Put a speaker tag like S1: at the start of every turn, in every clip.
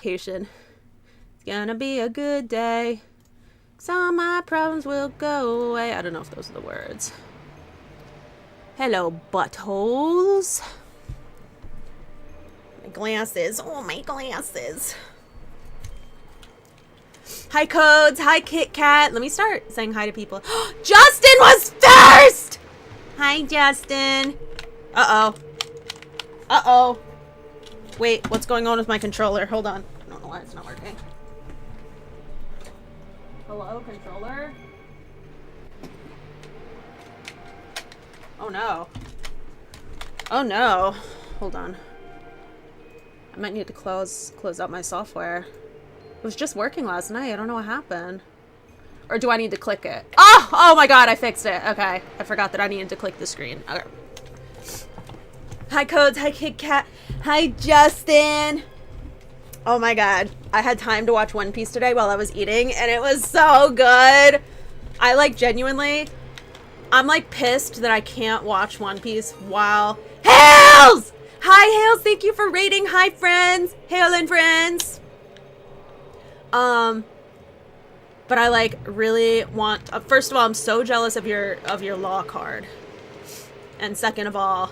S1: vacation. It's gonna be a good day. 'Cause all my problems will go away. I don't know if those are the words. Hello, buttholes. My glasses. Oh, my glasses. Hi, Codes. Hi, Kit Kat. Let me start saying hi to people. Justin was first! Hi, Justin. Uh-oh. Uh-oh. Wait, what's going on with my controller? Hold on. I don't know why it's not working. Hello, controller? Oh, no. Oh, no. Hold on. I might need to close out my software. It was just working last night. I don't know what happened. Or do I need to click it? Oh! Oh my god, I fixed it. Okay. I forgot that I needed to click the screen. Okay. Hi, Codes. Hi, Kit Kat. Hi, Justin. Oh my god. I had time to watch One Piece today while I was eating, and it was so good. I, like, genuinely... I'm, like, pissed that I can't watch One Piece while... Hales! Hi, Hales. Thank you for rating. Hi, friends. Hail and friends. But I, like, really want... first of all, I'm so jealous of your law card. And second of all,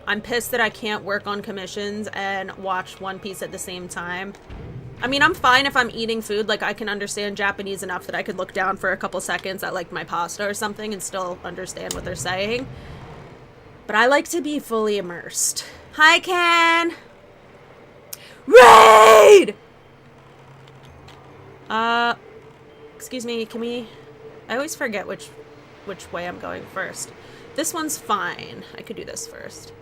S1: I'm pissed that I can't work on commissions and watch One Piece at the same time. I mean, I'm fine if I'm eating food. Like, I can understand Japanese enough that I could look down for a couple seconds at, like, my pasta or something and still understand what they're saying. But I like to be fully immersed. Hi, Ken! Raid! Excuse me, can we... I always forget which way I'm going first. This one's fine. I could do this first.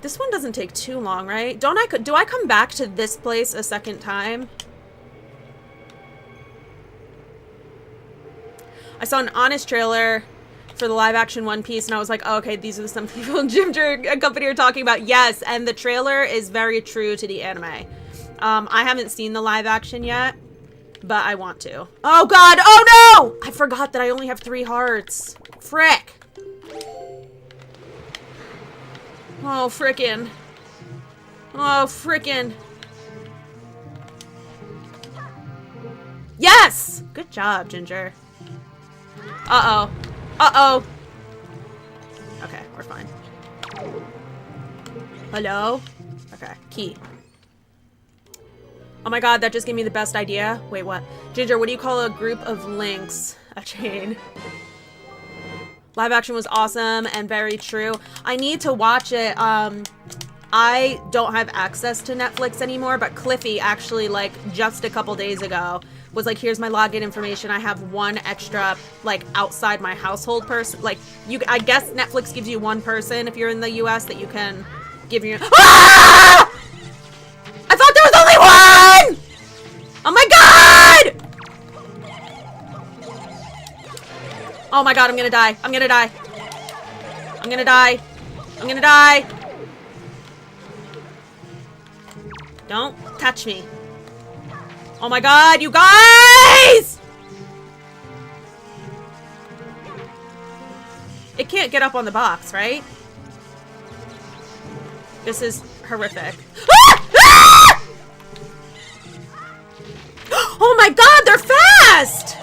S1: This one doesn't take too long, right? Do I come back to this place a second time? I saw an honest trailer for the live-action One Piece, and I was like, oh, okay, these are some people Ginger and company are talking about. Yes, and the trailer is very true to the anime. I haven't seen the live-action yet, but I want to. Oh, God! Oh, no! I forgot that I only have 3 hearts. Frick! Oh, frickin'. Oh, frickin'. Yes! Good job, Ginger. Uh-oh. Uh-oh. Okay, we're fine. Hello? Okay, key. Oh my god, that just gave me the best idea. Wait, what? Ginger, what do you call a group of links? A chain. Live action was awesome and very true. I need to watch it. I don't have access to Netflix anymore, but Cliffy actually, like, just a couple days ago was like, here's my login information. I have one extra, like, outside my household person. Like, I guess Netflix gives you one person if you're in the US that you can give your... Ah! I thought there was only one! Oh my god! Oh my god, I'm gonna die. I'm gonna die. I'm gonna die. I'm gonna die. Don't touch me. Oh my god, you guys! It can't get up on the box, right? This is horrific. Ah! Ah! Oh my god, they're fast!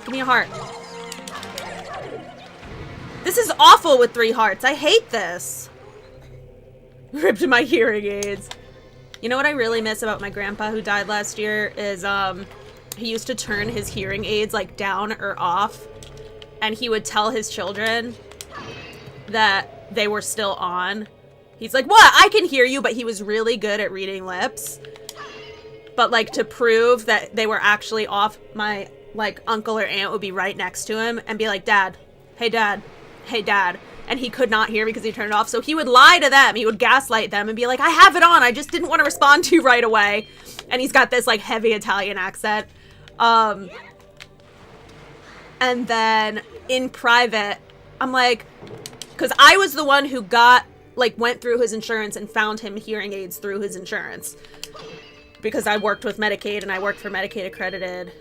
S1: Give me a heart. This is awful with 3 hearts. I hate this. Ripped my hearing aids. You know what I really miss about my grandpa who died last year is he used to turn his hearing aids like down or off, and he would tell his children that they were still on. He's like, what? I can hear you, but he was really good at reading lips. But like to prove that they were actually off, my like uncle or aunt would be right next to him and be like, Dad, hey dad, hey dad. And he could not hear because he turned it off. So he would lie to them. He would gaslight them and be like, I have it on. I just didn't want to respond to you right away. And he's got this like heavy Italian accent. And then in private, I'm like, because I was the one who went through his insurance and found him hearing aids through his insurance. Because I worked with Medicaid and I worked for Medicaid accredited,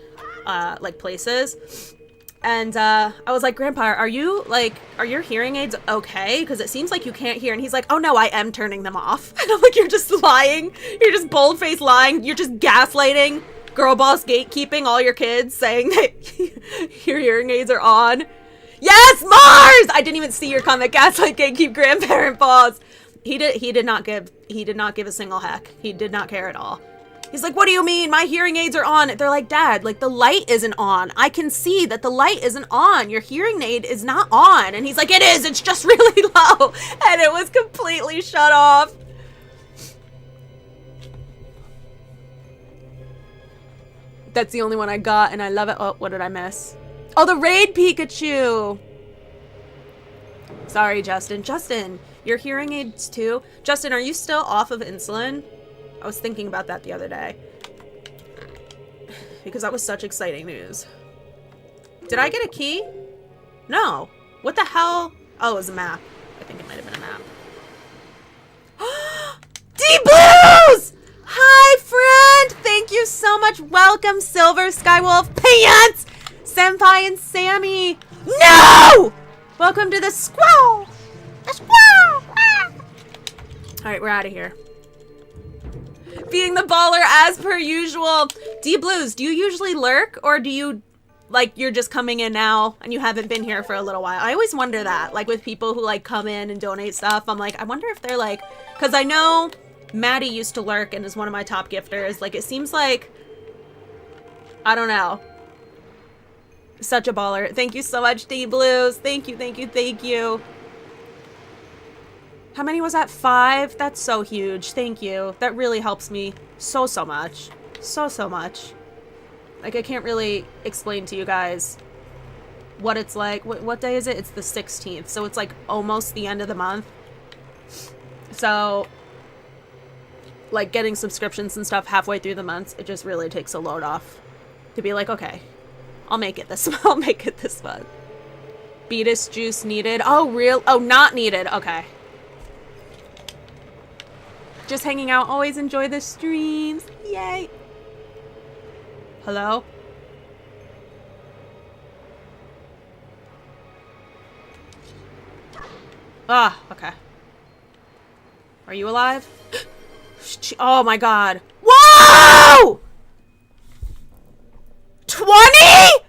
S1: like places. And I was like, Grandpa, are your hearing aids okay? Because it seems like you can't hear. And he's like, oh no, I am turning them off. And I'm like, you're just lying. You're just bold-faced lying. You're just gaslighting, girl boss gatekeeping all your kids, saying that your hearing aids are on. Yes, Mars! I didn't even see your comment. Gaslight gatekeep grandparent boss. He did not give a single heck. He did not care at all. He's like, what do you mean? My hearing aids are on. They're like, Dad, like the light isn't on. I can see that the light isn't on. Your hearing aid is not on. And he's like, it is. It's just really low. And it was completely shut off. That's the only one I got, and I love it. Oh, what did I miss? Oh, the Raid Pikachu. Sorry, Justin. Justin, your hearing aids too? Justin, are you still off of insulin? I was thinking about that the other day. Because that was such exciting news. Did I get a key? No. What the hell? Oh, it was a map. I think it might have been a map. D-Blues! Hi, friend! Thank you so much. Welcome, Silver, Skywolf, Pants, Senpai, and Sammy. No! Welcome to the squall. The squall! Alright, we're out of here. Being the baller as per usual. D-Blues, do you usually lurk, or do you, like, you're just coming in now and you haven't been here for a little while? I always wonder that, like, with people who, like, come in and donate stuff. I'm like, I wonder if they're, like, because I know Maddie used to lurk and is one of my top gifters. Like, it seems like, I don't know. Such a baller. Thank you so much, D-Blues. Thank you, thank you, thank you. How many was that? 5? That's so huge. Thank you. That really helps me so much. So much. Like, I can't really explain to you guys what it's like. What day is it? It's the 16th. So it's like almost the end of the month. So, like, getting subscriptions and stuff halfway through the month, it just really takes a load off. To be like, okay, I'll make it this month. Beatus juice needed. Oh, real? Oh, not needed. Okay. Just hanging out. Always enjoy the streams. Yay. Hello? Ah, okay. Are you alive? Oh my god. Whoa! 20?!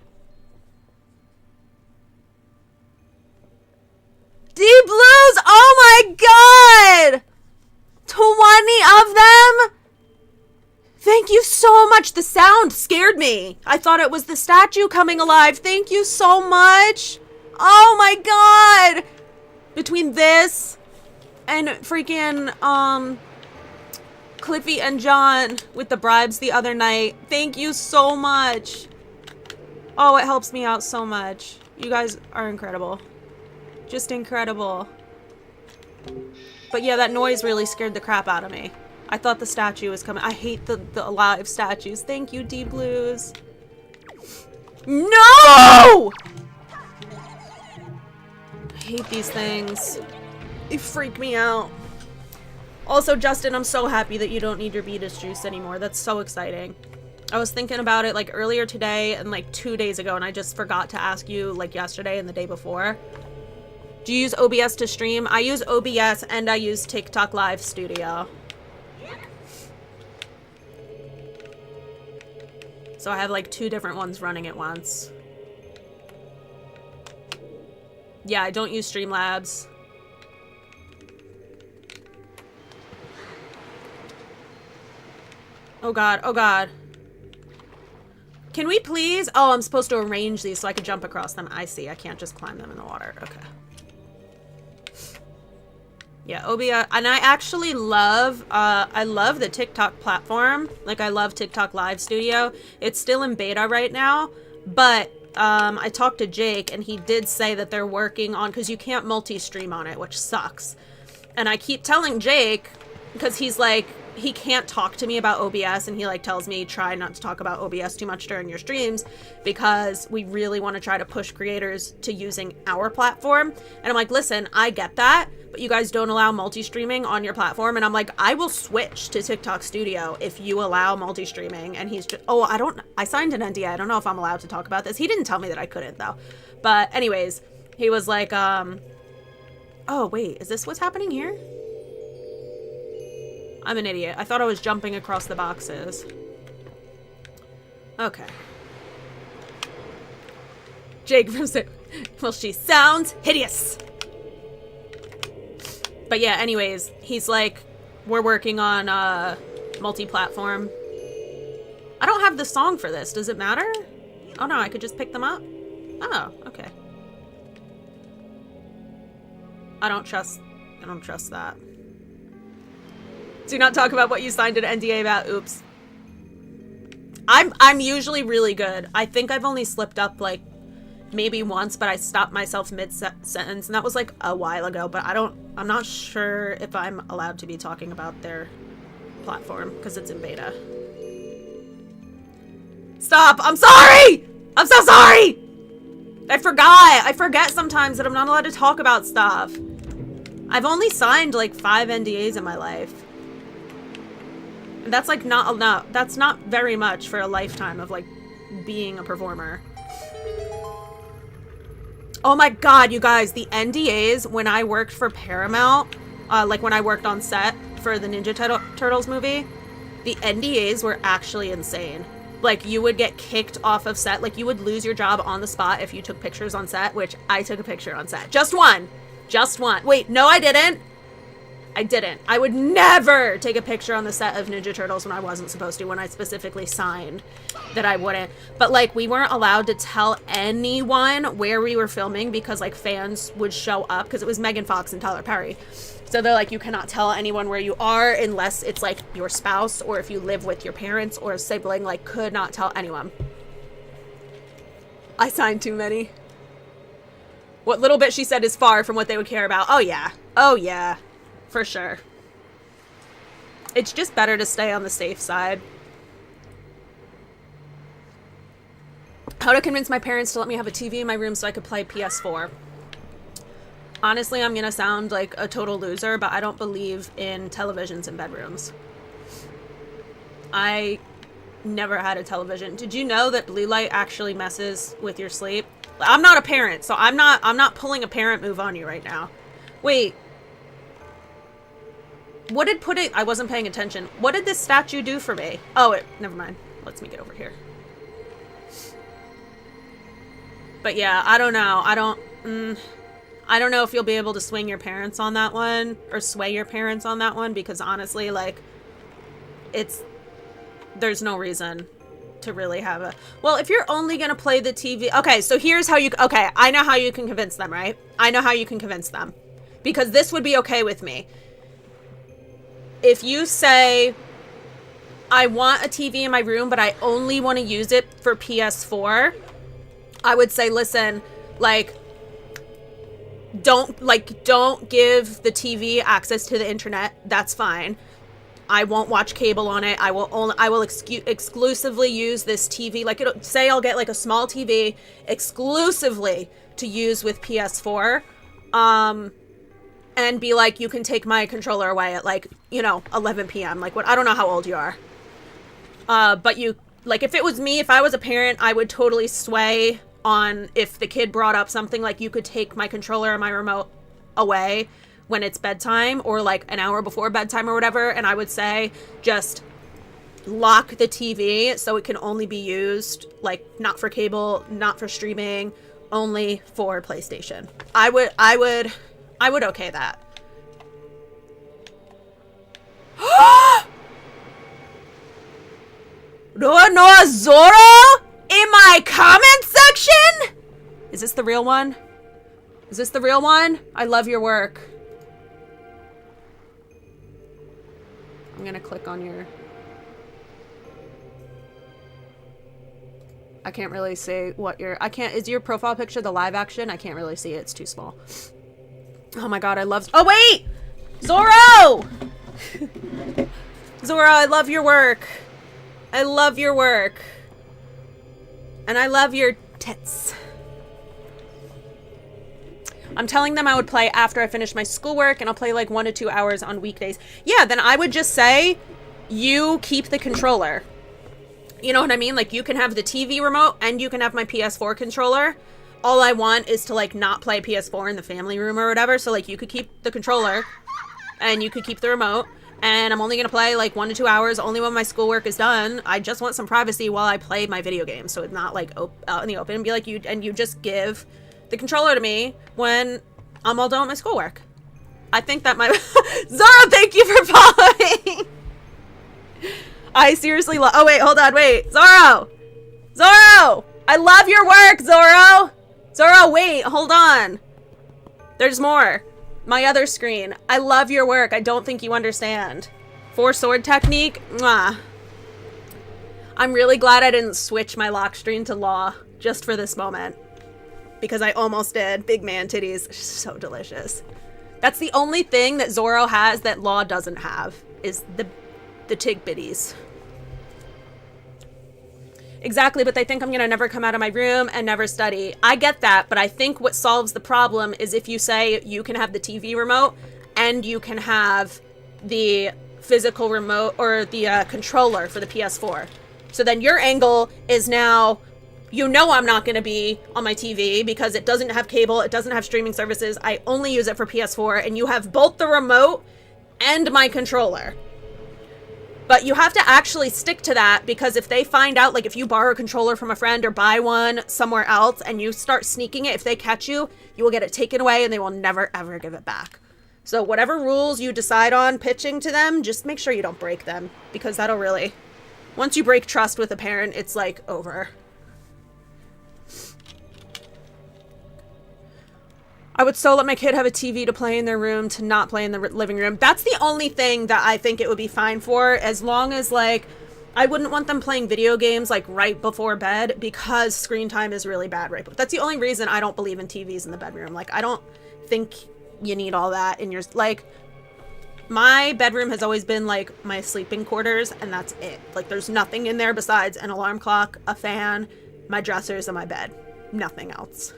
S1: D-Blues! Oh my god! 20 of them? Thank you so much. The sound scared me. I thought it was the statue coming alive. Thank you so much. Oh my god. Between this and freaking, Cliffy and John with the bribes the other night. Thank you so much. Oh, it helps me out so much. You guys are incredible. Just incredible. But yeah, that noise really scared the crap out of me. I thought the statue was coming. I hate the alive statues. Thank you, D-Blues. No! I hate these things. They freak me out. Also, Justin, I'm so happy that you don't need your Beatus juice anymore. That's so exciting. I was thinking about it like earlier today and like 2 days ago, and I just forgot to ask you like yesterday and the day before. Do you use OBS to stream? I use OBS and I use TikTok Live Studio. So I have like 2 different ones running at once. Yeah, I don't use Streamlabs. Oh god, oh god. Can we please? Oh, I'm supposed to arrange these so I can jump across them. I see, I can't just climb them in the water. Okay. Yeah, OBS, and I actually love, I love the TikTok platform. Like, I love TikTok Live Studio. It's still in beta right now, but, I talked to Jake, and he did say that they're working on, because you can't multi-stream on it, which sucks. And I keep telling Jake, because he's like, he can't talk to me about OBS, and he like tells me try not to talk about OBS too much during your streams because we really want to try to push creators to using our platform. And I'm like, listen, I get that, but you guys don't allow multi-streaming on your platform. And I'm like, I will switch to TikTok Studio if you allow multi-streaming. And he's just, oh, I signed an NDA. I don't know if I'm allowed to talk about this. He didn't tell me that I couldn't though. But anyways, he was like, oh wait, is this what's happening here? I'm an idiot. I thought I was jumping across the boxes. Okay. Jake from well, she sounds hideous. But yeah, anyways, he's like, we're working on multi-platform. I don't have the song for this. Does it matter? Oh no, I could just pick them up? Oh, okay. I don't trust that. Do not talk about what you signed an NDA about. Oops. I'm usually really good. I think I've only slipped up like maybe once, but I stopped myself mid-sentence, and that was like a while ago, but I'm not sure if I'm allowed to be talking about their platform because it's in beta. Stop! I'm sorry! I'm so sorry! I forget sometimes that I'm not allowed to talk about stuff. I've only signed like 5 NDAs in my life. And that's like that's not very much for a lifetime of like being a performer. Oh my god, you guys, the NDAs when I worked for Paramount, like when I worked on set for the Ninja Turtles movie, the NDAs were actually insane. Like, you would get kicked off of set, like you would lose your job on the spot if you took pictures on set, which I took a picture on set. Just one. Just one. Wait, no I didn't. I didn't. I would never take a picture on the set of Ninja Turtles when I wasn't supposed to, when I specifically signed that I wouldn't. But, like, we weren't allowed to tell anyone where we were filming because, like, fans would show up, because it was Megan Fox and Tyler Perry. So they're like, you cannot tell anyone where you are unless it's, like, your spouse or if you live with your parents or a sibling, like, could not tell anyone. I signed too many. What little bit she said is far from what they would care about. Oh, yeah. Oh, yeah. For sure. It's just better to stay on the safe side. How to convince my parents to let me have a TV in my room so I could play PS4. Honestly, I'm gonna sound like a total loser, but I don't believe in televisions in bedrooms. I never had a television. Did you know that blue light actually messes with your sleep? I'm not a parent, so I'm not pulling a parent move on you right now. Wait. What did I wasn't paying attention. What did this statue do for me? Oh, never mind. Let's make it over here. But yeah, I don't know. I don't know if you'll be able to swing your parents on that one, or sway your parents on that one, because honestly, like, there's no reason to really have a, well, if you're only gonna play the TV, okay, so here's how okay, I know how you can convince them, right? I know how you can convince them, because this would be okay with me. If you say, I want a TV in my room, but I only want to use it for PS4, I would say, listen, like, don't give the TV access to the internet. That's fine. I won't watch cable on it. I will exclusively use this TV. Like, say I'll get like a small TV exclusively to use with PS4. And be like, you can take my controller away at, like, 11 p.m. Like, what? I don't know how old you are. But you, like, if it was me, if I was a parent, I would totally sway on if the kid brought up something like, you could take my controller and my remote away when it's bedtime, or like an hour before bedtime or whatever. And I would say, just lock the TV so it can only be used, like, not for cable, not for streaming, only for PlayStation. I would okay that. No Zoro in my comment section? Is this the real one? Is this the real one? I love your work. I'm gonna click on your... I can't really see what your... Is your profile picture the live action? I can't really see it. It's too small. Oh my god, I love... Oh, wait! Zoro! Zora, I love your work. I love your work. And I love your tits. I'm telling them I would play after I finish my schoolwork, and I'll play like 1 to 2 hours on weekdays. Yeah, then I would just say, you keep the controller. You know what I mean? Like, you can have the TV remote, and you can have my PS4 controller. All I want is to, like, not play PS4 in the family room or whatever. So, like, you could keep the controller, and you could keep the remote. And I'm only going to play, like, 1 to 2 hours, only when my schoolwork is done. I just want some privacy while I play my video game. So it's not, like, out in the open. And be like, you just give the controller to me when I'm all done with my schoolwork. I think that might... Zoro, thank you for following! I seriously love... Oh, wait, hold on, wait. Zoro! Zoro! I love your work, Zoro! Zoro, wait, hold on. There's more. My other screen. I love your work. I don't think you understand. 4 sword technique. Mwah. I'm really glad I didn't switch my lock screen to law just for this moment. Because I almost did. Big man titties. So delicious. That's the only thing that Zoro has that law doesn't have. Is the tig bitties. Exactly, but they think I'm gonna never come out of my room and never study. I get that, but I think what solves the problem is if you say you can have the TV remote and you can have the physical remote or the controller for the PS4. So then your angle is now, you know I'm not gonna be on my TV because it doesn't have cable, it doesn't have streaming services, I only use it for PS4, and you have both the remote and my controller. But you have to actually stick to that, because if they find out, like if you borrow a controller from a friend or buy one somewhere else and you start sneaking it, if they catch you, you will get it taken away and they will never ever give it back. So whatever rules you decide on pitching to them, just make sure you don't break them, because that'll really, once you break trust with a parent, it's like over. I would so let my kid have a TV to play in their room, to not play in the living room. That's the only thing that I think it would be fine for, as long as, like, I wouldn't want them playing video games, like, right before bed, because screen time is really bad right before. That's the only reason I don't believe in TVs in the bedroom. Like, I don't think you need all that in your, like, my bedroom has always been, like, my sleeping quarters, and that's it. Like, there's nothing in there besides an alarm clock, a fan, my dressers, and my bed. Nothing else.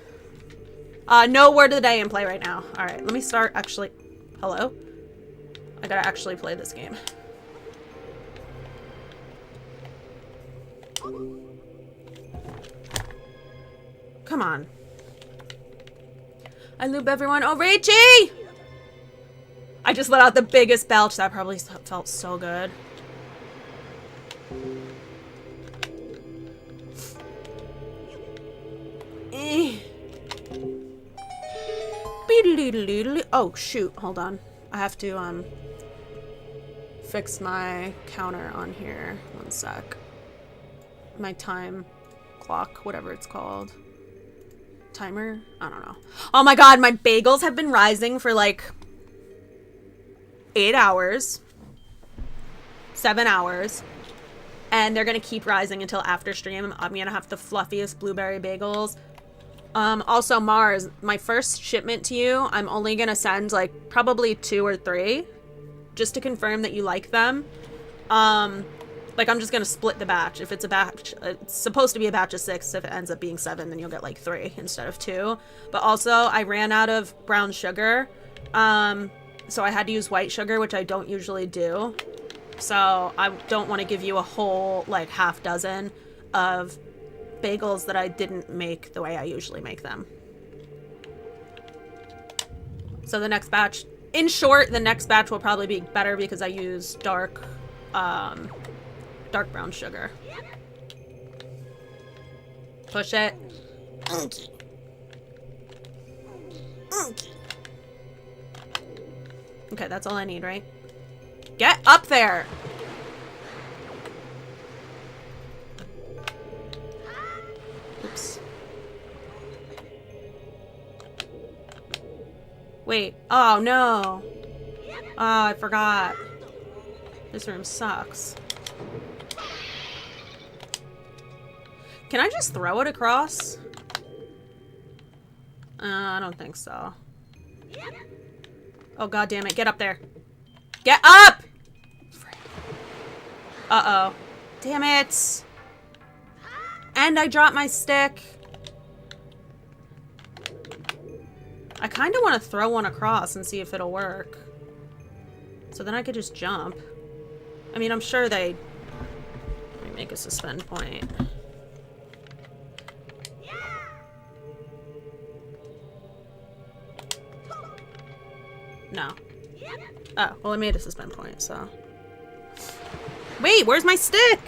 S1: No word of the day in play right now. Alright, let me start actually... Hello? I gotta actually play this game. Come on. I lube everyone. Oh, Rachie! I just let out the biggest belch. That probably felt so good. Oh, shoot. Hold on. I have to, fix my counter on here. 1 sec. My time clock, whatever it's called. Timer? I don't know. Oh my god, my bagels have been rising for, like, 8 hours. 7 hours. And they're gonna keep rising until after stream. I'm gonna have the fluffiest blueberry bagels. Also, Mars, my first shipment to you, I'm only gonna send, like, probably 2 or 3, just to confirm that you like them. Like, I'm just gonna split the batch. If it's a batch, it's supposed to be a batch of 6. If it ends up being 7, then you'll get, like, 3 instead of 2. But also, I ran out of brown sugar, so I had to use white sugar, which I don't usually do. So, I don't want to give you a whole, like, half dozen of bagels that I didn't make the way I usually make them. So the next batch, in short, the next batch will probably be better because I use dark brown sugar. Push it. Unky. Unky. Okay, that's all I need, right? Get up there! Oops. Wait. Oh, no. Oh, I forgot. This room sucks. Can I just throw it across? I don't think so. Oh, god damn it. Get up there. Get up! Uh-oh. Damn it. And I dropped my stick. I kind of want to throw one across and see if it'll work. So then I could just jump. I mean, I'm sure they... Let me make a suspend point. No. Oh, well, I made a suspend point, so... Wait, where's my stick?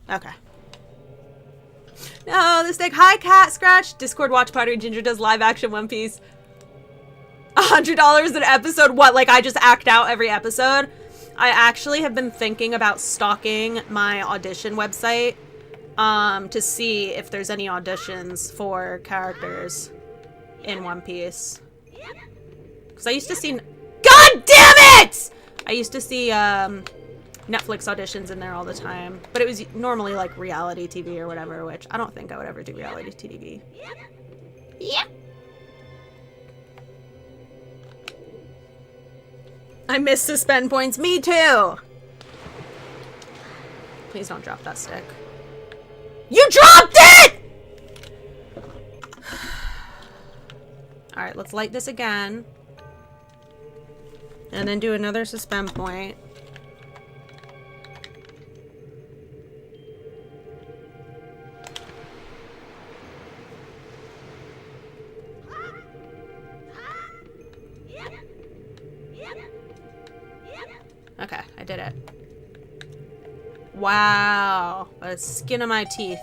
S1: Okay. No, the stick. Hi, Cat Scratch. Discord watch party. Ginger does live action One Piece. $100 an episode. What, like I just act out every episode? I actually have been thinking about stalking my audition website to see if there's any auditions for characters in One Piece. Because I used to see... God damn it! I used to see Netflix auditions in there all the time. But it was normally like reality TV or whatever, which I don't think I would ever do reality TV. Yeah. I miss suspend points. Me too! Please don't drop that stick. You dropped it! Alright, let's light this again. And then do another suspend point. Okay, I did it. Wow. By the skin of my teeth.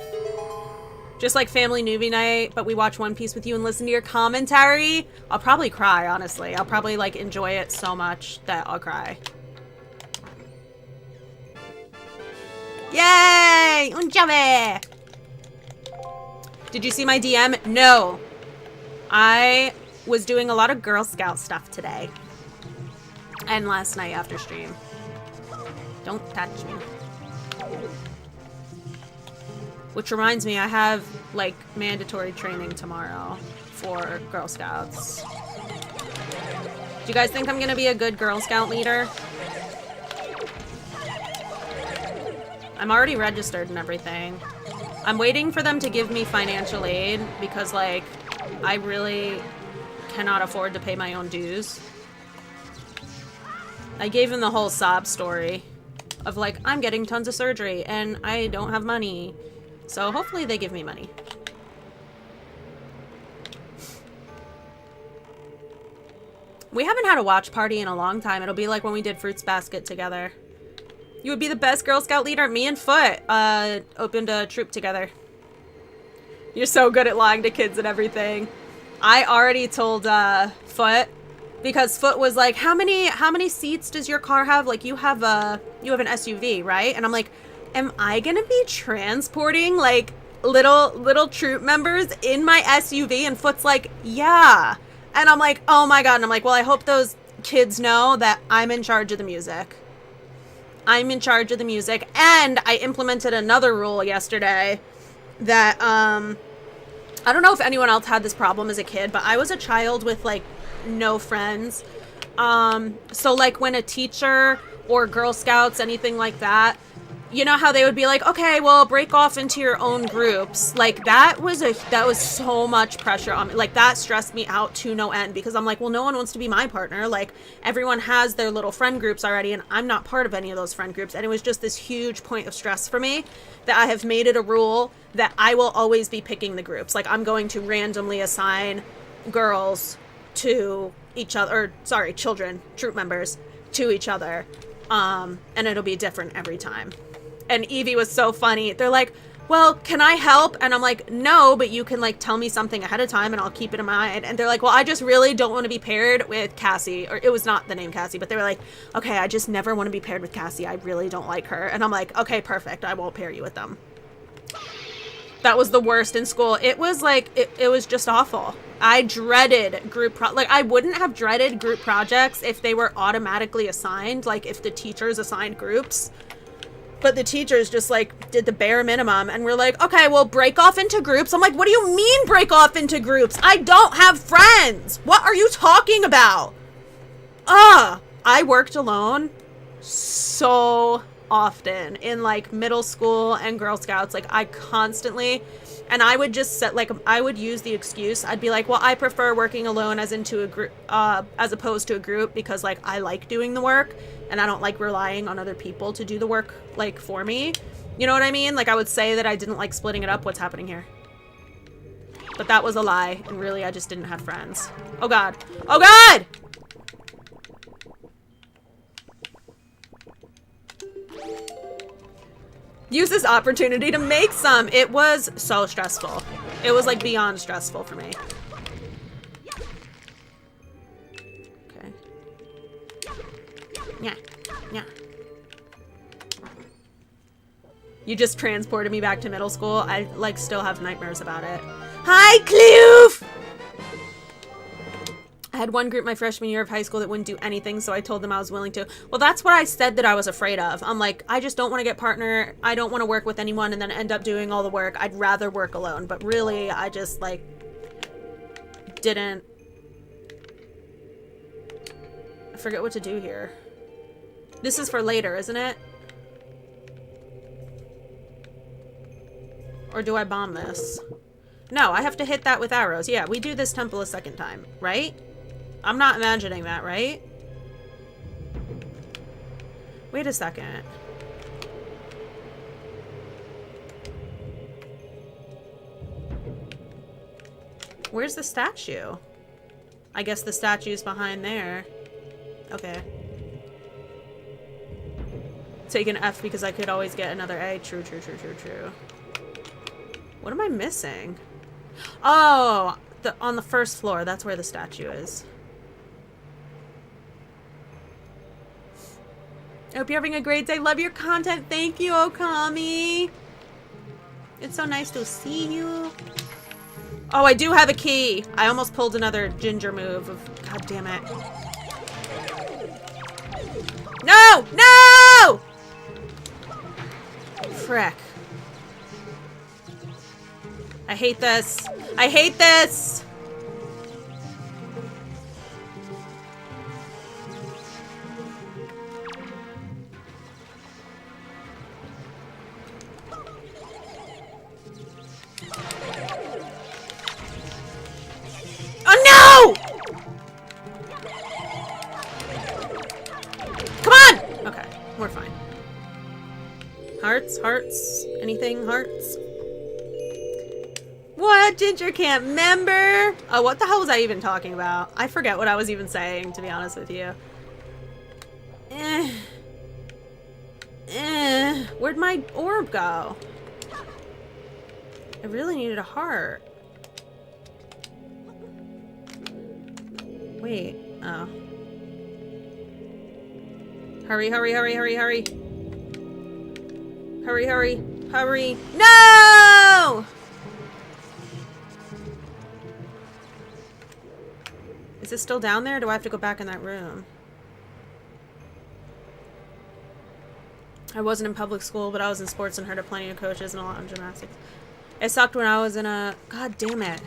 S1: Just like family newbie night, but we watch One Piece with you and listen to your commentary. I'll probably cry, honestly. I'll probably like enjoy it so much that I'll cry. Yay! Un chave! Did you see my DM? No. I was doing a lot of Girl Scout stuff today. And last night after stream. Don't touch me. Which reminds me, I have, like, mandatory training tomorrow for Girl Scouts. Do you guys think I'm gonna be a good Girl Scout leader? I'm already registered and everything. I'm waiting for them to give me financial aid because, like, I really cannot afford to pay my own dues. I gave him the whole sob story of, like, I'm getting tons of surgery and I don't have money. So hopefully they give me money. We haven't had a watch party in a long time. It'll be like when we did Fruits Basket together. You would be the best Girl Scout leader. Me and Foot opened a troop together. You're so good at lying to kids and everything. I already told Foot, because Foot was like, how many seats does your car have? Like, you have an SUV, right? And I'm like, am I gonna be transporting like little troop members in my SUV? And Foot's like, yeah. And I'm like, oh my god. And I'm like, well, I hope those kids know that I'm in charge of the music. I'm in charge of the music. And I implemented another rule yesterday that I don't know if anyone else had this problem as a kid, but I was a child with like no friends. So like when a teacher or Girl Scouts, anything like that, you know how they would be like, okay, well, break off into your own groups. Like that was so much pressure on me. Like that stressed me out to no end because I'm like, well, no one wants to be my partner. Like everyone has their little friend groups already and I'm not part of any of those friend groups. And it was just this huge point of stress for me that I have made it a rule that I will always be picking the groups. Like I'm going to randomly assign girls to each other, or sorry, children, troop members to each other. And it'll be different every time. And Evie was so funny. They're like, well, can I help? And I'm like, no, but you can like tell me something ahead of time and I'll keep it in mind. And they're like, well, I just really don't want to be paired with Cassie. Or it was not the name Cassie, but they were like, okay, I just never want to be paired with Cassie. I really don't like her. And I'm like, okay, perfect. I won't pair you with them. That was the worst in school. It was like, it was just awful. I dreaded like I wouldn't have dreaded group projects if they were automatically assigned, like if the teachers assigned groups. But the teachers just like did the bare minimum and we're like, okay, well, break off into groups. I'm like, what do you mean break off into groups? I don't have friends. What are you talking about? I worked alone so often in like middle school and Girl Scouts. Like I constantly, and I would just set like, I would use the excuse. I'd be like, well, I prefer working alone as into a group, as opposed to a group, because like I like doing the work and I don't like relying on other people to do the work like for me. You know what I mean? Like I would say that I didn't like splitting it up. What's happening here? But that was a lie, and really I just didn't have friends. Oh god. Oh god! Use this opportunity to make some. It was so stressful. It was like beyond stressful for me. Okay. Yeah. Yeah. You just transported me back to middle school. I like still have nightmares about it. Hi, Kloof! I had one group my freshman year of high school that wouldn't do anything, so I told them I was willing to. Well, that's what I said that I was afraid of. I'm like, I just don't want to get partner. I don't want to work with anyone and then end up doing all the work. I'd rather work alone. But really, I just, like, didn't. I forget what to do here. This is for later, isn't it? Or do I bomb this? No, I have to hit that with arrows. Yeah, we do this temple a second time, right? I'm not imagining that, right? Wait a second. Where's the statue? I guess the statue's behind there. Okay. Take an F because I could always get another A. True, true, true, true, true. What am I missing? Oh, on the first floor. That's where the statue is. I hope you're having a great day. Love your content. Thank you, Okami. It's so nice to see you. Oh, I do have a key. I almost pulled another ginger move. God damn it. No! No! Frick. I hate this. I hate this. Oh no! Come on! Okay, we're fine. Hearts, hearts, anything, hearts? What? Ginger can't remember? Oh, what the hell was I even talking about? I forget what I was even saying, to be honest with you. Where'd my orb go? I really needed a heart. Wait. Oh. Hurry, hurry, hurry, hurry, hurry. Hurry, hurry, hurry. No! Is it still down there? Or do I have to go back in that room? I wasn't in public school, but I was in sports and heard of plenty of coaches and a lot of gymnastics. It sucked when I was in a... God damn it.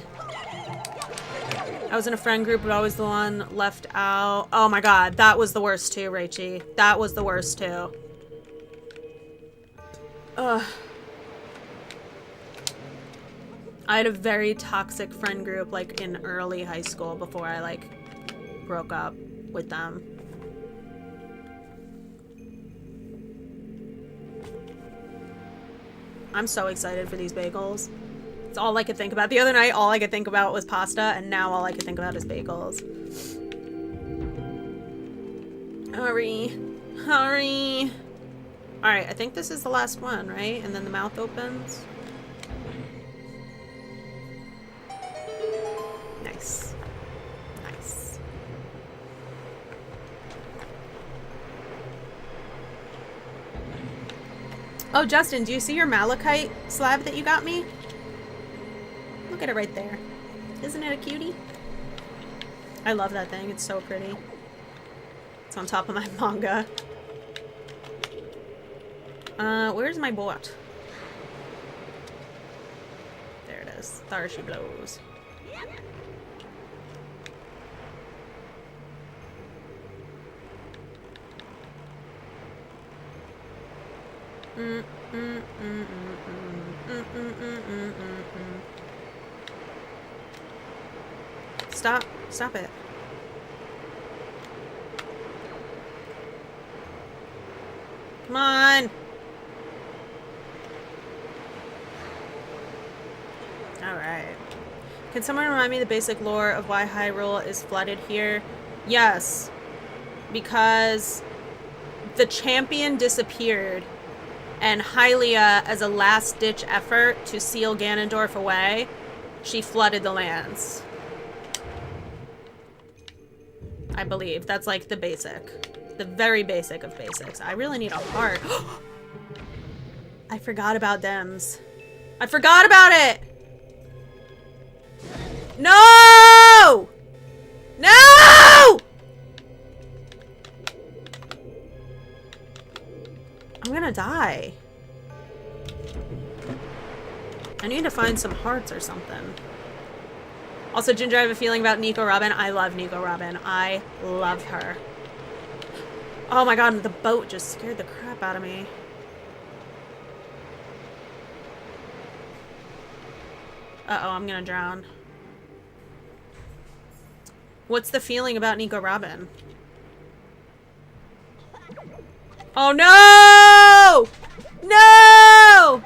S1: I was in a friend group, but always the one left out. Oh my god, that was the worst too, Rachie. That was the worst too. Ugh. I had a very toxic friend group, like, in early high school before I, like, broke up with them. I'm so excited for these bagels. It's all I could think about. The other night, all I could think about was pasta, and now all I could think about is bagels. Hurry. Hurry. Alright, I think this is the last one, right? And then the mouth opens. Nice. Nice. Oh, Justin, do you see your malachite slab that you got me? Look at it right there. Isn't it a cutie? I love that thing. It's so pretty. It's on top of my manga. Where's my bot? There it is. There she blows. Stop. Stop it. Come on. Alright. Can someone remind me the basic lore of why Hyrule is flooded here? Yes. Because the champion disappeared, and Hylia, as a last-ditch effort to seal Ganondorf away, she flooded the lands. I believe. That's like the basic. The very basic of basics. I really need a heart. I forgot about Dems. I forgot about it! No! No! I'm gonna die. I need to find some hearts or something. Also, Ginger, I have a feeling about Nico Robin. I love Nico Robin. I love her. Oh my god, the boat just scared the crap out of me. Uh-oh, I'm gonna drown. What's the feeling about Nico Robin? Oh no! No!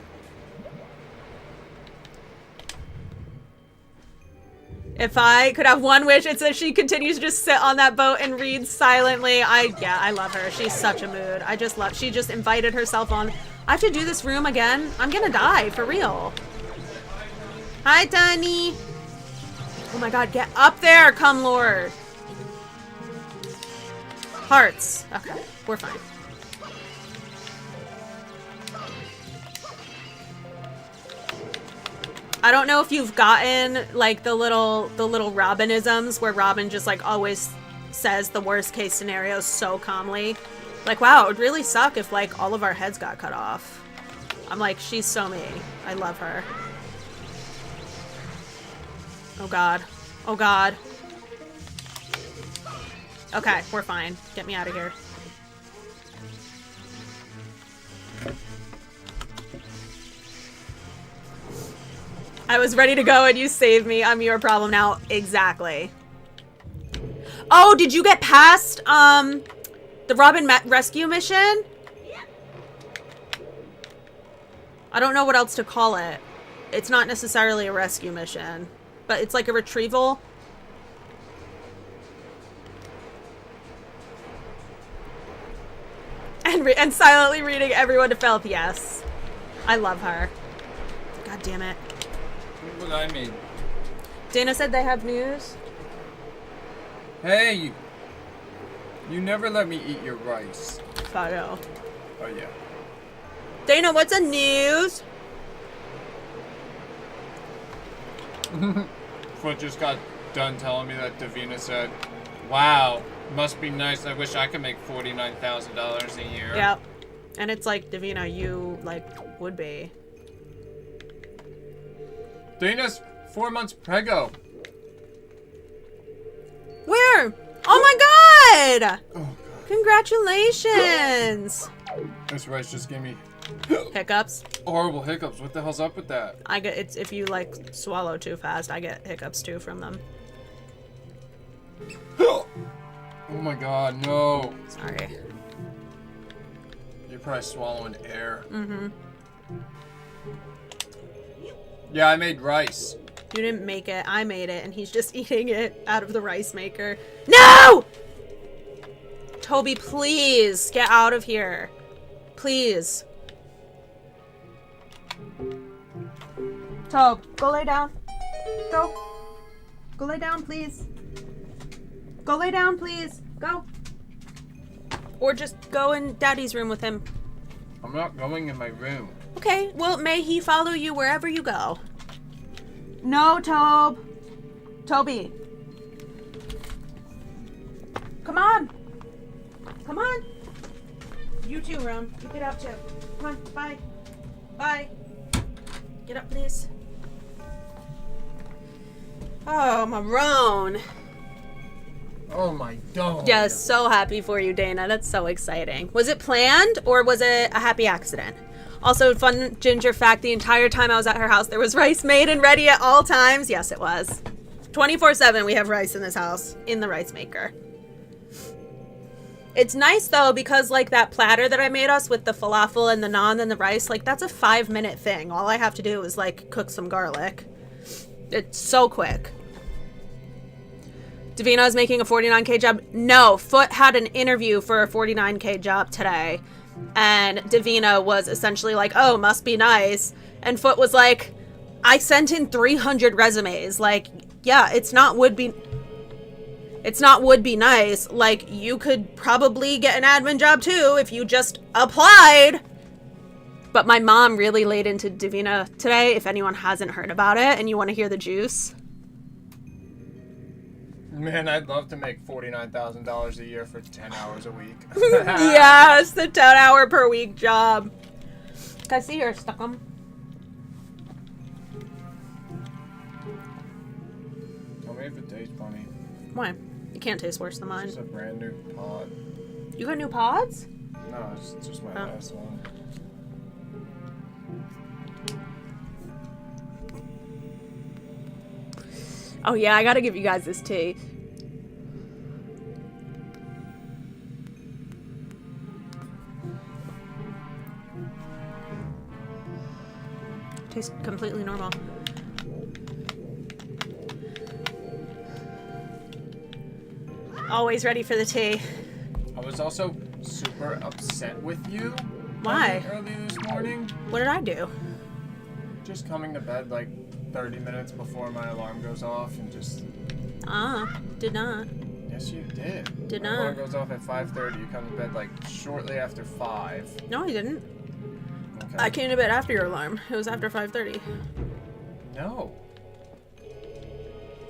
S1: If I could have one wish, it's that she continues to just sit on that boat and read silently. Yeah, I love her. She's such a mood. She just invited herself on. I have to do this room again. I'm gonna die, for real. Hi, Tiny. Oh my god, get up there, come Lord. Hearts. Okay, we're fine. I don't know if you've gotten like the little Robinisms where Robin just like always says the worst case scenarios so calmly. Like, wow, it would really suck if like all of our heads got cut off. I'm like, she's so me. I love her. Oh god. Oh god. Okay, we're fine. Get me out of here. I was ready to go and you saved me. I'm your problem now. Exactly. Oh, did you get past the Robin rescue mission? I don't know what else to call it. It's not necessarily a rescue mission, but it's like a retrieval. And silently reading everyone to filth. Yes. I love her. God damn it.
S2: Look what I mean.
S1: Dana said they have news.
S2: Hey! You never let me eat your rice.
S1: Fado.
S2: Oh, yeah.
S1: Dana, what's the news?
S2: Foot just got done telling me that Davina said, wow, must be nice. I wish I could make $49,000 a year.
S1: Yep. And it's like, Davina, you, like, would be.
S2: Dana's 4 months preggo.
S1: Where? Oh my god!
S2: Oh, God.
S1: Congratulations!
S2: This rice just gave me
S1: Hiccups?
S2: horrible hiccups. What the hell's up with that?
S1: I get it's if you like swallow too fast, I get hiccups too from them.
S2: Oh my god, no.
S1: Sorry.
S2: You're probably swallowing air.
S1: Mm-hmm.
S2: Yeah, I made rice.
S1: You didn't make it, I made it, and he's just eating it out of the rice maker. No! Toby, please, get out of here. Please. Tobe, go lay down. Go. Go lay down, please. Go lay down, please. Go. Or just go in Daddy's room with him.
S2: I'm not going in my room.
S1: Okay, well, may he follow you wherever you go. No, Tobe. Toby. Come on. Come on. You too, Ron. You get up too. Come on, bye. Bye. Get up, please. Oh, Marone.
S2: Oh my god.
S1: Yes, so happy for you, Dana. That's so exciting. Was it planned or was it a happy accident? Also, fun ginger fact, the entire time I was at her house, there was rice made and ready at all times. Yes, it was. 24/7 we have rice in this house, in the rice maker. It's nice, though, because, like, that platter that I made us with the falafel and the naan and the rice, like, that's a 5-minute thing. All I have to do is, like, cook some garlic. It's so quick. Davina is making a 49K job. No, Foot had an interview for a 49K job today. And Davina was essentially like, oh, must be nice. And Foot was like, I sent in 300 resumes. Like, yeah, it's not would be nice. Like, you could probably get an admin job too if you just applied. But my mom really laid into Davina today, if anyone hasn't heard about it and you want to hear the juice.
S2: Man, I'd love to make $49,000 a year for 10 hours a week.
S1: Yes, the 10-hour per week job. Can I see your stuck 'em?
S2: Tell me if it tastes funny.
S1: Why? You can't taste worse than mine.
S2: It's a brand new pod.
S1: You got new pods?
S2: No, it's just my last one.
S1: Oh yeah, I gotta give you guys this tea. Tastes completely normal. Always ready for the tea.
S2: I was also super upset with you.
S1: Why?
S2: Early this morning.
S1: What did I do?
S2: Just coming to bed like 30 minutes before my alarm goes off and just...
S1: Did not.
S2: Yes, you did.
S1: Did
S2: my
S1: not.
S2: alarm goes off at 5:30. You come to bed like shortly after 5.
S1: No, I didn't.
S2: Okay.
S1: I came to bed after your alarm. It was after 5:30.
S2: No.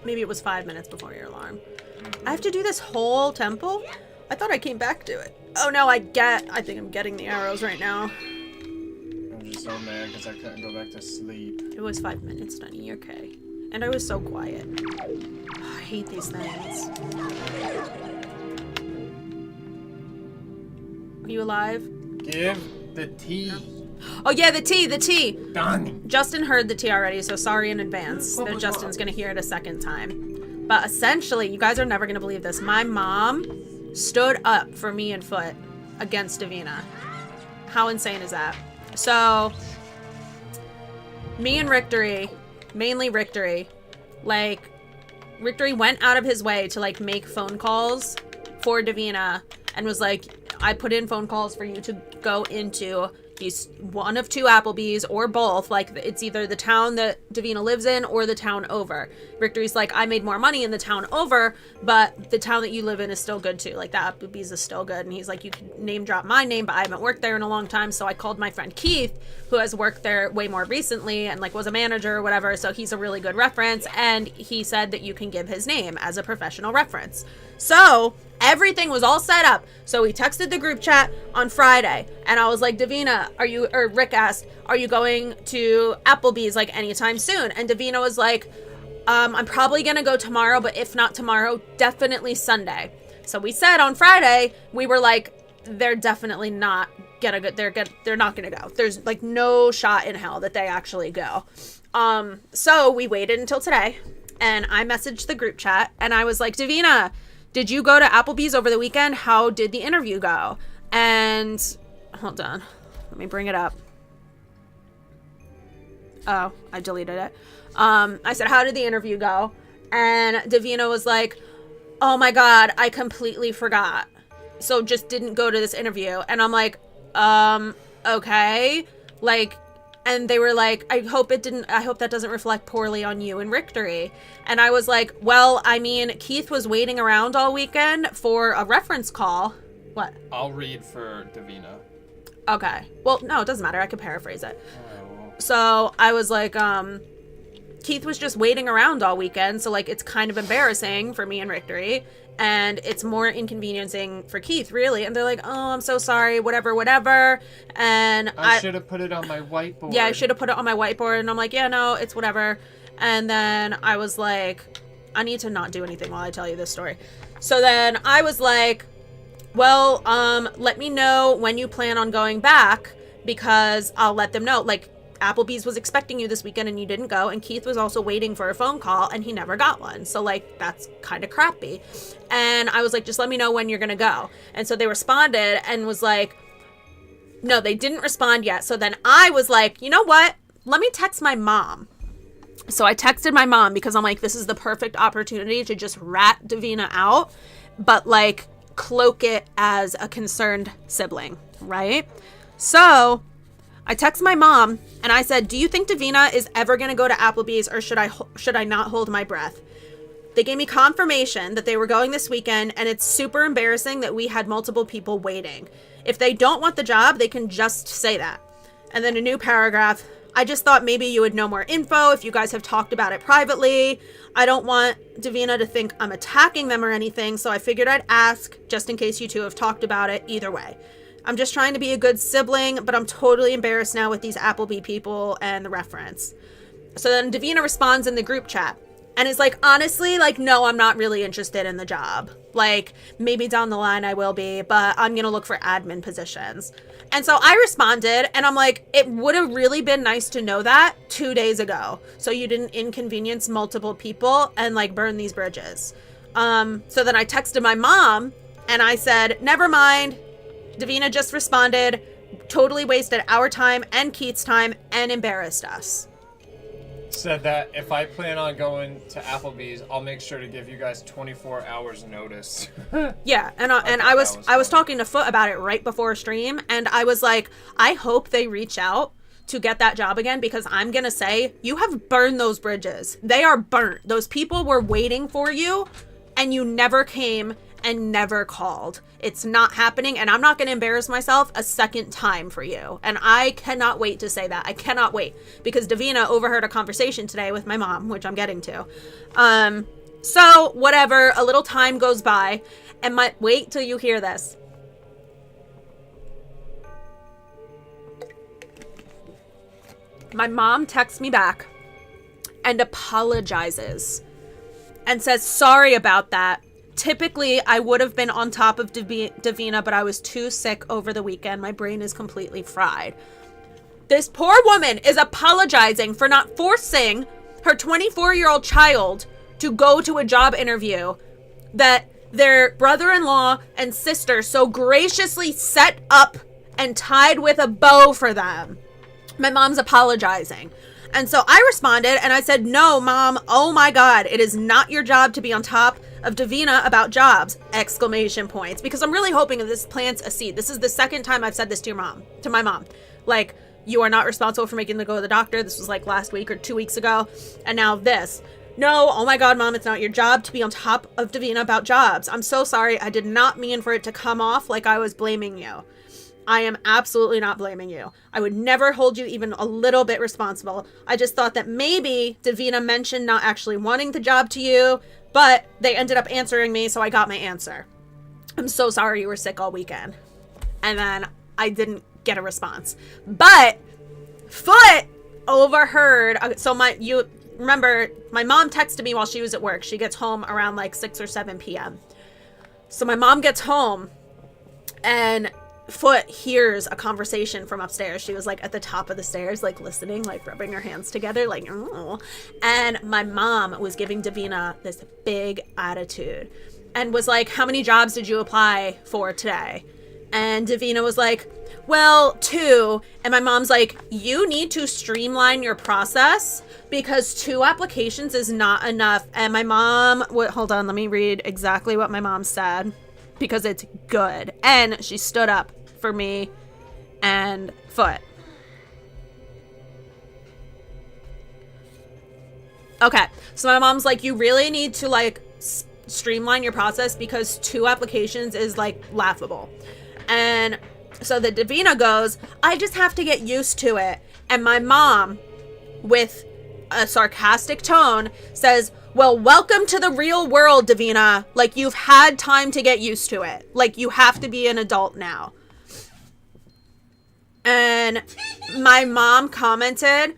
S1: Maybe it was 5 minutes before your alarm. I have to do this whole temple? I thought I came back to it. Oh no, I think I'm getting the arrows right now.
S2: I was just so mad because I couldn't go back to sleep.
S1: It was 5 minutes, Dunny. You're okay. And I was so quiet. I hate these things. Are you alive?
S2: Give the tea.
S1: Oh yeah, the tea!
S2: Done.
S1: Justin heard the tea already, so sorry in advance. That Justin's gonna hear it a second time. But essentially, you guys are never gonna believe this. My mom stood up for me and Foot against Davina. How insane is that? So, me and Rictory, mainly Rictory, like, Rictory went out of his way to, like, make phone calls for Davina and was like, I put in phone calls for you to go into these one of two Applebee's or both. Like, it's either the town that Davina lives in or the town over. Victory's like, I made more money in the town over, but the town that you live in is still good too. Like, the Applebee's is still good. And he's like, you can name drop my name, but I haven't worked there in a long time. So I called my friend Keith, who has worked there way more recently and like was a manager or whatever. So he's a really good reference. And he said that you can give his name as a professional reference. So everything was all set up. So we texted the group chat on Friday and I was like, Davina, Rick asked, are you going to Applebee's like anytime soon? And Davina was like, I'm probably going to go tomorrow, but if not tomorrow, definitely Sunday. So we said on Friday, we were like, they're definitely not gonna go. They're not gonna go. There's like no shot in hell that they actually go. So we waited until today and I messaged the group chat and I was like, Davina, did you go to Applebee's over the weekend? How did the interview go? And hold on, let me bring it up. Oh, I deleted it. I said, how did the interview go? And Davina was like, oh my God, I completely forgot. So just didn't go to this interview. And I'm like, okay. Like, and they were like, I hope that doesn't reflect poorly on you and Rictory. And I was like, well, I mean, Keith was waiting around all weekend for a reference call. What?
S2: I'll read for Davina.
S1: Okay. Well, no, it doesn't matter. I could paraphrase it.
S2: Oh.
S1: So I was like, Keith was just waiting around all weekend. So like, it's kind of embarrassing for me and Rictory. And it's more inconveniencing for Keith, really. And they're like, oh, I'm so sorry, whatever. And
S2: I should have put it on my whiteboard.
S1: Yeah, I should have put it on my whiteboard. And I'm like, yeah, no, it's whatever. And then I was like, I need to not do anything while I tell you this story. So then I was like, well, let me know when you plan on going back because I'll let them know, like, Applebee's was expecting you this weekend and you didn't go, and Keith was also waiting for a phone call and he never got one. So, like, that's kind of crappy. And I was like, just let me know when you're gonna go. And so they responded and was like, no, they didn't respond yet. So then I was like, you know what? Let me text my mom. So I texted my mom because I'm like, this is the perfect opportunity to just rat Davina out, but like cloak it as a concerned sibling, right? So I text my mom and I said, do you think Davina is ever going to go to Applebee's, or should I not hold my breath? They gave me confirmation that they were going this weekend, and it's super embarrassing that we had multiple people waiting. If they don't want the job, they can just say that. And then a new paragraph. I just thought maybe you would know more info if you guys have talked about it privately. I don't want Davina to think I'm attacking them or anything, so I figured I'd ask just in case you two have talked about it either way. I'm just trying to be a good sibling, but I'm totally embarrassed now with these Applebee people and the reference. So then Davina responds in the group chat and is like, honestly, like, no, I'm not really interested in the job. Like, maybe down the line I will be, but I'm going to look for admin positions. And so I responded and I'm like, it would have really been nice to know that 2 days ago, so you didn't inconvenience multiple people and like burn these bridges. So then I texted my mom and I said, never mind. Davina just responded, totally wasted our time and Keith's time and embarrassed us.
S2: Said that if I plan on going to Applebee's, I'll make sure to give you guys 24 hours notice.
S1: Yeah, and I was talking to Foot about it right before stream, and I was like, I hope they reach out to get that job again, because I'm gonna say, you have burned those bridges. They are burnt. Those people were waiting for you, and you never came and never called. It's not happening, and I'm not going to embarrass myself a second time for you. And I cannot wait to say that. I cannot wait, because Davina overheard a conversation today with my mom, which I'm getting to. So whatever, a little time goes by, and wait till you hear this. My mom texts me back and apologizes and says, sorry about that. Typically, I would have been on top of Davina, but I was too sick over the weekend. My brain is completely fried. This poor woman is apologizing for not forcing her 24-year-old child to go to a job interview that their brother-in-law and sister so graciously set up and tied with a bow for them. My mom's apologizing. And so I responded and I said, no, Mom, oh my God, it is not your job to be on top of Davina about jobs, exclamation points, because I'm really hoping that this plants a seed. This is the second time I've said this to my mom. Like, you are not responsible for making them go to the doctor. This was like last week or 2 weeks ago. And now this. No, oh my God, Mom, it's not your job to be on top of Davina about jobs. I'm so sorry. I did not mean for it to come off like I was blaming you. I am absolutely not blaming you. I would never hold you even a little bit responsible. I just thought that maybe Davina mentioned not actually wanting the job to you, but they ended up answering me, so I got my answer. I'm so sorry you were sick all weekend. And then I didn't get a response. But Foot overheard. So you remember, my mom texted me while she was at work. She gets home around like 6 or 7 p.m. So my mom gets home and Foot hears a conversation from upstairs. She was like at the top of the stairs, like listening, like rubbing her hands together, like, oh. And my mom was giving Davina this big attitude and was like, how many jobs did you apply for today? And Davina was like, well, 2. And my mom's like, you need to streamline your process because 2 applications is not enough. And my mom, hold on, let me read exactly what my mom said, because it's good. And she stood up for me and Foot. Okay, so my mom's like, you really need to like streamline your process because 2 applications is like laughable. And so the Davina goes, I just have to get used to it. And my mom, with a sarcastic tone, says, well, welcome to the real world, Davina. Like, you've had time to get used to it. Like, you have to be an adult now. And my mom commented,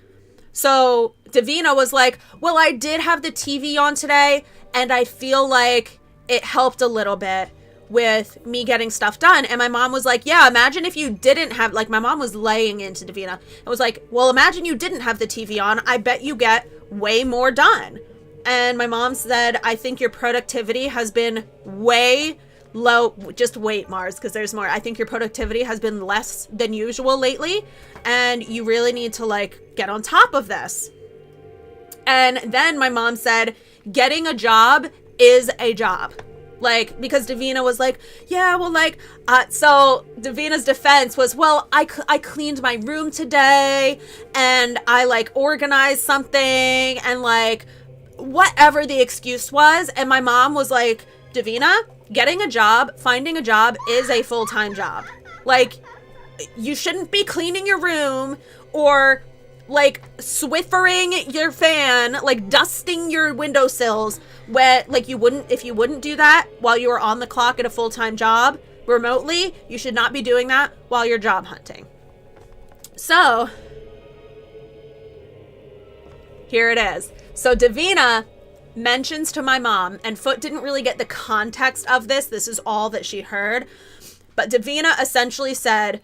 S1: so Davina was like, well, I did have the TV on today, and I feel like it helped a little bit. with me getting stuff done. And my mom was like, yeah, imagine if you didn't have, like, my mom was laying into Davina. It was like, well, imagine you didn't have the TV on. I bet you get way more done. And my mom said, I think your productivity has been way low. Just wait, Mars, because there's more. I think your productivity has been less than usual lately, and you really need to, like, get on top of this. And then my mom said, getting a job is a job. Like, because Davina was like, yeah, well, like, so Davina's defense was, well, I cleaned my room today, and I, like, organized something, and, like, whatever the excuse was. And my mom was like, Davina, getting a job, finding a job is a full-time job. Like, you shouldn't be cleaning your room or, like, Swiffering your fan, like, dusting your windowsills when, like, if you wouldn't do that while you were on the clock at a full-time job remotely, you should not be doing that while you're job hunting. So, here it is. So Davina mentions to my mom, and Foot didn't really get the context of this. This is all that she heard. But Davina essentially said,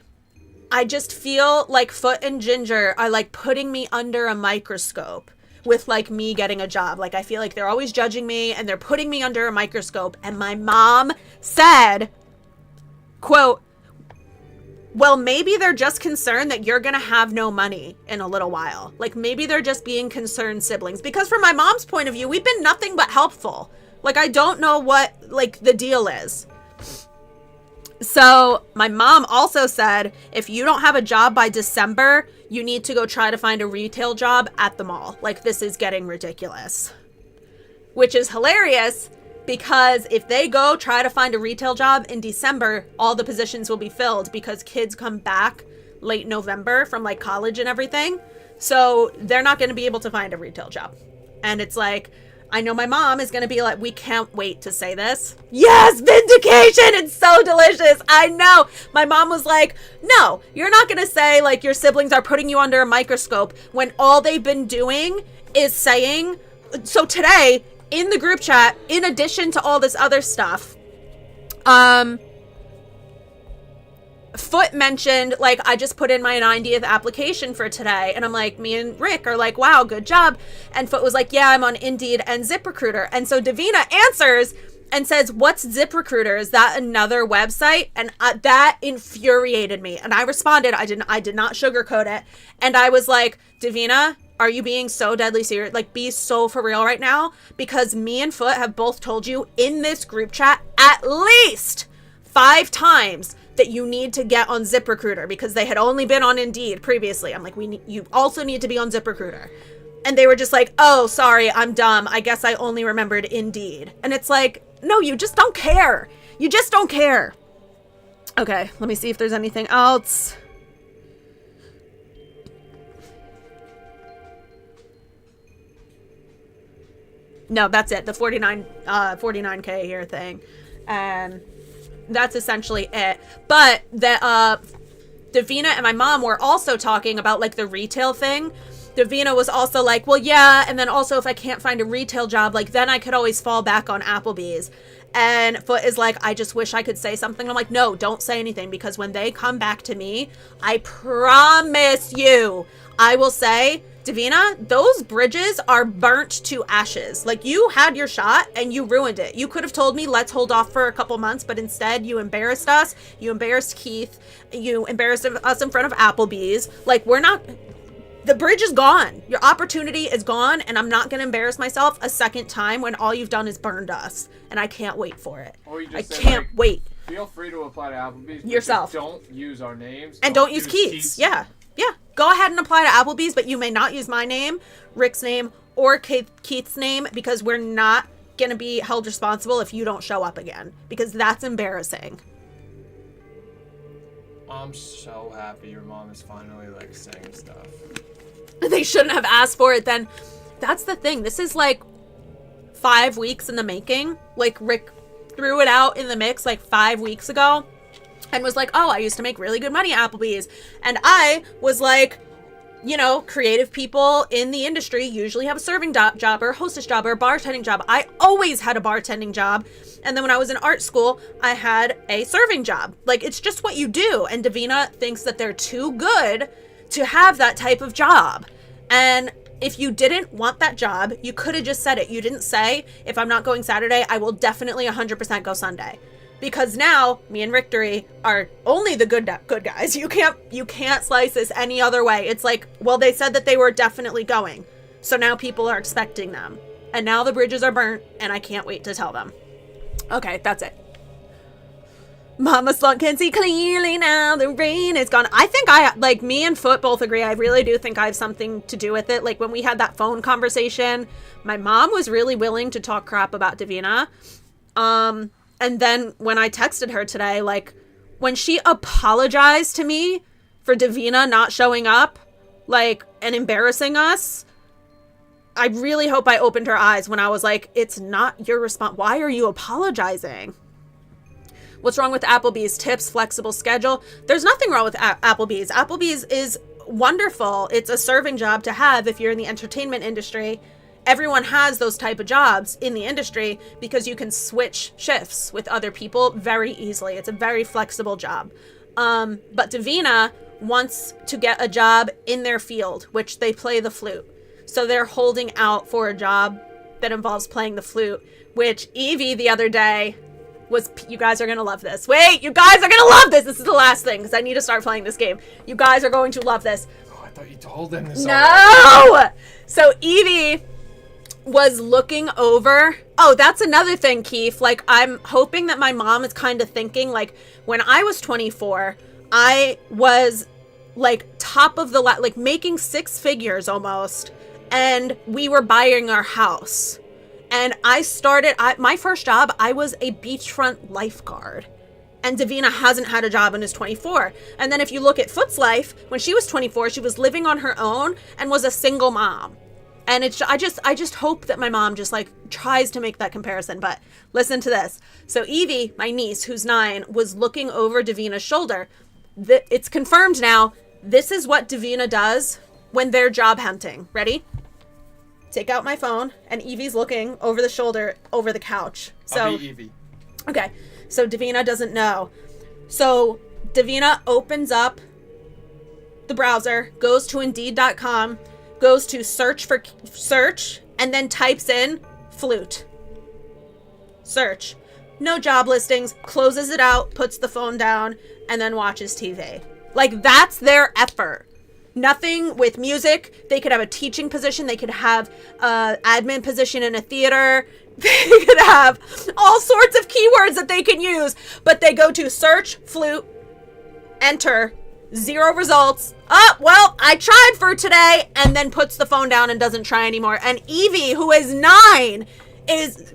S1: I just feel like Foot and Ginger are, like, putting me under a microscope with, like, me getting a job. Like, I feel like they're always judging me and they're putting me under a microscope. And my mom said, quote, well, maybe they're just concerned that you're going to have no money in a little while. Like, maybe they're just being concerned siblings. Because from my mom's point of view, we've been nothing but helpful. Like, I don't know what, like, the deal is. So my mom also said, if you don't have a job by December, you need to go try to find a retail job at the mall. Like, this is getting ridiculous. Which is hilarious, because if they go try to find a retail job in December, all the positions will be filled because kids come back late November from, like, college and everything. So they're not going to be able to find a retail job. And it's like, I know my mom is going to be like, we can't wait to say this. Yes, vindication. It's so delicious. I know. My mom was like, no, you're not going to say, like, your siblings are putting you under a microscope when all they've been doing is saying. So today in the group chat, in addition to all this other stuff, Foot mentioned, like, I just put in my 90th application for today. And I'm like, me and Rick are like, wow, good job. And Foot was like, yeah, I'm on Indeed and ZipRecruiter. And so Davina answers and says, what's ZipRecruiter? Is that another website? And that infuriated me. And I responded, I did not sugarcoat it. And I was like, Davina, are you being so deadly serious? Like, be so for real right now? Because me and Foot have both told you in this group chat at least 5 times that you need to get on ZipRecruiter, because they had only been on Indeed previously. I'm like, you also need to be on ZipRecruiter. And they were just like, oh, sorry, I'm dumb. I guess I only remembered Indeed. And it's like, no, you just don't care. You just don't care. Okay, let me see if there's anything else. No, that's it. The 49K here thing. And that's essentially it. But the Davina and my mom were also talking about, like, the retail thing. Davina was also like, well, yeah, and then also if I can't find a retail job, like, then I could always fall back on Applebee's. And Foot is like, I just wish I could say something. I'm like, no, don't say anything, because when they come back to me, I promise you, I will say, Davina, those bridges are burnt to ashes. Like, you had your shot and you ruined it. You could have told me, let's hold off for a couple months, but instead you embarrassed us. You embarrassed Keith. You embarrassed us in front of Applebee's. Like, the bridge is gone. Your opportunity is gone, and I'm not going to embarrass myself a second time when all you've done is burned us. And I can't wait for it.
S2: Or you just
S1: I can't wait.
S2: Feel free to apply to Applebee's.
S1: Yourself.
S2: Don't use our names.
S1: And don't use Keith's. Yeah. Yeah. Go ahead and apply to Applebee's, but you may not use my name, Rick's name, or Keith's name, because we're not going to be held responsible if you don't show up again, because that's embarrassing.
S2: I'm so happy your mom is finally, like, saying stuff.
S1: They shouldn't have asked for it then. That's the thing. This is, like, 5 weeks in the making. Like, Rick threw it out in the mix, like, 5 weeks ago. And was like, oh, I used to make really good money at Applebee's. And I was like, you know, creative people in the industry usually have a serving job or a hostess job or a bartending job. I always had a bartending job. And then when I was in art school, I had a serving job. Like, it's just what you do. And Davina thinks that they're too good to have that type of job. And if you didn't want that job, you could have just said it. You didn't say, if I'm not going Saturday, I will definitely 100% go Sunday. Because now me and Victory are only the good guys. You can't slice this any other way. It's like, well, they said that they were definitely going. So now people are expecting them. And now the bridges are burnt and I can't wait to tell them. Okay, that's it. Mama Slunk can see clearly now, the rain is gone. I think me and Foot both agree. I really do think I have something to do with it. Like when we had that phone conversation, my mom was really willing to talk crap about Davina. And then when I texted her today, like when she apologized to me for Davina not showing up, like, and embarrassing us, I really hope I opened her eyes when I was like, it's not your response. Why are you apologizing? What's wrong with Applebee's? Tips, flexible schedule. There's nothing wrong with Applebee's. Applebee's is wonderful. It's a serving job to have if you're in the entertainment industry. Everyone has those type of jobs in the industry because you can switch shifts with other people very easily. It's a very flexible job. But Davina wants to get a job in their field, which they play the flute. So they're holding out for a job that involves playing the flute, which Evie the other day was, you guys are going to love this. Wait, you guys are going to love this. This is the last thing because I need to start playing this game. You guys are going to love this.
S2: Oh, I thought you told them this.
S1: No! So Evie was looking over. Oh, that's another thing, Keith. Like, I'm hoping that my mom is kind of thinking, like, when I was 24, I was, like, top of the like, making six figures almost. And we were buying our house. And I started, my first job, I was a beachfront lifeguard. And Davina hasn't had a job and is 24. And then if you look at Foot's life, when she was 24, she was living on her own and was a single mom. And it's, I just hope that my mom just like tries to make that comparison. But listen to this. So Evie, my niece, who's 9, was looking over Davina's shoulder. It's confirmed now. This is what Davina does when they're job hunting. Ready? Take out my phone, and Evie's looking over the shoulder, over the couch. So,
S2: I'll be Evie.
S1: Okay, so Davina doesn't know. So Davina opens up the browser, goes to Indeed.com, goes to search, and then types in flute. Search. No job listings, closes it out, puts the phone down, and then watches TV. Like, that's their effort. Nothing with music. They could have a teaching position. They could have an admin position in a theater. They could have all sorts of keywords that they can use. But they go to search, flute, enter, 0 results. Oh, well, I tried for today. And then puts the phone down and doesn't try anymore. And Evie, who is 9,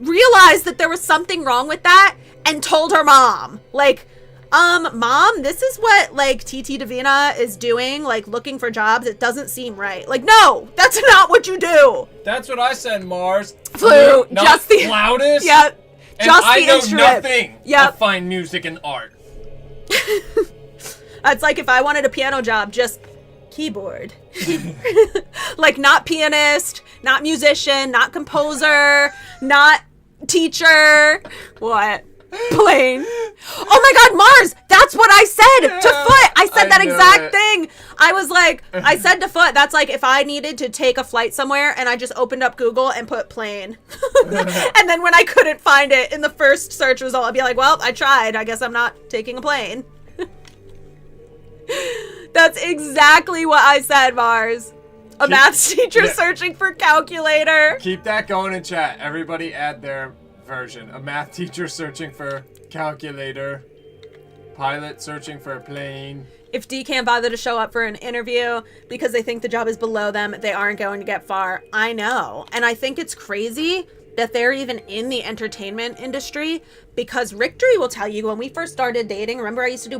S1: realized that there was something wrong with that and told her mom. Like, Mom, this is what, like, TT Davina is doing, like, looking for jobs. It doesn't seem right. Like, no, that's not what you do.
S2: That's what I said, Mars.
S1: Flute,
S2: not
S1: just the
S2: loudest.
S1: Yeah,
S2: and
S1: just
S2: I
S1: the
S2: know
S1: instrument.
S2: nothing
S1: Yep.
S2: of fine music and art.
S1: It's like if I wanted a piano job, just keyboard. Like, not pianist, not musician, not composer, not teacher. What? Plain. Oh my God, Mars! That's what I said to Foot. I said that exact thing. I was like, I said to Foot, that's like if I needed to take a flight somewhere and I just opened up Google and put plane. And then when I couldn't find it in the first search result, I'd be like, well, I tried. I guess I'm not taking a plane. That's exactly what I said, Mars. A math teacher searching for calculator.
S2: Keep that going in chat. Everybody add their version. A math teacher searching for calculator. Pilot searching for a plane.
S1: If D can't bother to show up for an interview because they think the job is below them, they aren't going to get far. I know. And I think it's crazy that they're even in the entertainment industry, because Victory will tell you when we first started dating, remember I used to do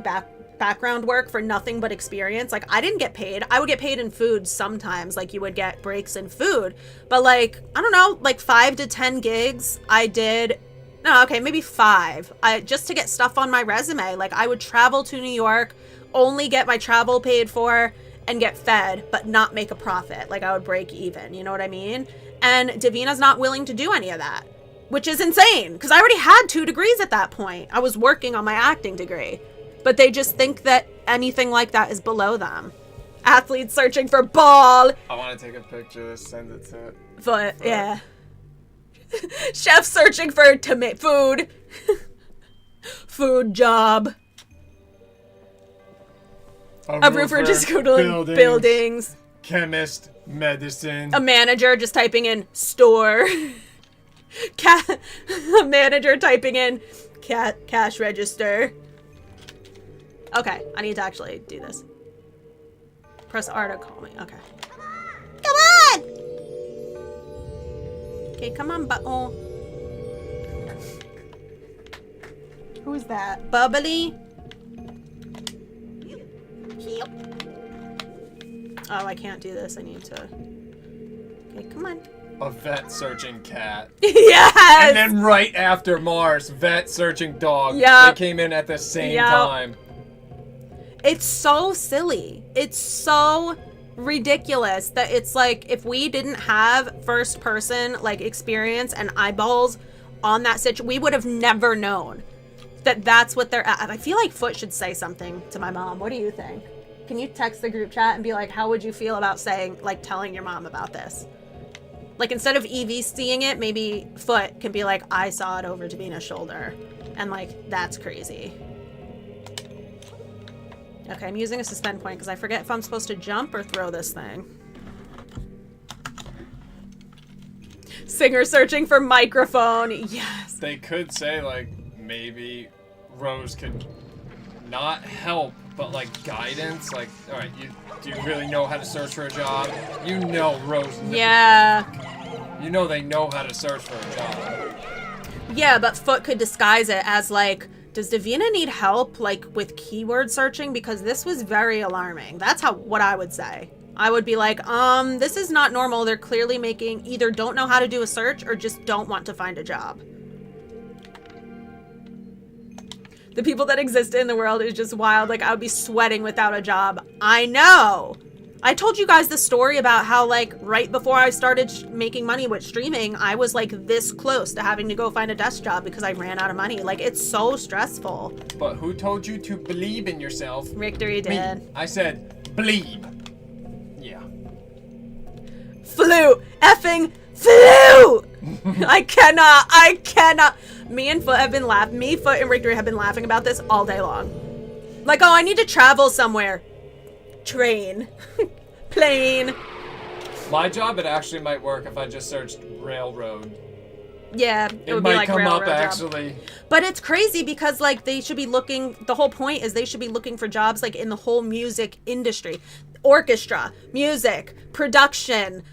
S1: background work for nothing but experience. Like, I didn't get paid. I would get paid in food sometimes, like you would get breaks in food, but like, I don't know, like 5 to 10 gigs I did. No, okay, maybe 5. Just to get stuff on my resume. Like, I would travel to New York, only get my travel paid for, and get fed, but not make a profit. Like, I would break even, you know what I mean? And Davina's not willing to do any of that, which is insane, because I already had 2 degrees at that point. I was working on my acting degree. But they just think that anything like that is below them. Athletes searching for ball.
S2: I want to take a picture, send it to it.
S1: But, yeah. Chef searching for food. Food job. A roofer just Googling buildings.
S2: Chemist, medicine.
S1: A manager just typing in store. A manager typing in cash register. Okay, I need to actually do this. Press R to call me. Okay. Come on! Okay, come on, oh. Who's that? Bubbly? Oh, I can't do this. I need to... Okay, come on.
S2: A vet searching cat.
S1: Yes!
S2: And then right after Mars, vet searching dog.
S1: Yeah.
S2: They came in at the same time.
S1: It's so silly. It's so ridiculous that it's like, if we didn't have first person like experience and eyeballs on that situation, we would have never known that that's what they're at. I feel like Foot should say something to my mom. What do you think? Can you text the group chat and be like, how would you feel about saying, like, telling your mom about this? Like, instead of Evie seeing it, maybe Foot can be like, I saw it over Davina's shoulder. And, like, that's crazy. Okay, I'm using a suspend point because I forget if I'm supposed to jump or throw this thing. Singer searching for microphone. Yes.
S2: They could say, like, maybe Rose could not help, but, like, guidance. Like, all right, do you really know how to search for a job? You know Rose.
S1: Yeah.
S2: You know they know how to search for a job.
S1: Yeah, but Foot could disguise it as, like, does Davina need help, like, with keyword searching? Because this was very alarming. That's what I would say. I would be like, this is not normal. They're clearly either don't know how to do a search or just don't want to find a job. The people that exist in the world is just wild. Like, I would be sweating without a job. I know. I told you guys the story about how, like, right before I started making money with streaming, I was, like, this close to having to go find a desk job because I ran out of money. Like, it's so stressful.
S2: But who told you to believe in yourself?
S1: Victory did.
S2: Me. I said, believe. Yeah.
S1: Flu! Effing flu! I cannot. Me, Foot, and Victory have been laughing about this all day long. Like, oh, I need to travel somewhere. Train. Plane.
S2: My job, it actually might work if I just searched railroad.
S1: Yeah, it would
S2: might
S1: be like
S2: come
S1: railroad
S2: up
S1: job.
S2: actually.
S1: But it's crazy because, like, they should be looking, the whole point is they should be looking for jobs, like, in the whole music industry. Orchestra, music, production,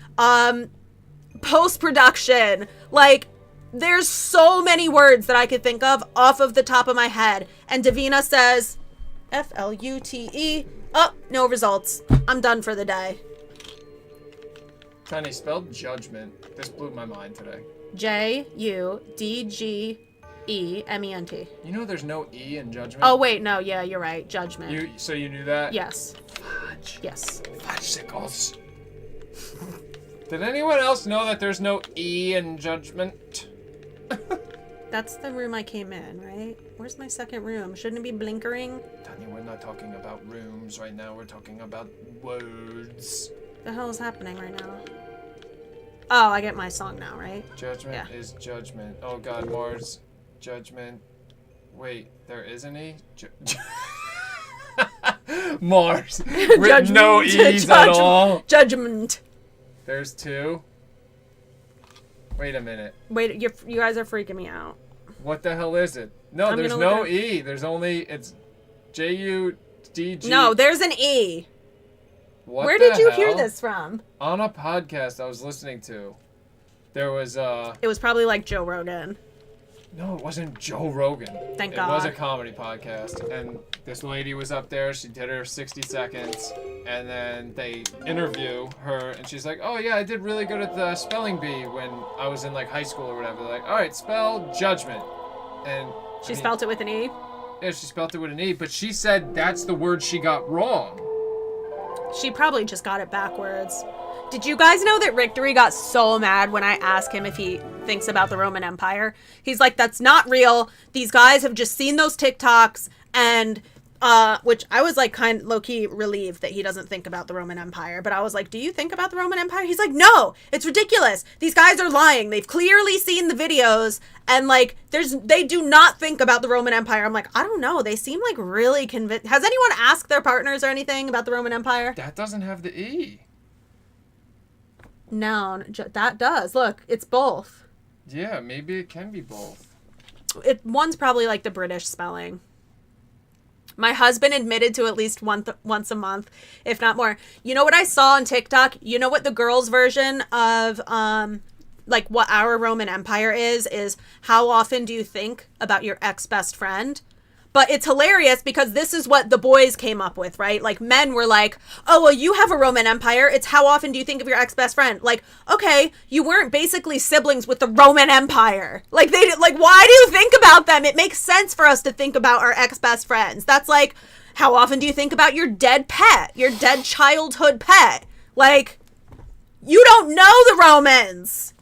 S1: post-production. Like, there's so many words that I could think of off of the top of my head. And Davina says, F-L-U-T-E. Oh, no results. I'm done for the day.
S2: Tiny spelled judgment. This blew my mind today.
S1: J-U-D-G-E-M-E-N-T.
S2: You know there's no E in judgment?
S1: Oh, wait, no, yeah, you're right. Judgment.
S2: So you knew that?
S1: Yes.
S2: Fudge.
S1: Yes.
S2: Fudgesicles. Did anyone else know that there's no E in judgment?
S1: That's the room I came in, right? Where's my second room? Shouldn't it be blinkering?
S2: Tanya, we're not talking about rooms right now. We're talking about words.
S1: The hell is happening right now? Oh, I get my song now, right?
S2: Judgment is judgment. Oh God, Mars. Judgment. Wait, there is an E? Mars. With no E's at all.
S1: Judgment.
S2: There's 2. Wait a minute.
S1: Wait, you guys are freaking me out.
S2: What the hell is it? No, there's no E. There's only, it's J-U-D-G.
S1: No, there's an E.
S2: Where
S1: did you hear this from?
S2: On a podcast I was listening to. There was,
S1: It was probably like Joe Rogan.
S2: No, it wasn't Joe Rogan.
S1: Thank God.
S2: It was a comedy podcast. And this lady was up there. She did her 60 seconds. And then they interview her. And she's like, oh, yeah, I did really good at the spelling bee when I was in, like, high school or whatever. They're like, all right, spell judgment. And
S1: She spelled it with an E?
S2: Yeah, she spelled it with an E. But she said that's the word she got wrong.
S1: She probably just got it backwards. Did you guys know that Victory got so mad when I asked him if he thinks about the Roman Empire? He's like, that's not real. These guys have just seen those TikToks, and which I was like kind of low-key relieved that he doesn't think about the Roman Empire. But I was like, do you think about the Roman Empire? He's like, no, it's ridiculous. These guys are lying. They've clearly seen the videos, and like they do not think about the Roman Empire. I'm like, I don't know. They seem like really convinced. Has anyone asked their partners or anything about the Roman Empire?
S2: That doesn't have the E.
S1: No, that does. Look, it's both.
S2: Yeah, maybe it can be both.
S1: One's probably like the British spelling. My husband admitted to at least once a month, if not more. You know what I saw on TikTok? You know what the girls' version of like what our Roman Empire is how often do you think about your ex-best friend? But it's hilarious because this is what the boys came up with, right? Like, men were like, oh, well, you have a Roman Empire. It's how often do you think of your ex-best friend? Like, okay, you weren't basically siblings with the Roman Empire. Like, why do you think about them? It makes sense for us to think about our ex-best friends. That's like, how often do you think about your dead pet, your dead childhood pet? Like, you don't know the Romans.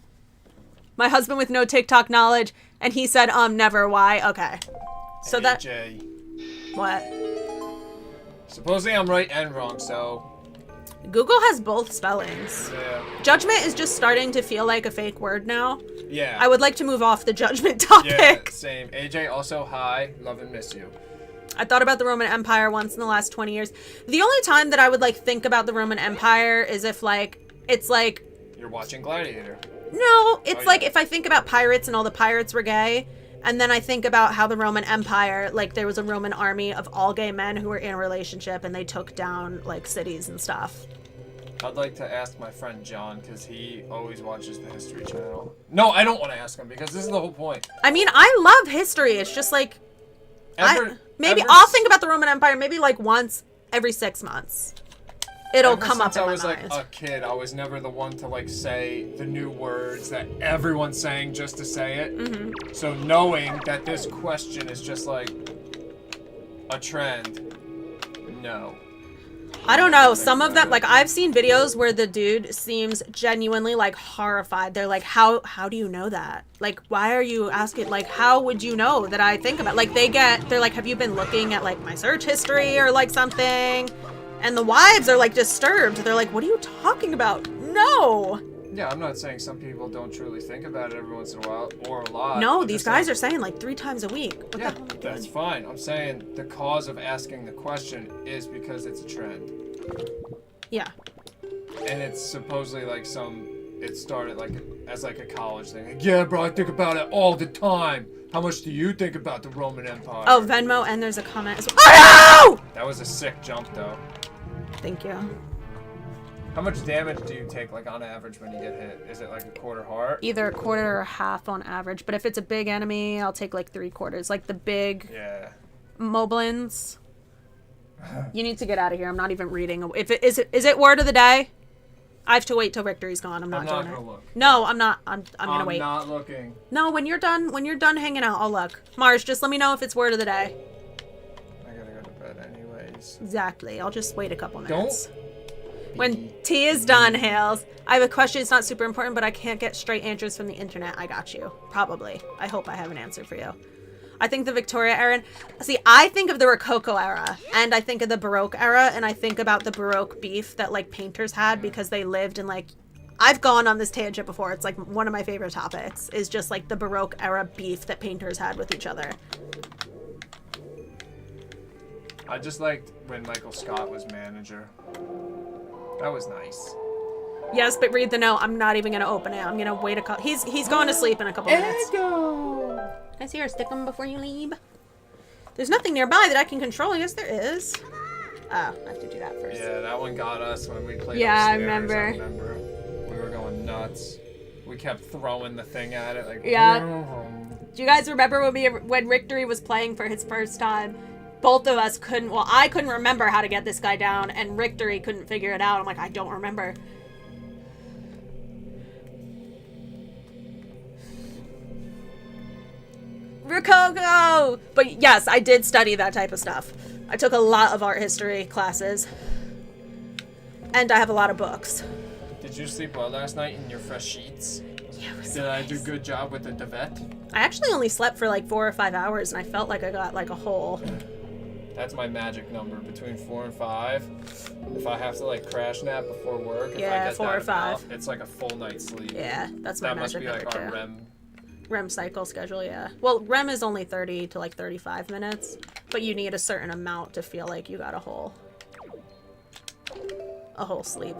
S1: My husband with no TikTok knowledge, and he said, never. Why? Okay. So
S2: AJ.
S1: What?
S2: Supposedly I'm right and wrong, so...
S1: Google has both spellings.
S2: Yeah.
S1: Judgment is just starting to feel like a fake word now.
S2: Yeah.
S1: I would like to move off the judgment topic.
S2: Yeah, same. AJ, also, hi. Love and miss you.
S1: I thought about the Roman Empire once in the last 20 years. The only time that I would, like, think about the Roman Empire is if, like, it's like...
S2: You're watching Gladiator.
S1: No, it's like
S2: yeah.
S1: if I think about pirates and all the pirates were gay... And then I think about how the Roman Empire, like, there was a Roman army of all gay men who were in a relationship and they took down, like, cities and stuff.
S2: I'd like to ask my friend John, because he always watches the History Channel. No, I don't want to ask him, because this is the whole point.
S1: I mean, I love history. It's just, like, I'll think about the Roman Empire maybe, like, once every 6 months. It'll come up in my mind.
S2: Since I was like a kid, I was never the one to like say the new words that everyone's saying just to say it. Mm-hmm. So knowing that this question is just like a trend, no.
S1: I don't know. Some of them, like I've seen videos where the dude seems genuinely like horrified. They're like, how do you know that? Like, why are you asking? Like, how would you know that I think about? Like, they're like, have you been looking at like my search history or like something? And the wives are, like, disturbed. They're like, what are you talking about? No!
S2: Yeah, I'm not saying some people don't truly think about it every once in a while, or a lot.
S1: No, these guys are saying, like, 3 times a week. What
S2: yeah,
S1: the hell am I doing?
S2: that's fine. I'm saying the cause of asking the question is because it's a trend.
S1: Yeah.
S2: And it's supposedly, like, it started, like, as, like, a college thing. Like, yeah, bro, I think about it all the time. How much do you think about the Roman Empire?
S1: Oh, Venmo, and there's a comment as well. Oh, no!
S2: That was a sick jump, though.
S1: Thank you.
S2: How much damage do you take, like, on average when you get hit? Is it, like, a quarter heart?
S1: Either a quarter or a half on average. But if it's a big enemy, I'll take, like, 3/4. Like the big moblins. You need to get out of here. I'm not even reading. Is it word of the day? I have to wait till Victory's gone. I'm not doing it.
S2: Look.
S1: No, I'm not. I'm gonna wait.
S2: I'm not looking.
S1: No, when you're done hanging out, I'll look. Mars, just let me know if it's word of the day.
S2: I gotta go to bed anyways.
S1: Exactly. I'll just wait a couple minutes.
S2: Don't.
S1: When tea is done, Hales. I have a question. It's not super important, but I can't get straight answers from the internet. I got you. Probably. I hope I have an answer for you. I think the Victoria era. See, I think of the Rococo era, and I think of the Baroque era, and I think about the Baroque beef that, like, painters had because they lived in, like... I've gone on this tangent before. It's, like, one of my favorite topics, is just, like, the Baroque era beef that painters had with each other.
S2: I just liked when Michael Scott was manager. That was nice.
S1: Yes, but read the note. I'm not even going to open it. I'm going to wait a couple... He's going to sleep in a couple minutes. Can I see her stick them before you leave? There's nothing nearby that I can control. Yes, there is. Oh, I have to do that first.
S2: Yeah, that one got us when we played
S1: Yeah,
S2: upstairs,
S1: I remember.
S2: We were going nuts. We kept throwing the thing at it. Like,
S1: yeah. Do you guys remember when Victory was playing for his first time? Both of us couldn't... Well, I couldn't remember how to get this guy down, and Victory couldn't figure it out. I'm like, I don't remember. Rococo! But yes, I did study that type of stuff. I took a lot of art history classes. And I have a lot of books.
S2: Did you sleep well last night in your fresh sheets?
S1: Yeah, it was
S2: Did
S1: nice.
S2: I do a good job with the duvet?
S1: I actually only slept for like 4 or 5 hours, and I felt like I got like a whole.
S2: That's my magic number, between 4 and 5. If I have to like crash nap before work, if I
S1: Yeah,
S2: get
S1: 4
S2: that
S1: or 5.
S2: amount, it's like a full night's sleep.
S1: Yeah, that's my
S2: That must
S1: magic
S2: be like
S1: number
S2: our
S1: too.
S2: REM.
S1: Cycle schedule, yeah. Well, REM is only 30 to like 35 minutes, but you need a certain amount to feel like you got a whole sleep.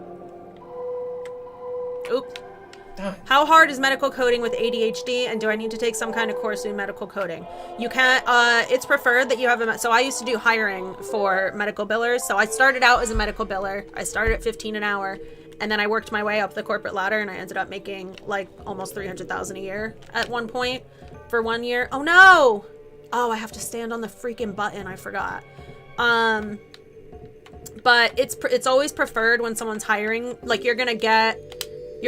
S1: Oop. How hard is medical coding with ADHD, and do I need to take some kind of course in medical coding? You can't, it's preferred that you have so I used to do hiring for medical billers, so I started out as a medical biller. I started at $15 an hour, and then I worked my way up the corporate ladder, and I ended up making like almost $300,000 a year at one point for 1 year. Oh no! Oh, I have to stand on the freaking button, I forgot. But it's always preferred when someone's hiring, like you're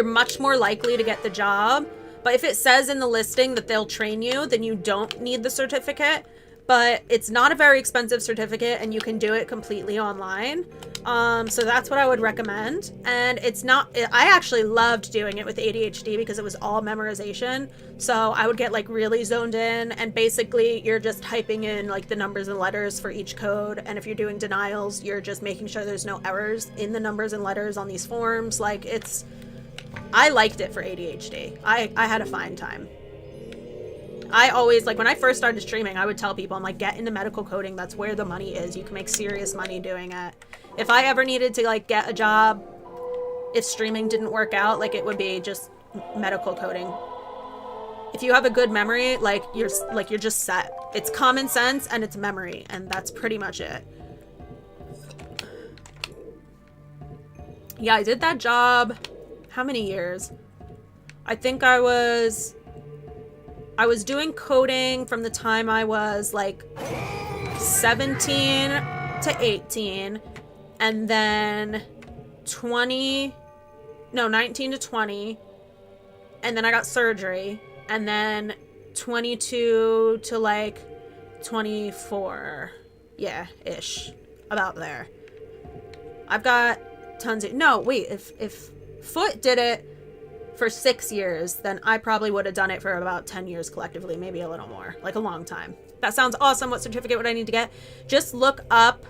S1: much more likely to get the job. But if it says in the listing that they'll train you, then you don't need the certificate. But it's not a very expensive certificate, and you can do it completely online. So that's what I would recommend. And I actually loved doing it with ADHD because it was all memorization. So I would get like really zoned in, and basically you're just typing in like the numbers and letters for each code. And if you're doing denials, you're just making sure there's no errors in the numbers and letters on these forms. Like I liked it for ADHD. I had a fine time. I always, like, when I first started streaming, I would tell people, I'm like, get into medical coding. That's where the money is. You can make serious money doing it. If I ever needed to, like, get a job, if streaming didn't work out, like, it would be just medical coding. If you have a good memory, you're just set. It's common sense and it's memory, and that's pretty much it. Yeah, I did that job. How many years? I think I was doing coding from the time I was like 17 to 18, and then 19 to 20, and then I got surgery, and then 22 to like 24. Yeah, ish. About there. I've got tons of, no, wait, if Foot did it for 6 years, then I probably would have done it for about 10 years collectively, maybe a little more, like a long time. That sounds awesome. What certificate would I need to get? Just look up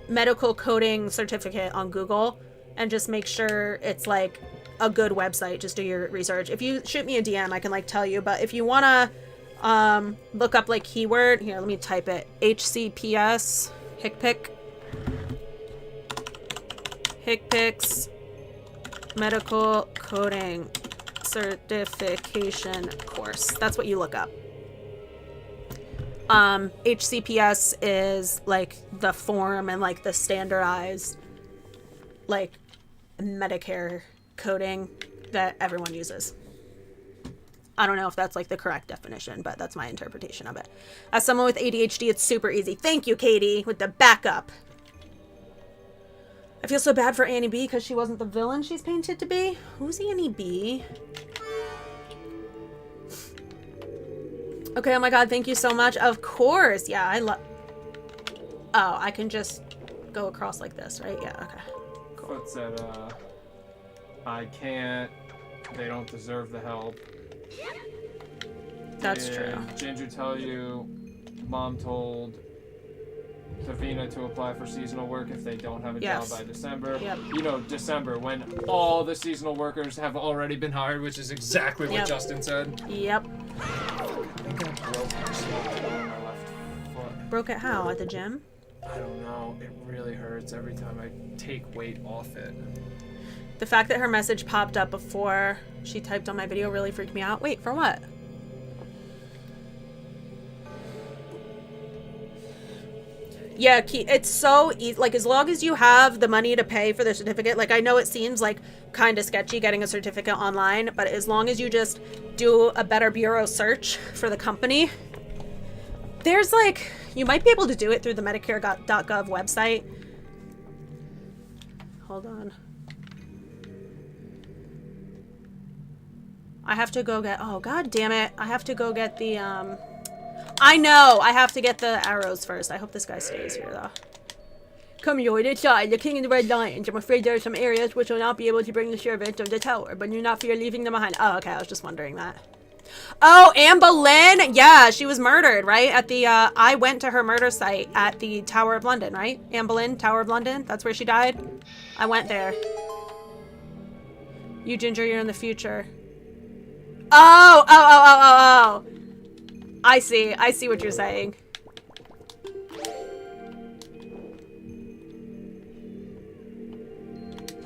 S1: medical coding certificate on Google and just make sure it's like a good website. Just do your research. If you shoot me a DM, I can like tell you, but if you want to look up like keyword, here, let me type it. HCPS, HCPCS, medical coding certification course. That's what you look up. HCPS is like the form and like the standardized like Medicare coding that everyone uses. I don't know if that's like the correct definition, but that's my interpretation of it. As someone with ADHD, it's super easy. Thank you, Katie, with the backup. I feel so bad for Annie B because she wasn't the villain she's painted to be. Who's Annie B? Okay, oh my god, thank you so much. Of course. Yeah, I love... Oh, I can just go across like this, right? Yeah, okay. Cool.
S2: Foot said, I can't. They don't deserve the help.
S1: That's true.
S2: Ginger tell you, Mom told Davina to apply for seasonal work if they don't have a job by December.
S1: Yep.
S2: You know, December, when all the seasonal workers have already been hired, which is exactly what Justin said.
S1: Yep.
S2: I think I broke my left foot.
S1: Broke it how? At the gym?
S2: I don't know. It really hurts every time I take weight off it.
S1: The fact that her message popped up before she typed on my video really freaked me out. Wait, for what? Yeah, it's so easy. Like, as long as you have the money to pay for the certificate, like, I know it seems like kind of sketchy getting a certificate online, but as long as you just do a Better Bureau search for the company, there's like, you might be able to do it through the Medicare.gov website. Hold on. I have to go get, oh, god damn it. I have to go get the, I know! I have to get the arrows first. I hope this guy stays here, though. Come your inside, the king and the red lions. I'm afraid there are some areas which will not be able to bring the servants of the tower, but do not fear leaving them behind. Oh, okay, I was just wondering that. Oh, Anne Boleyn? Yeah, she was murdered, right? At the, I went to her murder site at the Tower of London, right? Anne Boleyn, Tower of London? That's where she died? I went there. You, Ginger, you're in the future. Oh. I see what you're saying.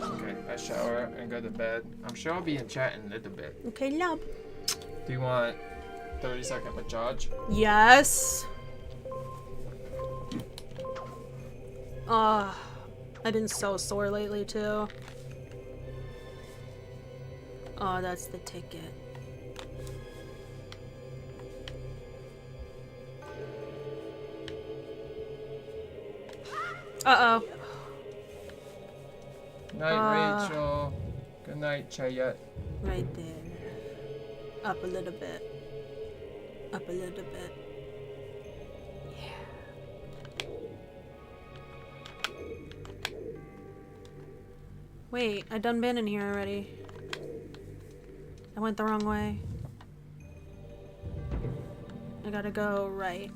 S2: Okay, I shower and go to bed. I'm sure I'll be in chat in a little bit.
S1: Okay, love.
S2: Do you want 30-second massage?
S1: Yes. I've been so sore lately too. Oh, that's the ticket. Uh-oh.
S2: Night, Rachel. Good night, Chayette.
S1: Right there. Up a little bit. Up a little bit. Yeah. Wait, I done been in here already. I went the wrong way. I gotta go right.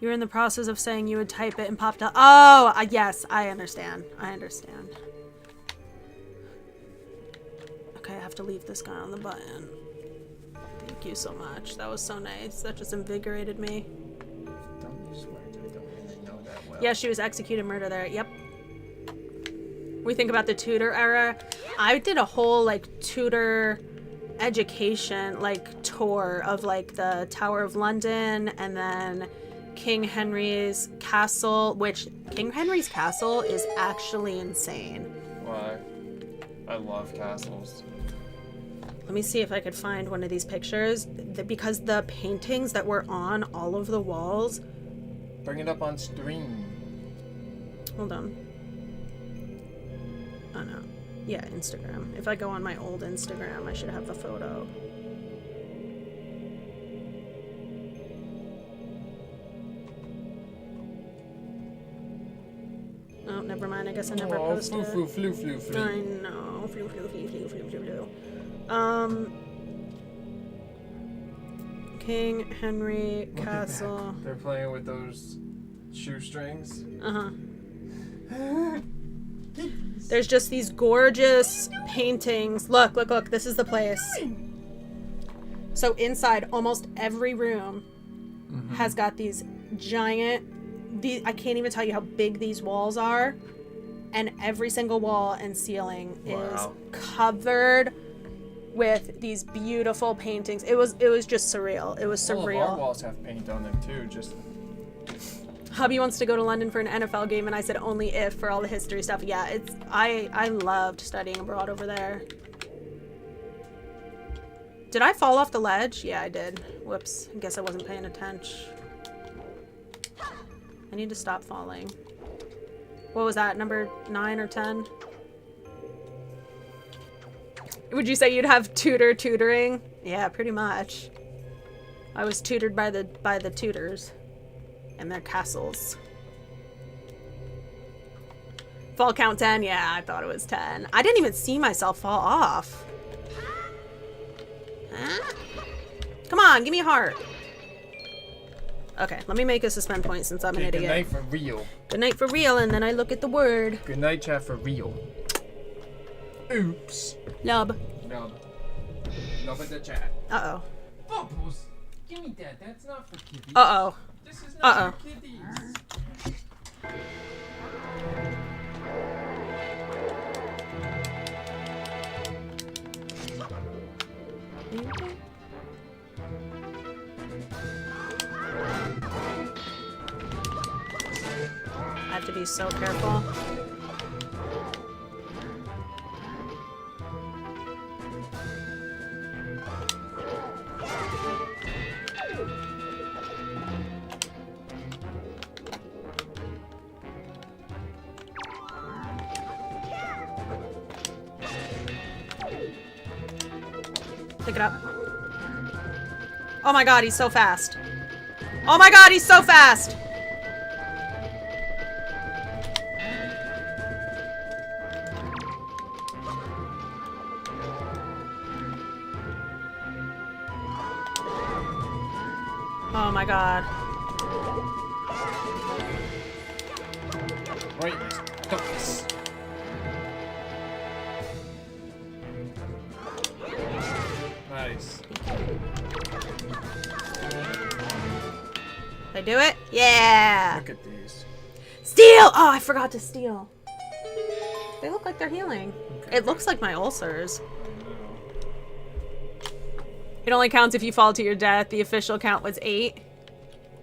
S1: You were in the process of saying you would type it and popped up. Oh, yes, I understand. I understand. Okay, I have to leave this guy on the button. Thank you so much. That was so nice. That just invigorated me.
S2: Don't you swear I don't really know that well.
S1: Yeah, she was executed, murder there. Yep. We think about the Tudor era. I did a whole, like, Tudor education, like, tour of, like, the Tower of London and then King Henry's castle, which King Henry's castle is actually insane.
S2: Why? I love castles.
S1: Let me see if I could find one of these pictures, because the paintings that were on all of the walls.
S2: Bring it up on stream.
S1: Hold on. Oh no. Yeah, Instagram. If I go on my old Instagram, I should have the photo. Oh, never mind. I guess I never posted it.
S2: Flew.
S1: I know. Flew. King Henry Castle.
S2: They're playing with those shoestrings.
S1: Uh-huh. There's just these gorgeous paintings. Look. This is the place. So inside almost every room has got these giant... I can't even tell you how big these walls are. And every single wall and ceiling is covered with these beautiful paintings. It was just surreal. It was surreal.
S2: All of our walls have paint on them too. Just
S1: hubby wants to go to London for an NFL game, and I said only if, for all the history stuff. Yeah, I loved studying abroad over there. Did I fall off the ledge? Yeah, I did. Whoops. I guess I wasn't paying attention. I need to stop falling. What was that, number 9 or 10? Would you say you'd have tutoring? Yeah, pretty much. I was tutored by the tutors and their castles. Fall count 10? Yeah, I thought it was 10. I didn't even see myself fall off. Huh? Come on, give me a heart. Okay, let me make a suspend point since I'm an idiot.
S2: Good night for real.
S1: Good night for real, and then I look at the word.
S2: Good night, chat, for real. Oops.
S1: Lub.
S2: Nub at the chat.
S1: Uh-oh.
S2: Bubbles, give me that. That's not for kiddies.
S1: Uh-oh.
S2: This is not for kiddies.
S1: I have to be so careful. Pick it up. Oh my god, he's so fast. Oh my god, he's so fast! Oh my god.
S2: Right. Focus. Nice.
S1: Did I do it? Yeah!
S2: Look at these.
S1: Steal! Oh, I forgot to steal. They look like they're healing.
S2: Okay.
S1: It looks like my ulcers. It only counts if you fall to your death. The official count was 8.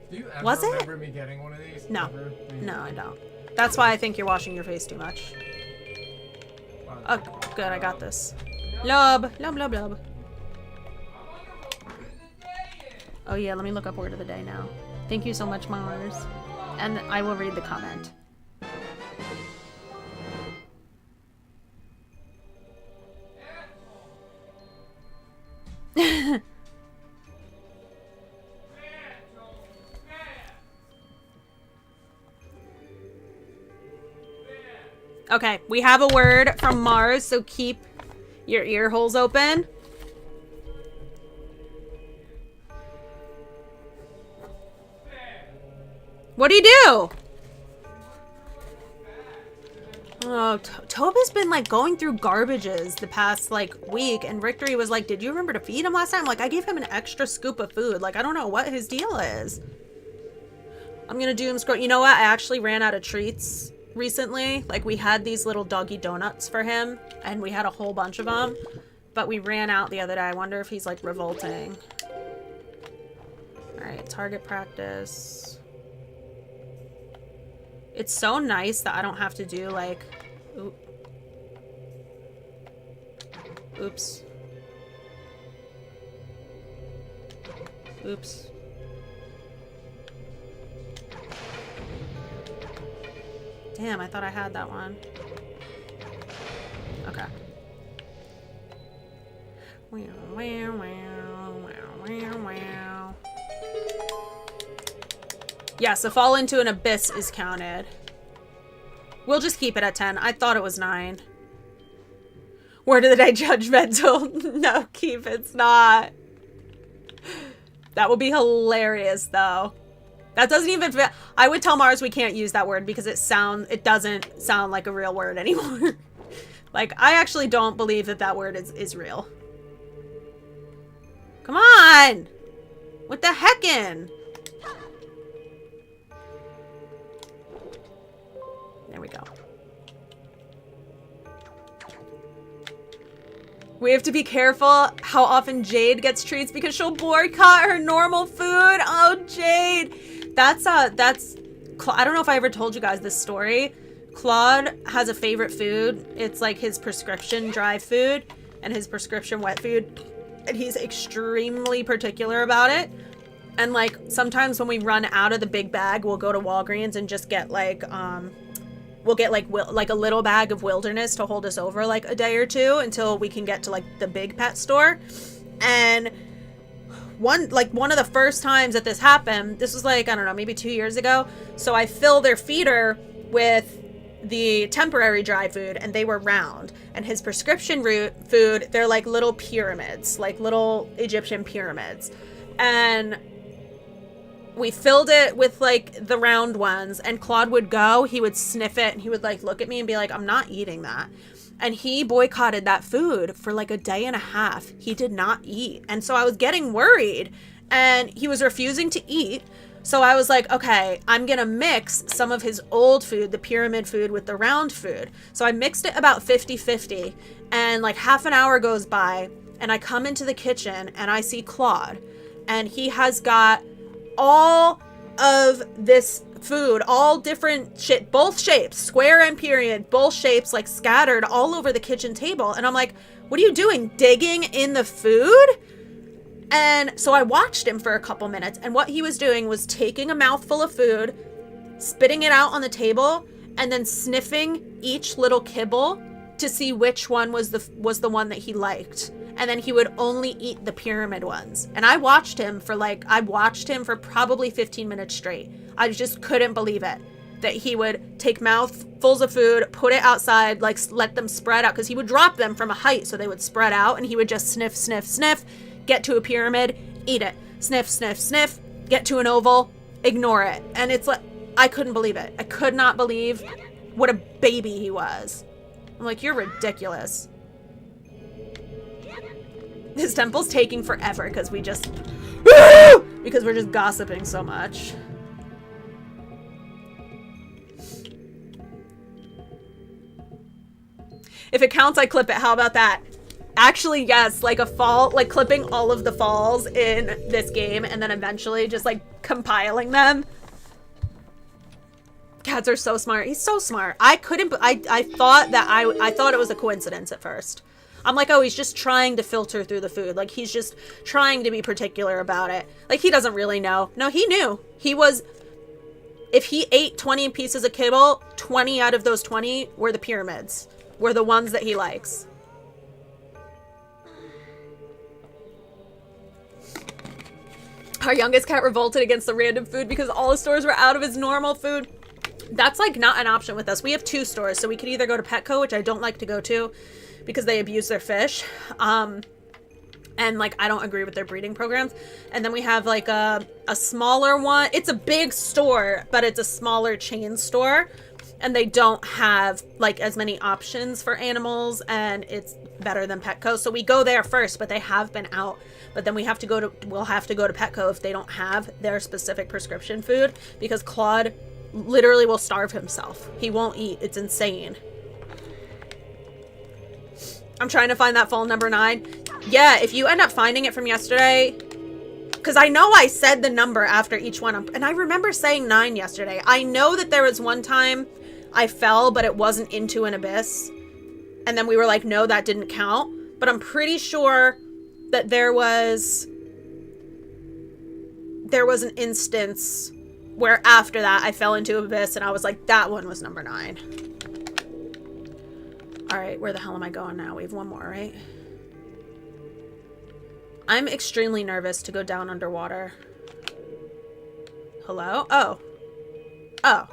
S2: Do you ever
S1: Was it?
S2: remember me getting one of these?
S1: No.
S2: Ever?
S1: No, I don't. That's why I think you're washing your face too much. Oh, good. I got this. Lub. Lub, lub, lub. Oh, yeah. Let me look up word of the day now. Thank you so much, Mars. And I will read the comment. Okay, we have a word from Mars, so keep your ear holes open. What do you do? Oh, Toba's been like going through garbages the past like week, and Victory was like, did you remember to feed him last time? Like, I gave him an extra scoop of food. Like, I don't know what his deal is. I'm gonna do him scroll. You know what? I actually ran out of treats recently. Like, we had these little doggy donuts for him, and we had a whole bunch of them, but we ran out the other day. I wonder if he's like revolting. All right, target practice. It's so nice that I don't have to do like, oops. Oops. Damn, I thought I had that one. Okay. Wow, wow, wow, wow, wow. Yes, a fall into an abyss is counted. We'll just keep it at 10. I thought it was 9. Word of the day, judgmental. No, Keith, it's not. That would be hilarious, though. That doesn't even fit. I would tell Mars we can't use that word because it doesn't sound like a real word anymore. Like, I actually don't believe that that word is real. Come on! What the heckin'? There we go. We have to be careful how often Jade gets treats because she'll boycott her normal food. Oh, Jade. That's I don't know if I ever told you guys this story. Claude has a favorite food. It's like his prescription dry food and his prescription wet food. And he's extremely particular about it. And like sometimes when we run out of the big bag, we'll go to Walgreens and just get like, we'll get like a little bag of Wilderness to hold us over like a day or two until we can get to like the big pet store. And one of the first times that this happened, this was like, I don't know, maybe 2 years ago. So I fill their feeder with the temporary dry food and they were round, and his prescription food, they're like little pyramids, like little Egyptian pyramids. And we filled it with like the round ones, and Claude would go, he would sniff it, and he would like look at me and be like, I'm not eating that. And he boycotted that food for like a day and a half. He did not eat. And so I was getting worried, and he was refusing to eat. So I was like, okay, I'm gonna mix some of his old food, the pyramid food, with the round food. So I mixed it about 50-50, and like half an hour goes by, and I come into the kitchen and I see Claude, and he has got all of this food, all different shit, both shapes, square and period, both shapes, like scattered all over the kitchen table. And I'm like, what are you doing? Digging in the food? And so I watched him for a couple minutes, and what he was doing was taking a mouthful of food, spitting it out on the table, and then sniffing each little kibble to see which one was the one that he liked. and then he would only eat the pyramid ones. And I watched him for probably 15 minutes straight. I just couldn't believe it. That he would take mouthfuls of food, put it outside, like let them spread out, because he would drop them from a height so they would spread out, and he would just sniff, sniff, sniff, get to a pyramid, eat it. Sniff, sniff, sniff, get to an oval, ignore it. And it's like, I couldn't believe it. I could not believe what a baby he was. I'm like, you're ridiculous. His temple's taking forever because we're just gossiping so much. If it counts, I clip it. How about that? Actually, yes, like a fall, like clipping all of the falls in this game and then eventually just like compiling them. Cats are so smart. He's so smart. I thought it was a coincidence at first. I'm like, oh, he's just trying to filter through the food. Like, he's just trying to be particular about it. Like, he doesn't really know. No, he knew. If he ate 20 pieces of kibble, 20 out of those 20 were the pyramids. Were the ones that he likes. Our youngest cat revolted against the random food because all the stores were out of his normal food. That's like not an option with us. We have 2 stores, so we could either go to Petco, which I don't like to go to because they abuse their fish. And like, I don't agree with their breeding programs. And then we have like a smaller one. It's a big store, but it's a smaller chain store. And they don't have like as many options for animals, and it's better than Petco. So we go there first, but they have been out. But then we'll have to go to Petco if they don't have their specific prescription food, because Claude literally will starve himself. He won't eat. It's insane. I'm trying to find that fall number 9. Yeah, if you end up finding it from yesterday, because I know I said the number after each one, and I remember saying 9 yesterday. I know that there was one time I fell, but it wasn't into an abyss. And then we were like, no, that didn't count. But I'm pretty sure that there was an instance where after that I fell into abyss and I was like, that one was number 9. All right, where the hell am I going now? We have one more, right? I'm extremely nervous to go down underwater. Hello? Oh. Oh.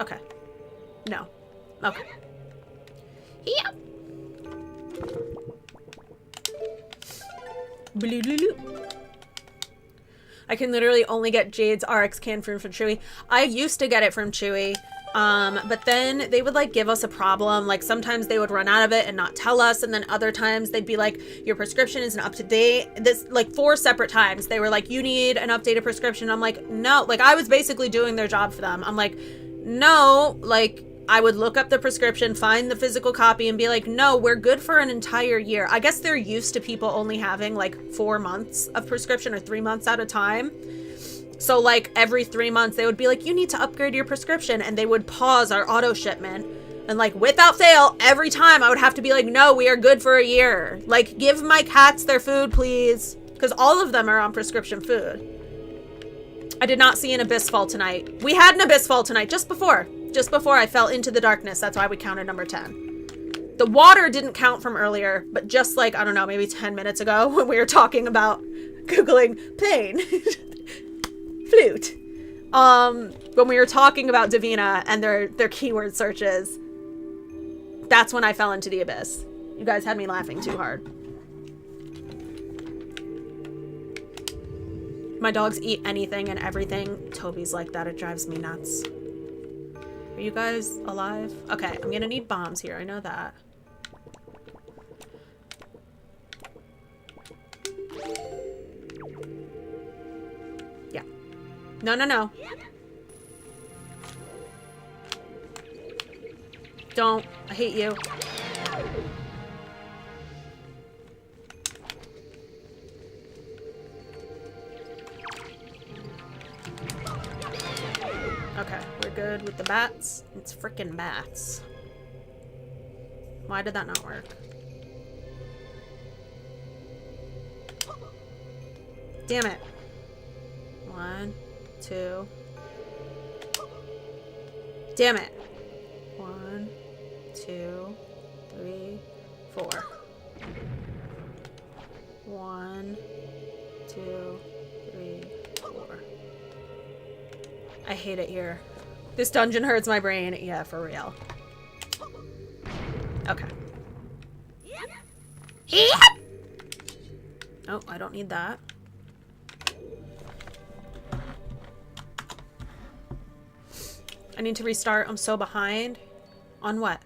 S1: Okay. No. Okay. Yep. I can literally only get Jade's RX can from Chewy. I used to get it from Chewy, but then they would like give us a problem. Like sometimes they would run out of it and not tell us, and then other times they'd be like, your prescription isn't up to date. This like 4 separate times they were like, you need an updated prescription. I'm like, no. Like I was basically doing their job for them. I'm like, no. Like I would look up the prescription, find the physical copy, and be like, no, we're good for an entire year. I guess they're used to people only having like 4 months of prescription or 3 months at a time. So like every 3 months they would be like, you need to upgrade your prescription, and they would pause our auto shipment. And like without fail, every time I would have to be like, no, we are good for a year. Like give my cats their food, please. Because all of them are on prescription food. I did not see an abyss fall tonight. We had an abyss fall tonight just before I fell into the darkness. That's why we counted number 10. The water didn't count from earlier, but just like, I don't know, maybe 10 minutes ago when we were talking about Googling plane, flute. When we were talking about Davina and their keyword searches, that's when I fell into the abyss. You guys had me laughing too hard. My dogs eat anything and everything. Toby's like that. It drives me nuts. Are you guys alive? Okay, I'm gonna need bombs here. I know that. Yeah. No, no, no. Don't. I hate you. Okay, we're good with the bats. It's frickin' bats. Why did that not work? Damn it. 1, 2. Damn it. 1, 2, 3, 4. 1, 2, 3, 4. I hate it here. This dungeon hurts my brain. Yeah, for real. Okay. Oh, I don't need that. I need to restart. I'm so behind. On what?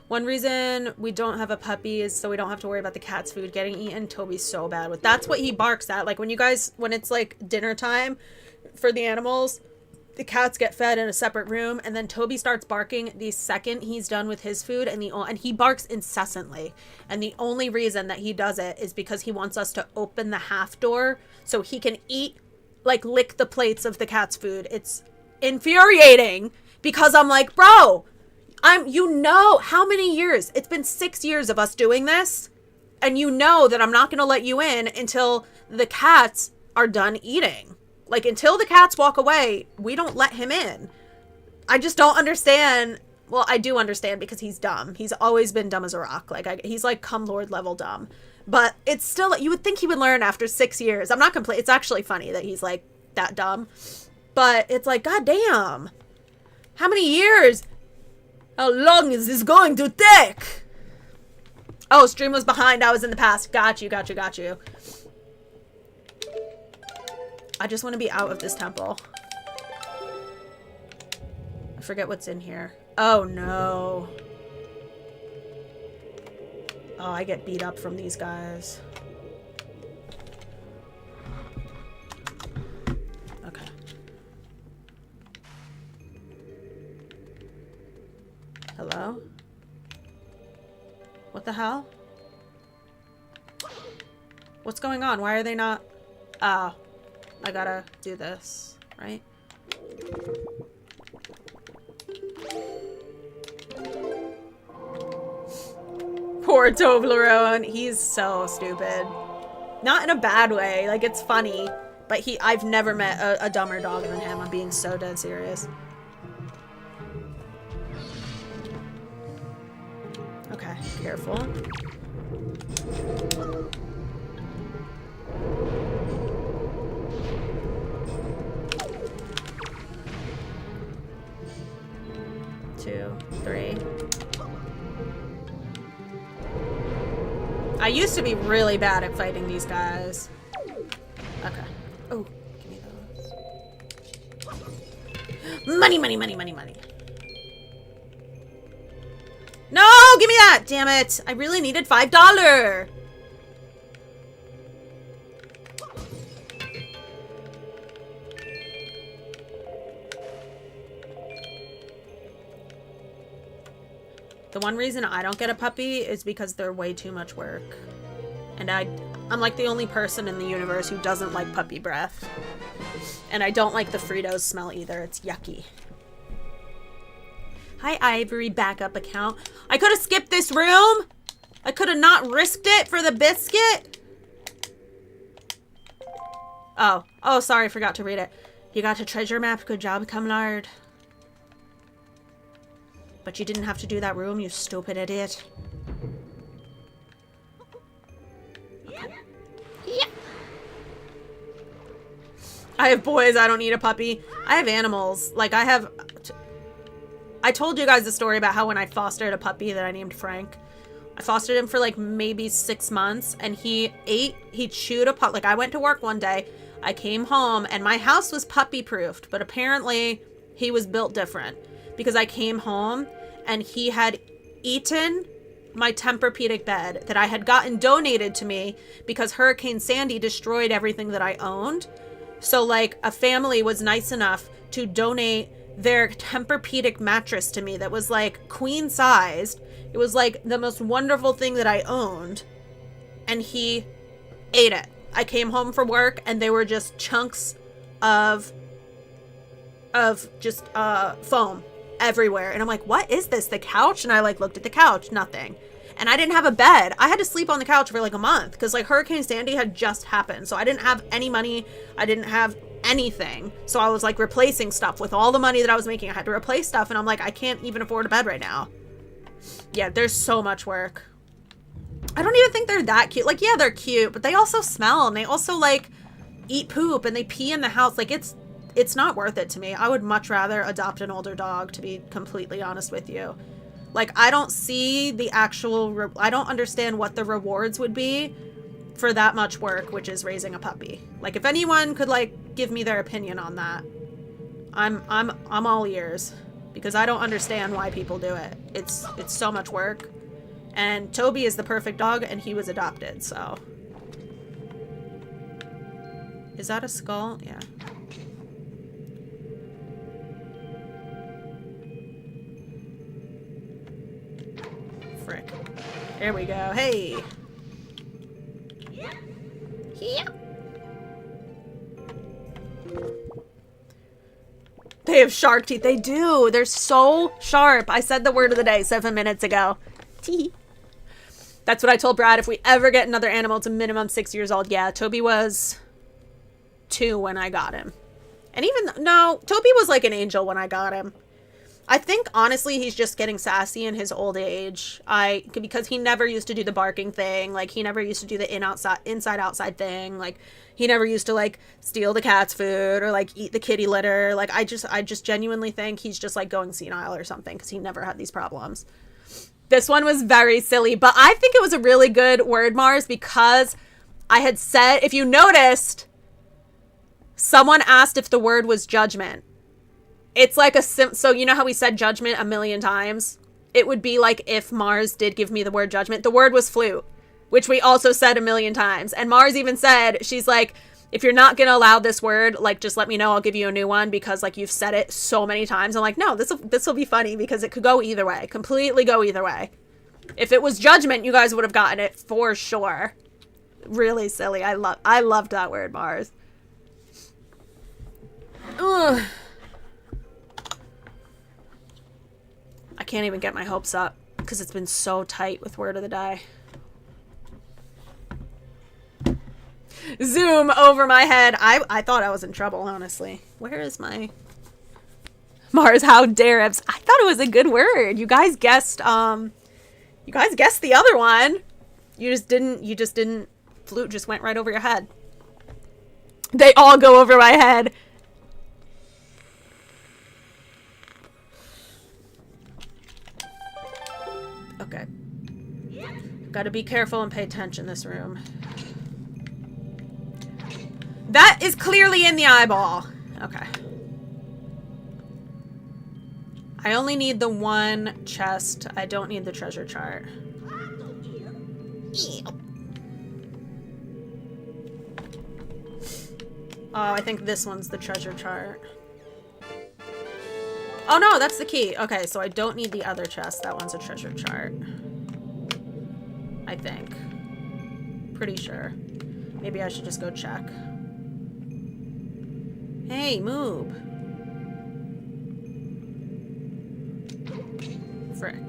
S1: One reason we don't have a puppy is so we don't have to worry about the cat's food getting eaten. Toby's so bad with that's what he barks at. Like when it's like dinner time for the animals, the cats get fed in a separate room, and then Toby starts barking the second he's done with his food, and he barks incessantly. And the only reason that he does it is because he wants us to open the half door so he can eat, like lick the plates of the cat's food. It's infuriating because I'm like, bro, you know how many years? It's been 6 years of us doing this, and you know that I'm not going to let you in until the cats are done eating. Like, until the cats walk away, we don't let him in. I just don't understand. Well, I do understand because he's dumb. He's always been dumb as a rock. Like, he's like cum lord level dumb. But it's still, you would think he would learn after 6 years. I'm not complaining. It's actually funny that he's like that dumb. But it's like, goddamn. How many years? How long is this going to take? Oh, stream was behind. I was in the past. Got you. I just want to be out of this temple. I forget what's in here. Oh, no. Oh, I get beat up from these guys. Okay. Hello? What the hell? What's going on? Why are they not... Oh. I gotta do this, right? Poor Toblerone. He's so stupid. Not in a bad way. Like, it's funny. But I've never met a dumber dog than him. I'm being so dead serious. Okay, careful. Two, three. I used to be really bad at fighting these guys. Okay. Oh, give me those. Money. No, give me that! Damn it. I really needed $5. The one reason I don't get a puppy is because they're way too much work. And I'm like the only person in the universe who doesn't like puppy breath. And I don't like the Fritos smell either. It's yucky. Hi, Ivory backup account. I could have skipped this room. I could have not risked it for the biscuit. Oh, sorry. Forgot to read it. You got a treasure map. Good job, Cumlard. But you didn't have to do that room, you stupid idiot. Yeah. I have boys, I don't need a puppy. I have animals. Like, I told you guys the story about how when I fostered a puppy that I named Frank. I fostered him for like maybe 6 months, and he chewed a pup. Like, I went to work one day, I came home, and my house was puppy-proofed, but apparently he was built different. Because I came home and he had eaten my Tempur-Pedic bed that I had gotten donated to me because Hurricane Sandy destroyed everything that I owned. So like a family was nice enough to donate their Tempur-Pedic mattress to me that was like queen sized. It was like the most wonderful thing that I owned. And he ate it. I came home from work and they were just chunks of just foam everywhere. And I'm like, what is this? The couch? And I like looked at the couch, nothing. And I didn't have a bed. I had to sleep on the couch for like a month because like Hurricane Sandy had just happened. So I didn't have any money. I didn't have anything. So I was like replacing stuff with all the money that I was making. I had to replace stuff. And I'm like, I can't even afford a bed right now. Yeah, there's so much work. I don't even think they're that cute. Like, yeah, they're cute, but they also smell, and they also, like, eat poop, and they pee in the house. Like, it's not worth it to me. I would much rather adopt an older dog, to be completely honest with you. Like, I don't see the actual... I don't understand what the rewards would be for that much work, which is raising a puppy. Like, if anyone could, like, give me their opinion on that, I'm all ears. Because I don't understand why people do it. It's so much work. And Toby is the perfect dog, and he was adopted, so... Is that a skull? Yeah. Frick. There we go. Hey! Yeah. They have shark teeth. They do. They're so sharp. I said the word of the day 7 minutes ago. Tee. That's what I told Brad. If we ever get another animal, it's a minimum 6 years old. Yeah, Toby was 2 when I got him. And even... No, Toby was like an angel when I got him. I think, honestly, he's just getting sassy in his old age. Because he never used to do the barking thing. Like, he never used to do the inside-outside thing. Like, he never used to, like, steal the cat's food or, like, eat the kitty litter. Like, I just genuinely think he's just, like, going senile or something because he never had these problems. This one was very silly, but I think it was a really good word, Mars, because I had said, if you noticed, someone asked if the word was judgment. It's like so you know how we said judgment a million times? It would be like if Mars did give me the word judgment. The word was flute, which we also said a million times. And Mars even said, she's like, if you're not going to allow this word, like, just let me know. I'll give you a new one because, like, you've said it so many times. I'm like, no, this will be funny because it could go either way. Completely go either way. If it was judgment, you guys would have gotten it for sure. Really silly. I loved that word, Mars. Ugh. I can't even get my hopes up because it's been so tight with word of the day. Zoom over my head. I thought I was in trouble, honestly. Where is my... Mars, how dare I thought it was a good word. You guys guessed, the other one. You just didn't, flute just went right over your head. They all go over my head. Okay. Gotta be careful and pay attention in this room. That is clearly in the eyeball. Okay. I only need the one chest. I don't need the treasure chart. Oh, I think this one's the treasure chart. Oh no, that's the key. Okay, so I don't need the other chest. That one's a treasure chart. I think. Pretty sure. Maybe I should just go check. Hey, move. Frick.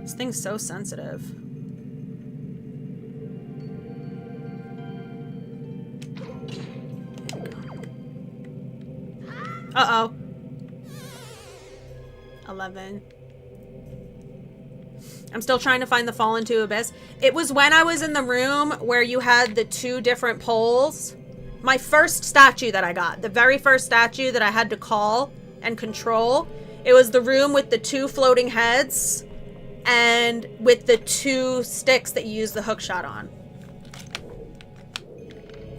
S1: This thing's so sensitive. Uh-oh. 11. I'm still trying to find the Fall into Abyss. It was when I was in the room where you had the 2 different poles. My first statue that I got, the very first statue that I had to call and control, it was the room with the 2 floating heads and with the 2 sticks that you use the hook shot on.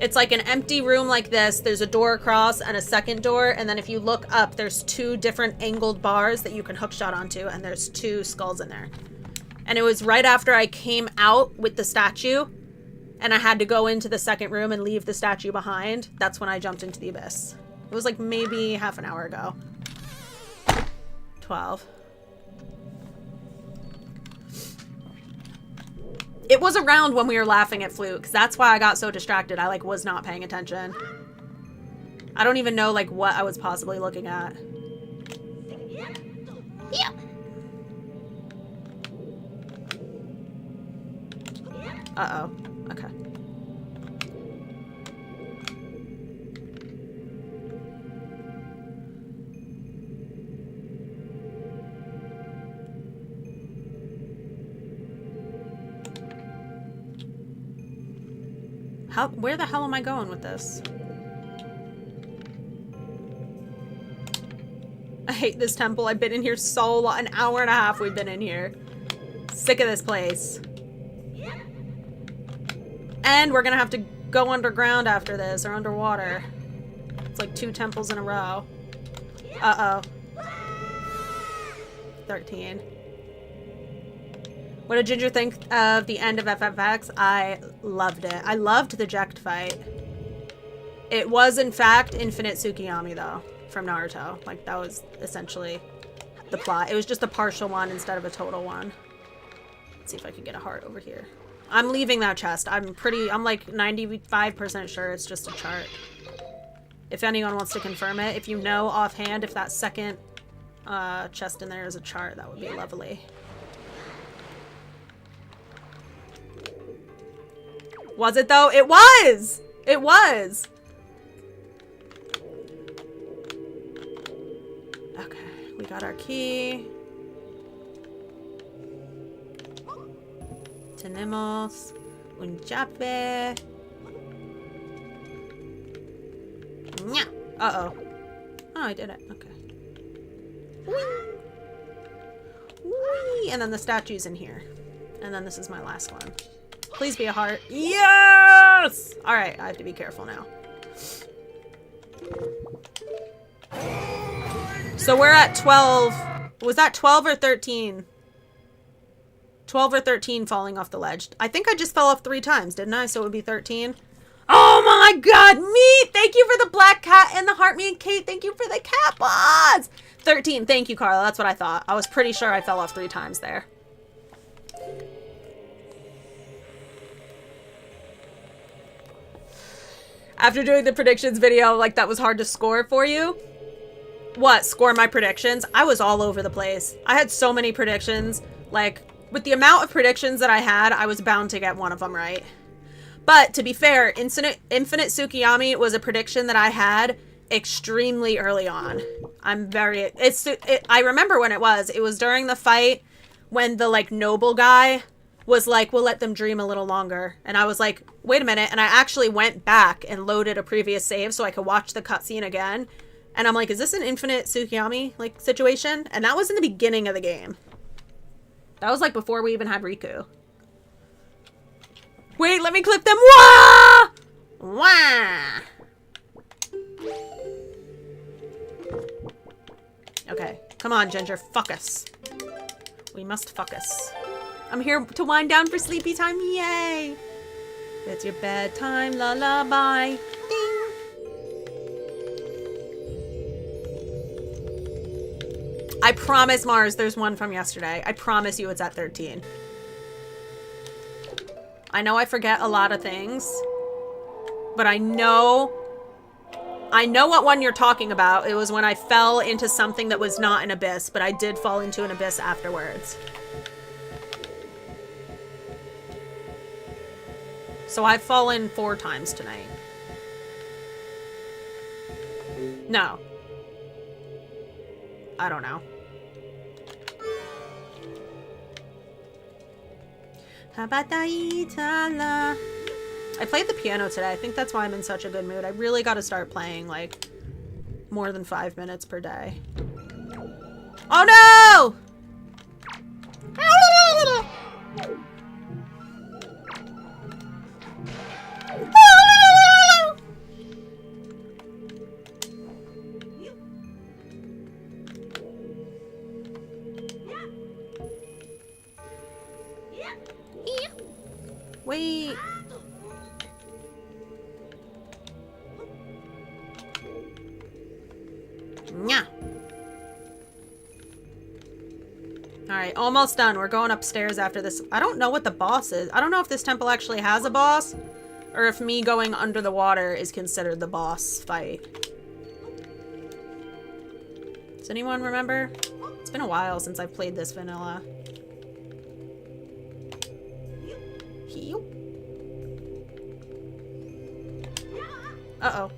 S1: It's like an empty room like this. There's a door across and a second door, and then if you look up, there's 2 different angled bars that you can hook shot onto, and there's 2 skulls in there. And it was right after I came out with the statue, and I had to go into the second room and leave the statue behind. That's when I jumped into the abyss. It was like maybe half an hour ago. 12. It was around when we were laughing at Flute, because that's why I got so distracted. I, like, was not paying attention. I don't even know, like, what I was possibly looking at. Yeah. Uh-oh. Okay. Where the hell am I going with this? I hate this temple. I've been in here so long. An hour and a half we've been in here. Sick of this place. And we're gonna have to go underground after this, or underwater. It's like 2 temples in a row. Uh-oh. 13. What did Ginger think of the end of FFX? I loved it. I loved the Jekt fight. It was, in fact, Infinite Tsukiyami, though, from Naruto. Like, that was essentially the plot. It was just a partial one instead of a total one. Let's see if I can get a heart over here. I'm leaving that chest. I'm like 95% sure it's just a chart. If anyone wants to confirm it, if you know offhand if that second chest in there is a chart, that would be lovely. Was it though? It was! It was! Okay, we got our key. Tenemos un chape. Nya. Uh-oh. Oh, I did it. Okay. Whee! Whee! And then the statue's in here. And then this is my last one. Please be a heart. Yes! Alright, I have to be careful now. So we're at 12. Was that 12 or 13? 12 or 13 falling off the ledge. I think I just fell off 3 times, didn't I? So it would be 13. Oh my god, Meat! Thank you for the black cat and the heart. Me and Kate, thank you for the cat paws! 13, thank you, Carla. That's what I thought. I was pretty sure I fell off 3 times there. After doing the predictions video, like, that was hard to score for you. What, score my predictions? I was all over the place. I had so many predictions. Like, with the amount of predictions that I had, I was bound to get one of them right. But, to be fair, Infinite Tsukiyami was a prediction that I had extremely early on. I remember when it was. It was during the fight when the, like, noble guy was like, we'll let them dream a little longer. And I was like, wait a minute. And I actually went back and loaded a previous save so I could watch the cutscene again. And I'm like, is this an Infinite Tsukiyami, like, situation? And that was in the beginning of the game. That was, like, before we even had Riku. Wait, let me clip them. Wah! Wah! Okay. Come on, Ginger. Fuck us. We must fuck us. I'm here to wind down for sleepy time. Yay! It's your bedtime lullaby. Ding! I promise, Mars, there's one from yesterday. I promise you it's at 13. I know I forget a lot of things, but I know what one you're talking about. It was when I fell into something that was not an abyss, but I did fall into an abyss afterwards. So I've fallen 4 times tonight. No. I don't know. I played the piano today. I think that's why I'm in such a good mood. I really got to start playing, like, more than 5 minutes per day. Oh no! Wait. Yeah. Alright, almost done. We're going upstairs after this. I don't know what the boss is. I don't know if this temple actually has a boss, or if me going under the water is considered the boss fight. Does anyone remember? It's been a while since I've played this vanilla. Uh-oh.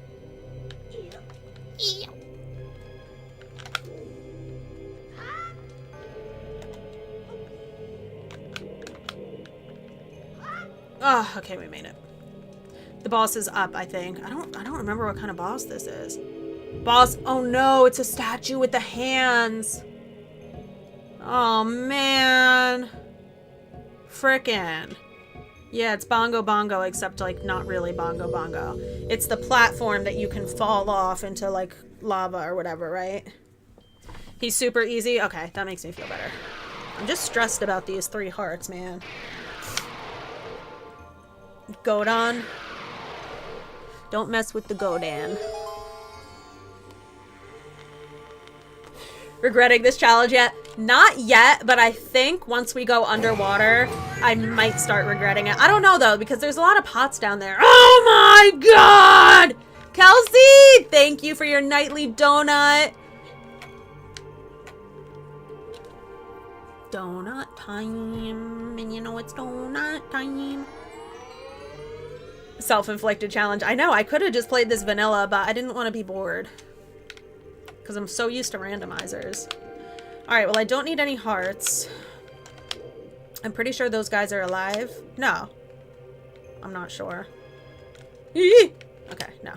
S1: Oh, okay, we made it. The boss is up, I think. I don't remember what kind of boss this is. Boss, oh no, it's a statue with the hands. Oh man. Frickin'. Yeah, it's Bongo Bongo, except like not really Bongo Bongo. It's the platform that you can fall off into like lava or whatever, right? He's super easy. Okay, that makes me feel better. I'm just stressed about these 3 hearts, man. Godon. Don't mess with the Godan. Regretting this challenge yet? Not yet, but I think once we go underwater, I might start regretting it. I don't know though, because there's a lot of pots down there. Oh my god! Kelsey! Thank you for your nightly donut. Donut time. And you know it's donut time. Self-inflicted challenge. I know, I could have just played this vanilla, but I didn't want to be bored. Because I'm so used to randomizers. Alright, well I don't need any hearts. I'm pretty sure those guys are alive. No. I'm not sure. Okay, no.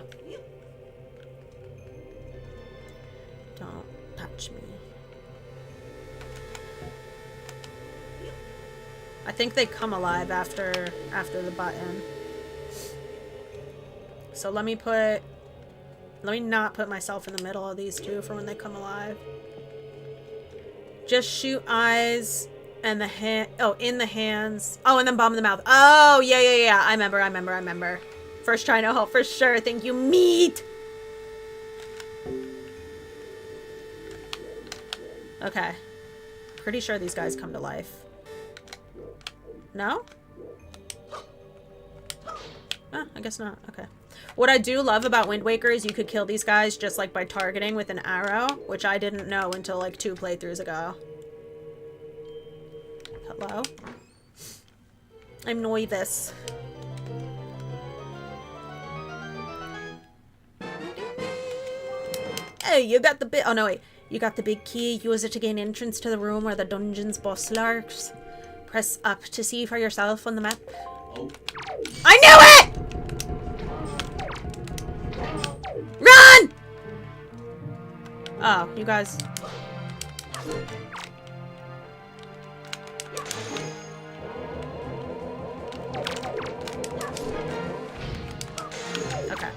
S1: Don't touch me. I think they come alive after the button. So let me not put myself in the middle of these two for when they come alive. Just shoot eyes and the hand. Oh, in the hands. Oh, and then bomb in the mouth. Oh, yeah. I remember. First try, no help for sure. Thank you, meat. Okay. Pretty sure these guys come to life. No? Oh, I guess not. Okay. What I do love about Wind Waker is you could kill these guys just like by targeting with an arrow, which I didn't know until like 2 playthroughs ago. Hello? I'm novice. Hey, you got the oh no wait. You got the big key. Use it to gain entrance to the room where the dungeon's boss lurks. Press up to see for yourself on the map. Oh. I knew it! Run! Oh, you guys. Okay.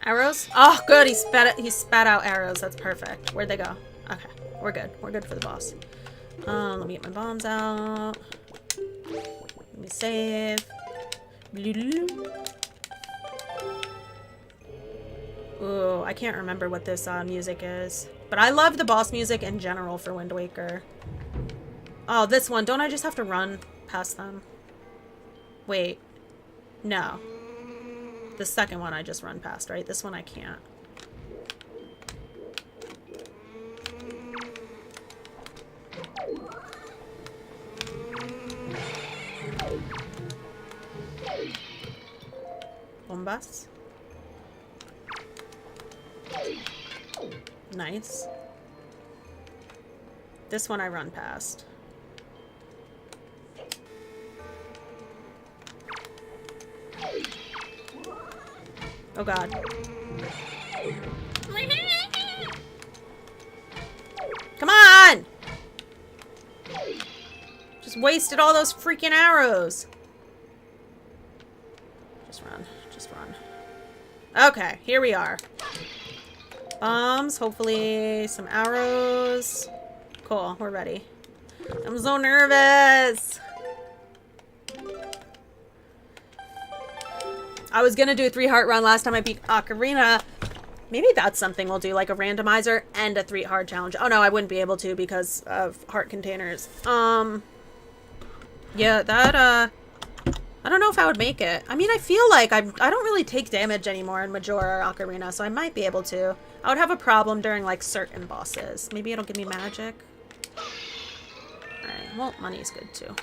S1: Arrows? Oh, good. He spat out arrows. That's perfect. Where'd they go? Okay. We're good. We're good for the boss. Let me get my bombs out. Let me save. Ooh, I can't remember what this music is. But I love the boss music in general for Wind Waker. Oh, this one. Don't I just have to run past them? Wait. No. The second one I just run past, right? This one I can't. Bombas. Nice. This one I run past. Oh god. Come on! Just wasted all those freaking arrows. Just run. Just run. Okay, here we are. Bombs, hopefully some arrows. Cool, we're ready. I'm so nervous. I was gonna do a 3-heart run last time I beat Ocarina. Maybe that's something we'll do, like a randomizer and a 3-heart challenge. Oh no, I wouldn't be able to because of heart containers. Yeah, that, I don't know if I would make it. I mean, I feel like I don't really take damage anymore in Majora or Ocarina, so I might be able to. I would have a problem during, like, certain bosses. Maybe it'll give me magic. Alright, well, money's good, too.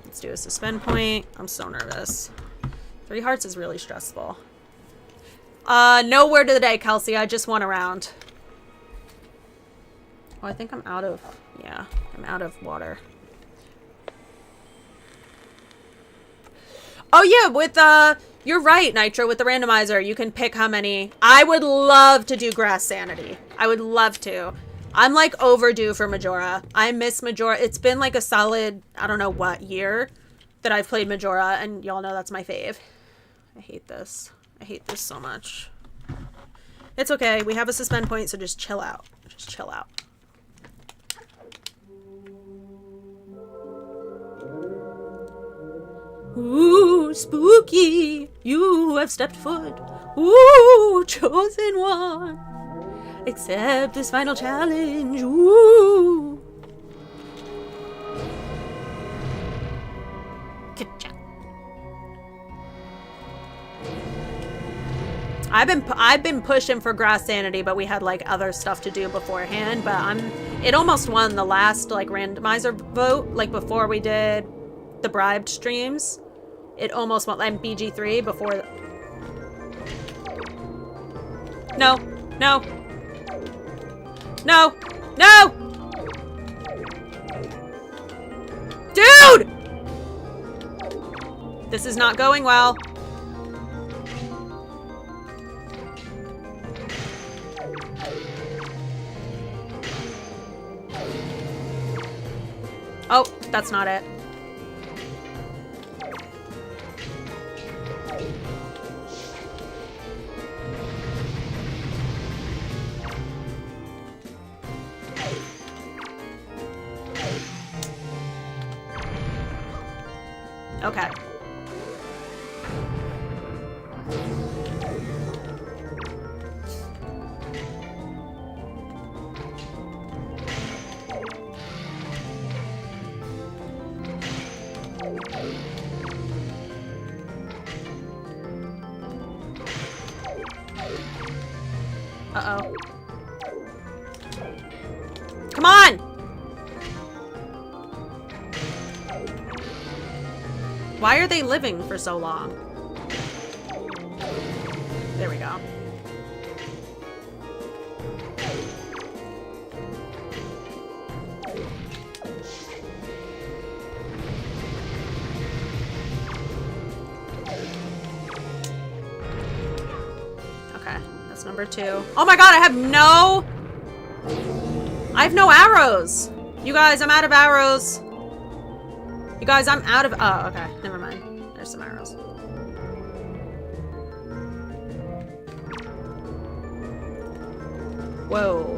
S1: Let's do a suspend point. I'm so nervous. 3 hearts is really stressful. No word of the day, Kelsey. I just won a round. Oh, I think I'm out of... Yeah, I'm out of water. Oh yeah, with you're right, Nitro, with the randomizer, you can pick how many. I would love to do Grass Sanity. I would love to. I'm like overdue for Majora. I miss Majora. It's been like a solid, I don't know what year that I've played Majora, and y'all know that's my fave. I hate this. I hate this so much. It's okay. We have a suspend point, so just chill out. Just chill out. Ooh, spooky. You have stepped foot. Ooh, chosen one. Accept this final challenge. Ooh. Ka-cha. I've been pushing for Grass Sanity, but we had like other stuff to do beforehand. But it almost won the last like randomizer vote, like before we did the bribed streams. It almost went. I'm BG3 before. No, no, no, no, dude! This is not going well. Oh, that's not it. Okay. Uh-oh. Come on! Why are they living for so long? There we go. Okay, that's number 2. Oh my god, I have no arrows! You guys, I'm out of arrows. You guys, I'm out of... Oh, okay. Never mind. There's some arrows. Whoa.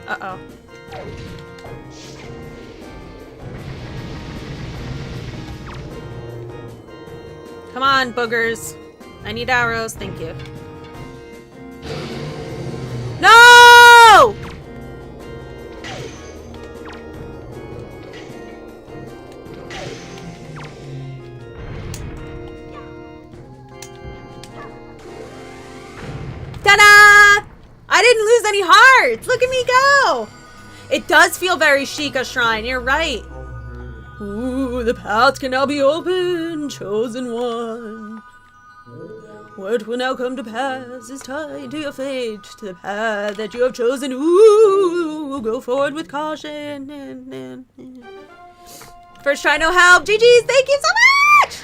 S1: Uh-oh. Come on, boogers. I need arrows. Thank you. No! Ta-da! I didn't lose any hearts. Look at me go. It does feel very Sheikah Shrine. You're right. Ooh, the path can now be open, chosen one. What will now come to pass is tied to your fate, to the path that you have chosen. Ooh, go forward with caution. First try, no help. GG's, thank you so much!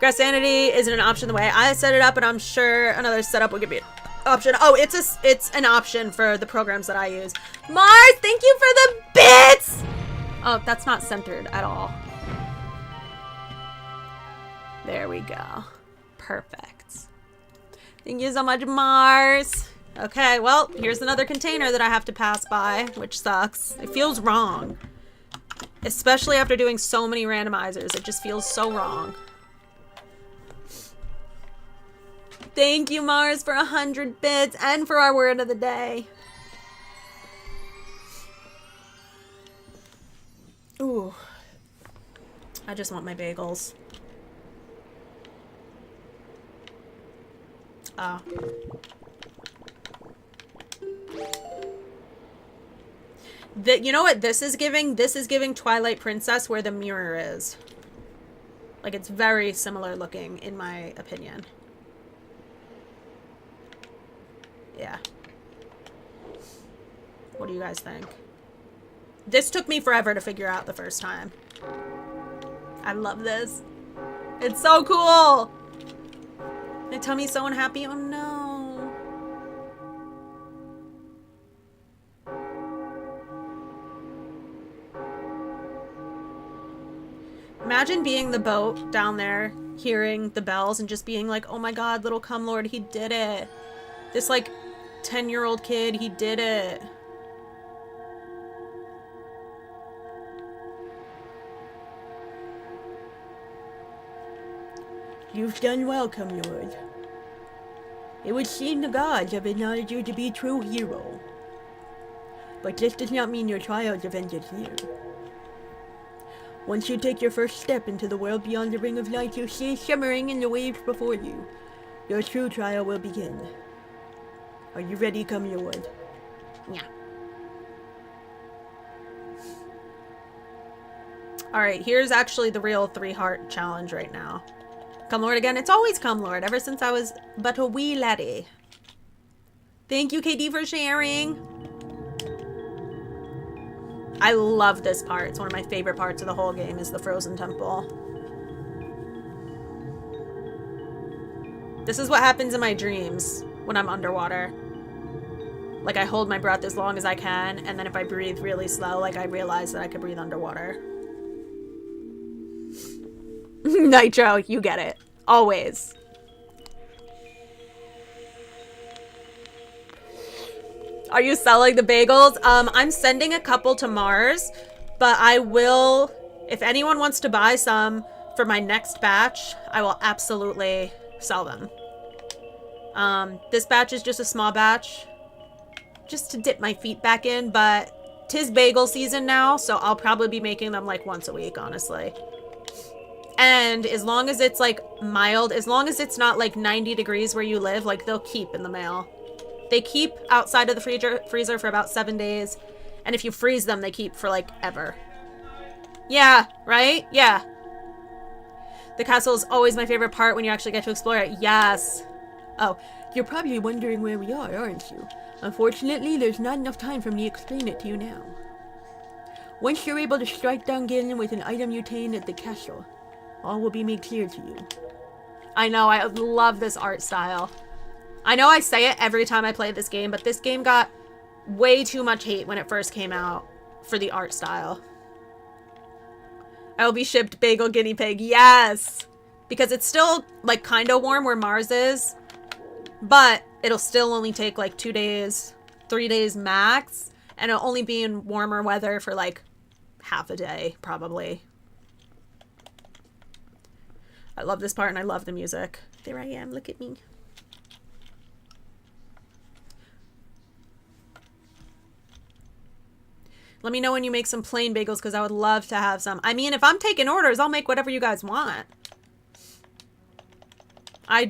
S1: Grass Sanity isn't an option the way I set it up, and I'm sure another setup will give me an option. Oh, it's an option for the programs that I use. Mars, thank you for the bits! Oh, that's not centered at all. There we go. Perfect. Thank you so much, Mars. Okay, well, here's another container that I have to pass by, which sucks. It feels wrong. Especially after doing so many randomizers. It just feels so wrong. Thank you, Mars, for 100 bits and for our word of the day. Ooh. I just want my bagels. Oh. You know what this is giving? This is giving Twilight Princess where the mirror is. Like, it's very similar looking, in my opinion. Yeah. What do you guys think? This took me forever to figure out the first time. I love this. It's so cool! My tummy's so unhappy. Oh no. Imagine being the boat down there, hearing the bells, and just being like, oh my god, little cum lord, he did it. This, like, 10-year-old kid, he did it. You've done well, cum lord. It would seem the gods have acknowledged you to be a true hero. But this does not mean your trials have ended here. Once you take your first step into the world beyond the ring of light you see shimmering in the waves before you, your true trial will begin. Are you ready, cum lord? Yeah. Alright, here's actually the real 3-heart challenge right now. Cum lord again. It's always cum lord, ever since I was but a wee laddie. Thank you, KD, for sharing. I love this part. It's one of my favorite parts of the whole game, is the frozen temple. This is what happens in my dreams when I'm underwater. Like, I hold my breath as long as I can, and then if I breathe really slow, like, I realize that I could breathe underwater. Nitro, you get it. Always. Are you selling the bagels? I'm sending a couple to Mars, but I will, if anyone wants to buy some for my next batch, I will absolutely sell them. This batch is just a small batch, just to dip my feet back in, but 'tis bagel season now, so I'll probably be making them like once a week, honestly. And as long as it's like mild, as long as it's not like 90 degrees where you live, like they'll keep in the mail. They keep outside of the freezer for about 7 days. And if you freeze them, they keep for like ever. Yeah, right? Yeah. The castle is always my favorite part when you actually get to explore it. Yes. Oh, you're probably wondering where we are, aren't you? Unfortunately, there's not enough time for me to explain it to you now. Once you're able to strike down Ganon with an item you obtained at the castle, all will be made clear to you. I know, I love this art style. I know I say it every time I play this game, but this game got way too much hate when it first came out for the art style. I will be shipped bagel guinea pig. Yes! Because it's still, like, kind of warm where Mars is, but it'll still only take, like, 2 days, 3 days max, and it'll only be in warmer weather for, like, half a day, probably. I love this part, and I love the music. There I am. Look at me. Let me know when you make some plain bagels, because I would love to have some. I mean, if I'm taking orders, I'll make whatever you guys want. I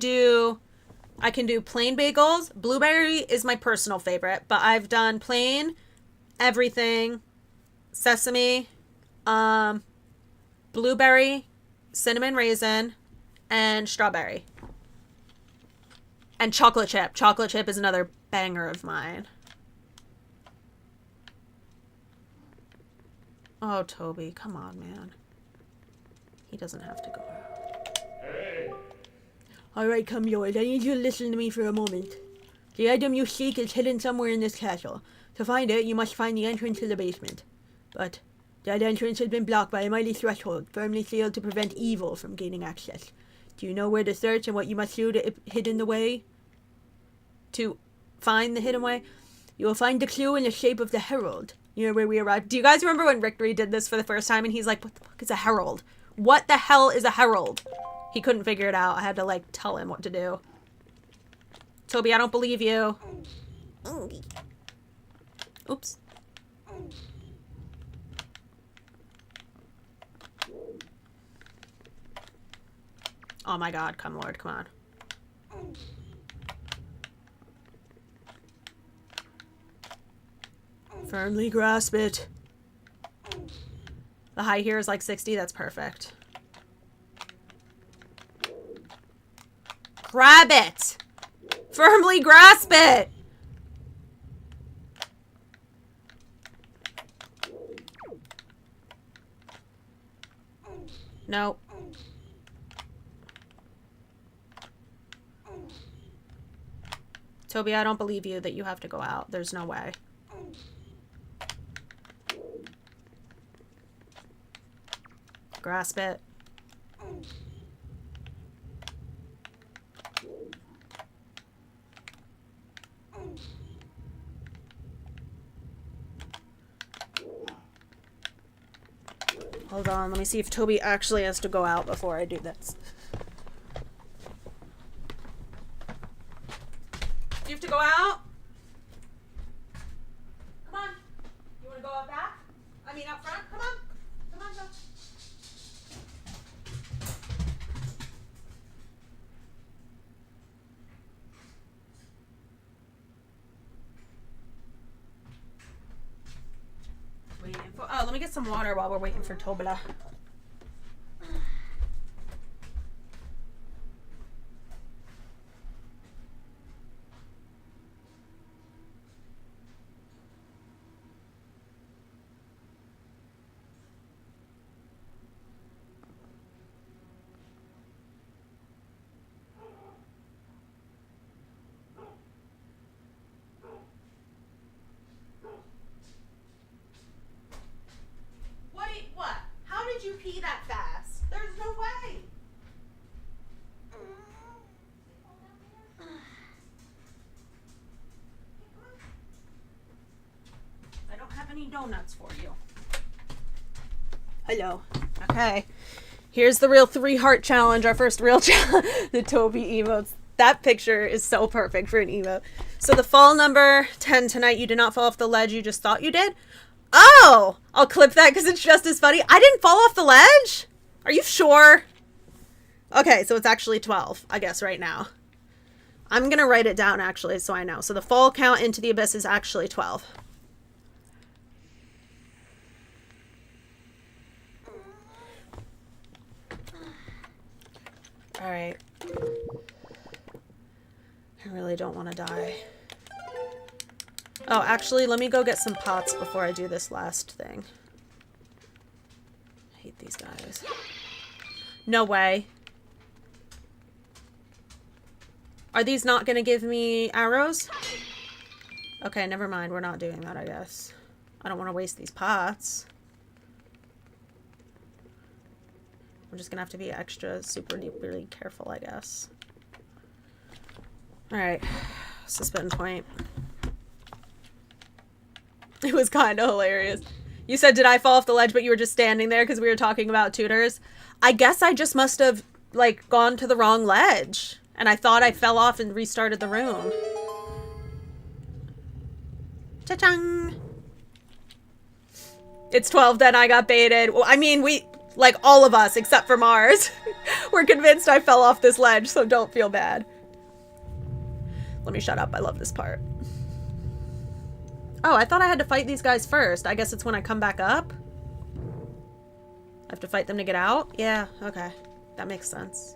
S1: can do plain bagels. Blueberry is my personal favorite, but I've done plain, everything, sesame, blueberry, cinnamon raisin, and strawberry. And chocolate chip. Chocolate chip is another banger of mine. Oh, Toby, come on, man. He doesn't have to go out.
S3: Hey.
S1: Alright, come yours. I need you to listen to me for a moment. The item you seek is hidden somewhere in this castle. To find it, you must find the entrance to the basement. But that entrance has been blocked by a mighty threshold, firmly sealed to prevent evil from gaining access. Do you know where to search and what you must do to hidden the way? To find the hidden way? You will find the clue in the shape of the herald, near where we arrived. Do you guys remember when Rick did this for the first time and he's like, what the fuck is a herald? What the hell is a herald? He couldn't figure it out. I had to, like, tell him what to do. Toby, I don't believe you. Oops. Oh my god, come Lord, come on. Firmly grasp it. The high here is like 60, that's perfect. Grab it! Firmly grasp it! No. Toby, I don't believe you that you have to go out. There's no way. Grasp it. Hold on, let me see if Toby actually has to go out before I do this. Do you have to go out? Come on. You want to go out back? I mean out front? Come on. Come on, go. Waiting for, oh, let me get some water while we're waiting for Tobila. What? How did you pee that fast? There's no way. I don't have any donuts for you. Hello. Okay. Here's the real 3 heart challenge, our first real challenge. The Toby emotes. That picture is so perfect for an emote. So the fall number 10 tonight, you did not fall off the ledge, you just thought you did? Oh! I'll clip that because it's just as funny. I didn't fall off the ledge? Are you sure? Okay, so it's actually 12, I guess, right now. I'm going to write it down, actually, so I know. So the fall count into the abyss is actually 12. Alright. I really don't want to die. Oh, actually, let me go get some pots before I do this last thing. I hate these guys. No way. Are these not going to give me arrows? Okay, never mind. We're not doing that, I guess. I don't want to waste these pots. I'm just going to have to be extra super duperly careful, I guess. Alright. Suspend point. It was kind of hilarious. You said, did I fall off the ledge, but you were just standing there because we were talking about tutors? I guess I just must have, like, gone to the wrong ledge. And I thought I fell off and restarted the room. Cha-chang! It's 12, then I got baited. Well, I mean, we, like, all of us, except for Mars, we're convinced I fell off this ledge, so don't feel bad. Let me shut up. I love this part. Oh, I thought I had to fight these guys first. I guess it's when I come back up. I have to fight them to get out? Yeah, okay. That makes sense.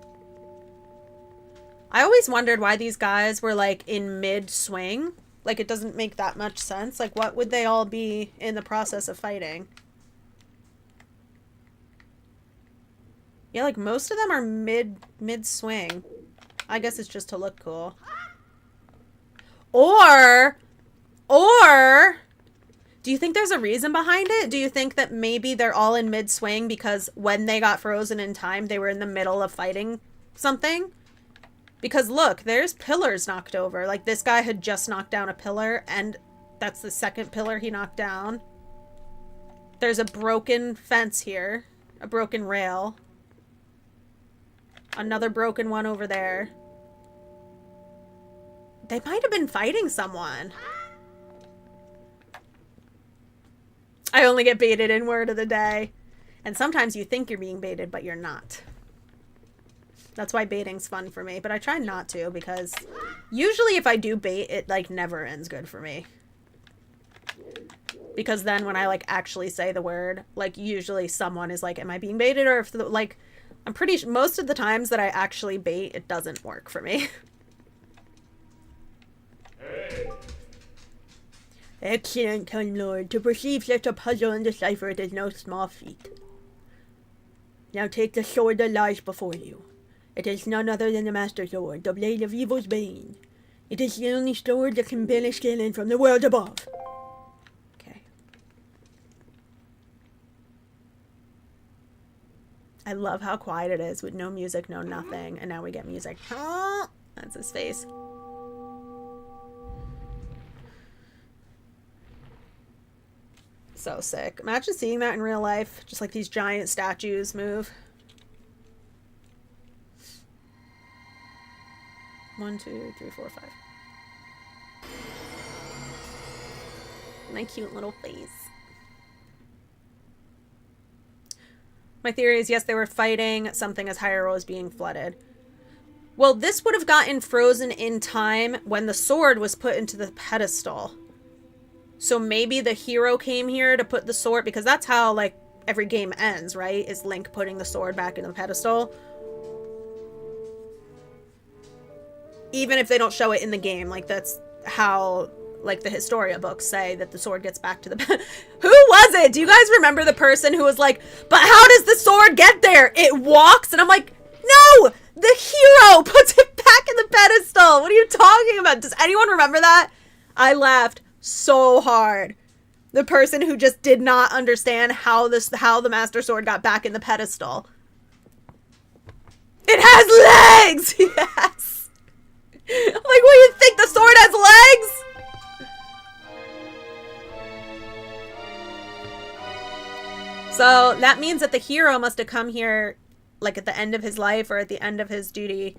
S1: I always wondered why these guys were, like, in mid-swing. Like, it doesn't make that much sense. Like, what would they all be in the process of fighting? Yeah, like, most of them are mid-swing. I guess it's just to look cool. Or, do you think there's a reason behind it? Do you think that maybe they're all in mid-swing because when they got frozen in time, they were in the middle of fighting something? Because look, there's pillars knocked over. Like, this guy had just knocked down a pillar, and that's the second pillar he knocked down. There's a broken fence here. A broken rail. Another broken one over there. They might have been fighting someone. I only get baited in word of the day. And sometimes you think you're being baited, but you're not. That's why baiting's fun for me. But I try not to, because usually if I do bait, it, like, never ends good for me. Because then when I, like, actually say the word, like, usually someone is like, am I being baited? Or if, like, I'm pretty sure most of the times that I actually bait, it doesn't work for me. Excellent, Time Lord. To perceive such a puzzle and decipher it is no small feat. Now take the sword that lies before you. It is none other than the Master Sword, the blade of evil's bane. It is the only sword that can banish Ganon from the world above. Okay. I love how quiet it is with no music, no nothing. And now we get music. That's his face. So sick. Imagine seeing that in real life. Just like these giant statues move. 1, 2, 3, 4, 5. My cute little face. My theory is yes, they were fighting something as Hyrule was being flooded. Well, this would have gotten frozen in time when the sword was put into the pedestal. So maybe the hero came here to put the sword, because that's how, like, every game ends, right? Is Link putting the sword back in the pedestal. Even if they don't show it in the game, like, that's how, like, the Historia books say that the sword gets back to the Who was it? Do you guys remember the person who was like, but how does the sword get there? It walks? And I'm like, no! The hero puts it back in the pedestal! What are you talking about? Does anyone remember that? I laughed so hard. The person who just did not understand how the Master Sword got back in the pedestal. It has legs! Yes! I'm like, what do you think? The sword has legs? So that means that the hero must have come here like at the end of his life or at the end of his duty,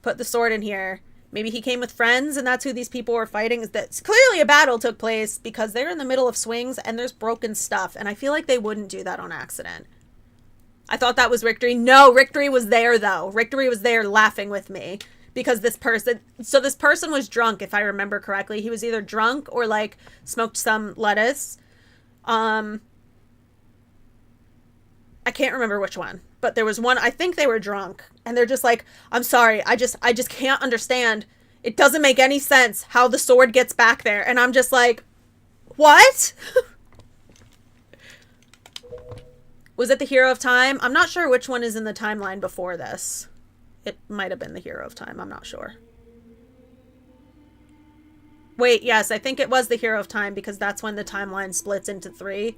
S1: put the sword in here. Maybe he came with friends and that's who these people were fighting. That clearly a battle took place because they're in the middle of swings and there's broken stuff. And I feel like they wouldn't do that on accident. I thought that was Rictory. No, Rictory was there though. Rictory was there laughing with me because this person was drunk, if I remember correctly. He was either drunk or like smoked some lettuce. I can't remember which one. But there was one, I think they were drunk. And they're just like, I'm sorry, I just can't understand. It doesn't make any sense how the sword gets back there. And I'm just like, what? Was it the Hero of Time? I'm not sure which one is in the timeline before this. It might have been the Hero of Time, I'm not sure. Wait, yes, I think it was the Hero of Time because that's when the timeline splits into 3.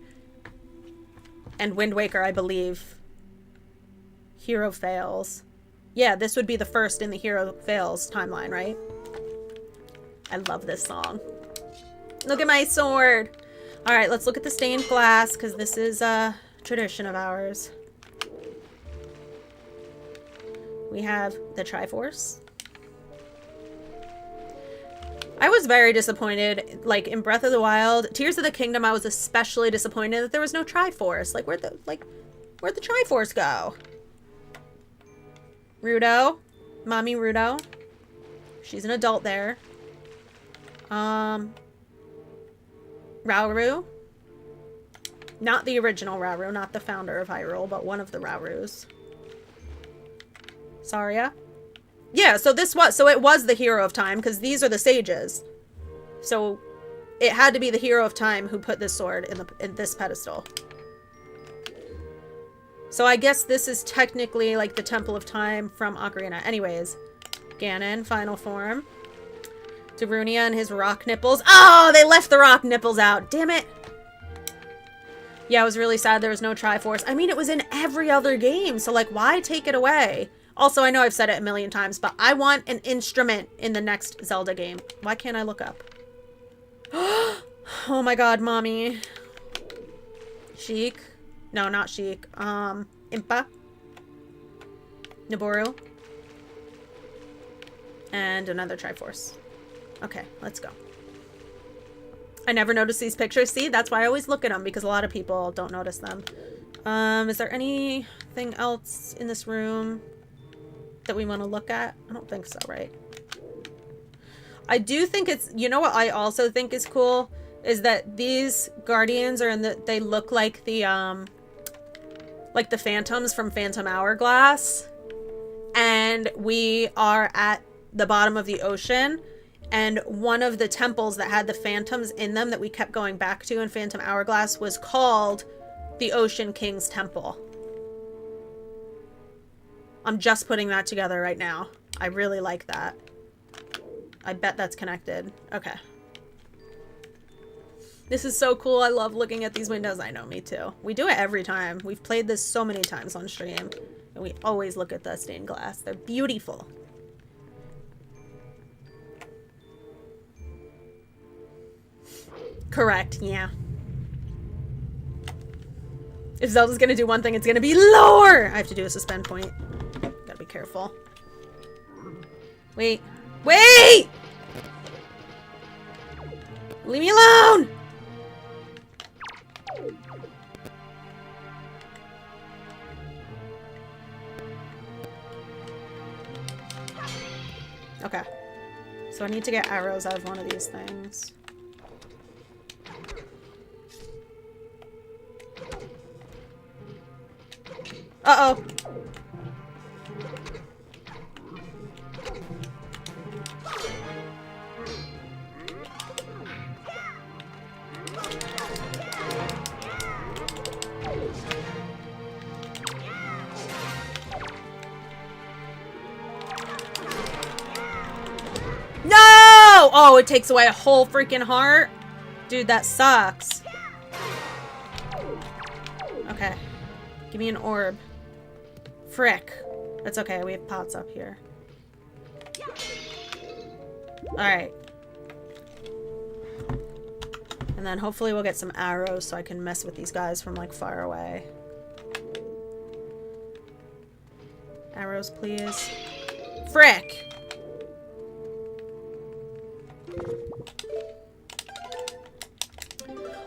S1: And Wind Waker, I believe. Hero fails. Yeah, this would be the first in the Hero fails timeline, right? I love this song. Look at my sword. All right, let's look at the stained glass because this is a tradition of ours. We have the Triforce. I was very disappointed, like in Breath of the Wild, Tears of the Kingdom, I was especially disappointed that there was no Triforce. Like, where'd the Triforce go? Rudo. Mommy Rudo. She's an adult there. Rauru. Not the original Rauru, not the founder of Hyrule, but one of the Raurus. Saria. Yeah, so it was the Hero of Time, because these are the sages. So it had to be the Hero of Time who put this sword in this pedestal. So I guess this is technically like the Temple of Time from Ocarina. Anyways, Ganon, final form. Darunia and his rock nipples. Oh, they left the rock nipples out. Damn it. Yeah, I was really sad there was no Triforce. I mean, it was in every other game, so like, why take it away? Also, I know I've said it a million times, but I want an instrument in the next Zelda game. Why can't I look up? Oh my god, mommy. Sheik. No, not Sheik. Impa. Nibiru. And another Triforce. Okay, let's go. I never notice these pictures. See, that's why I always look at them, because a lot of people don't notice them. Is there anything else in this room that we want to look at? I don't think so, right? I do think it's, you know what I also think is cool is that these guardians are in the, they look like the like the phantoms from Phantom Hourglass. And we are at the bottom of the ocean. And one of the temples that had the phantoms in them that we kept going back to in Phantom Hourglass was called the Ocean King's Temple. I'm just putting that together right now. I really like that. I bet that's connected. Okay. This is so cool. I love looking at these windows. I know, me too. We do it every time. We've played this so many times on stream. And we always look at the stained glass. They're beautiful. Correct, yeah. If Zelda's gonna do one thing, it's gonna be lore! I have to do a suspend point. Gotta be careful. Wait. Wait! Leave me alone! Okay. So I need to get arrows out of one of these things. Uh-oh. No! Oh, it takes away a whole freaking heart? Dude, that sucks. Okay. Give me an orb. Frick. That's okay, we have pots up here. Alright. And then hopefully we'll get some arrows so I can mess with these guys from like far away. Arrows, please. Frick!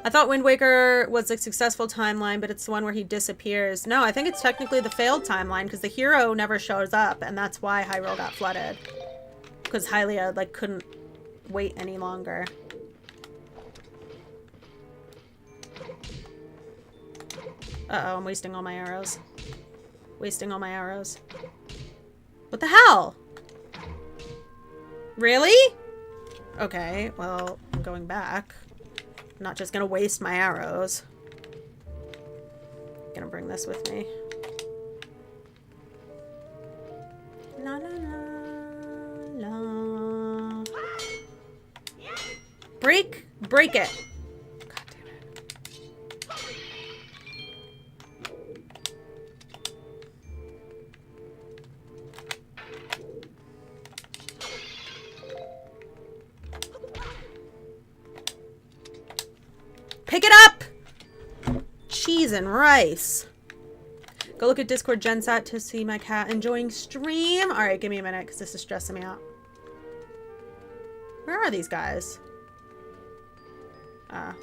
S1: I thought Wind Waker was a successful timeline, but it's the one where he disappears. No, I think it's technically the failed timeline, because the hero never shows up, and that's why Hyrule got flooded. Because Hylia, like, couldn't wait any longer. Uh-oh, I'm wasting all my arrows. Wasting all my arrows. What the hell? Really? Okay, well, I'm going back. I'm not just gonna waste my arrows. Gonna bring this with me. La la la la. Break it. God damn it. Pick it up! Cheese and rice. Go look at Discord Gensat to see my cat enjoying stream. Alright, give me a minute because this is stressing me out. Where are these guys? Ah.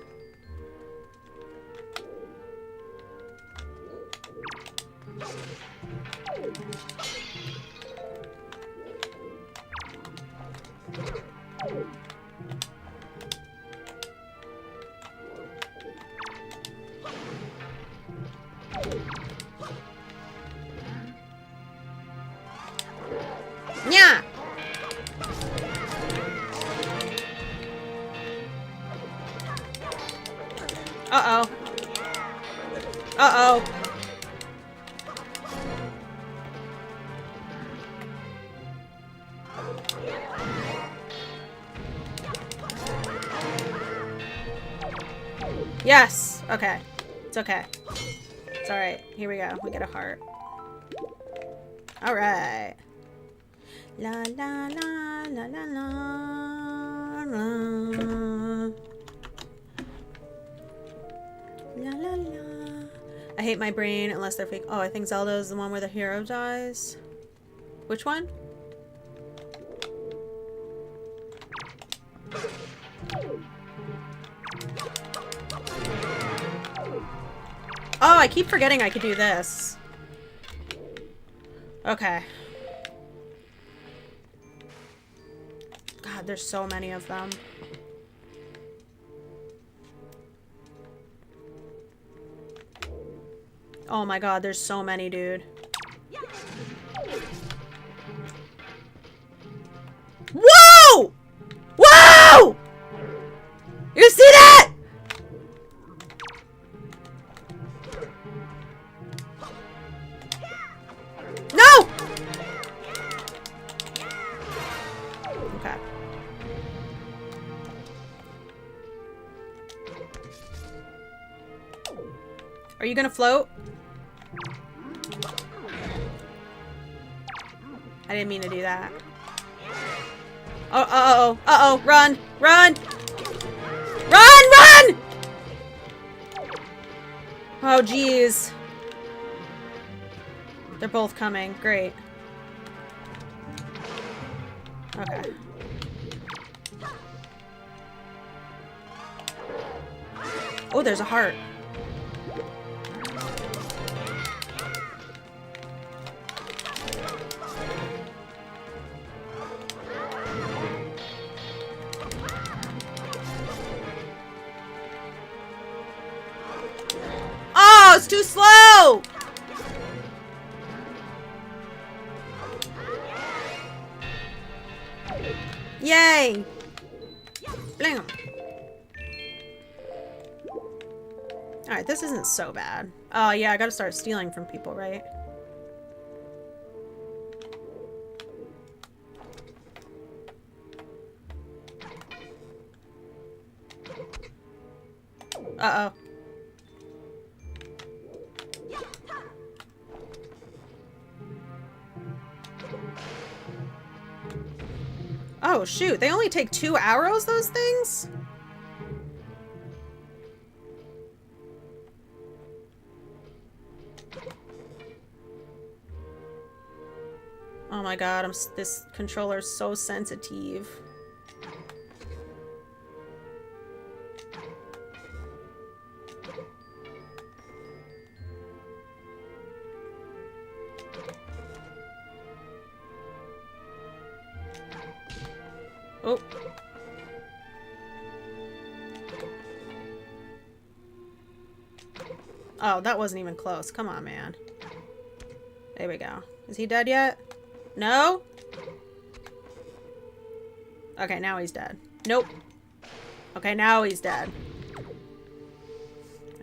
S1: Yeah. Uh-oh. Uh-oh. Yes. Okay. It's okay. It's alright. Here we go. We get a heart. Alright. La la la la la la la. La la la. I hate my brain unless they're fake. Oh, I think Zelda is the one where the hero dies. Which one? Oh, I keep forgetting I could do this. Okay. God, there's so many of them. Oh my god, there's so many, dude. Whoa! Whoa! You see that? No! Okay. Are you gonna float? I didn't mean to do that. Oh, uh-oh, uh-oh, run, run! Run, run! Oh, jeez. They're both coming, great. Okay. Oh, there's a heart. Oh, it's too slow! Yay! Blam! Alright, this isn't so bad. Oh, yeah, I gotta start stealing from people, right? Uh-oh. Oh, shoot. They only take 2 arrows, those things? Oh my god, this controller's so sensitive. Oh. Oh, that wasn't even close. Come on, man. There we go. Is he dead yet? No? Okay, now he's dead. Nope. Okay, now he's dead.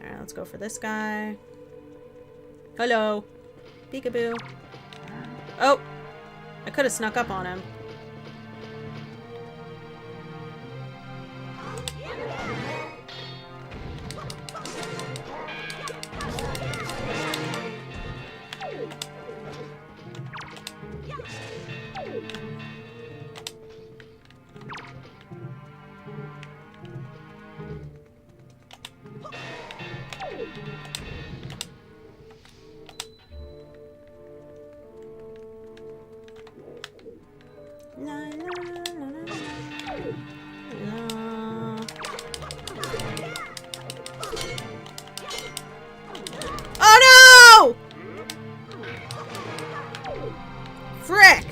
S1: Alright, let's go for this guy. Hello. Peekaboo. Oh! I could have snuck up on him. Oh no! Frick!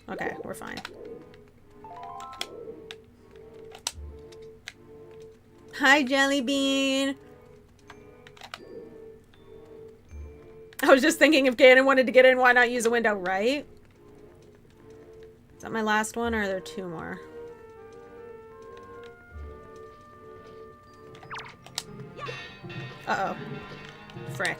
S1: Okay, we're fine. Hi, Jelly Bean. I was just thinking if Ganon wanted to get in, why not use a window, right? Is that my last one, or are there 2 more? Uh-oh. Frick.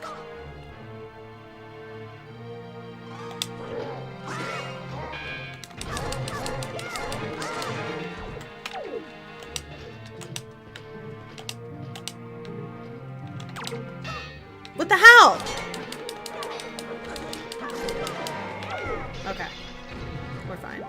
S1: What the hell? Okay. We're fine.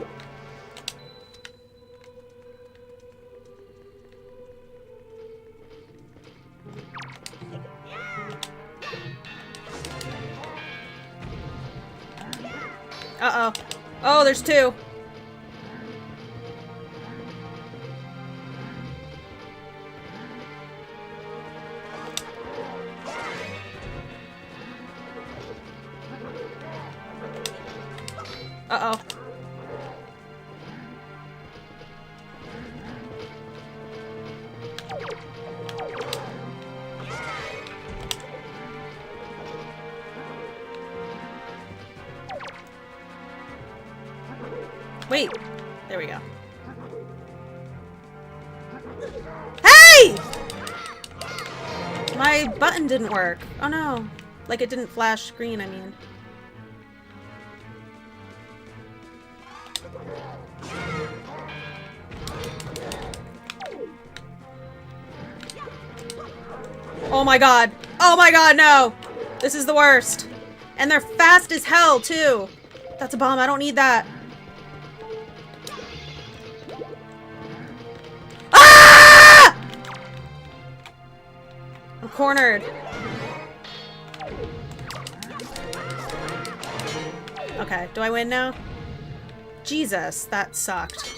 S1: Uh-oh. Oh, there's 2. Uh-oh. Wait. There we go. Hey! My button didn't work. Oh no. Like it didn't flash screen, I mean. Oh my god. Oh my god, no! This is the worst. And they're fast as hell, too. That's a bomb. I don't need that. Ah! I'm cornered. Okay, do I win now? Jesus, that sucked.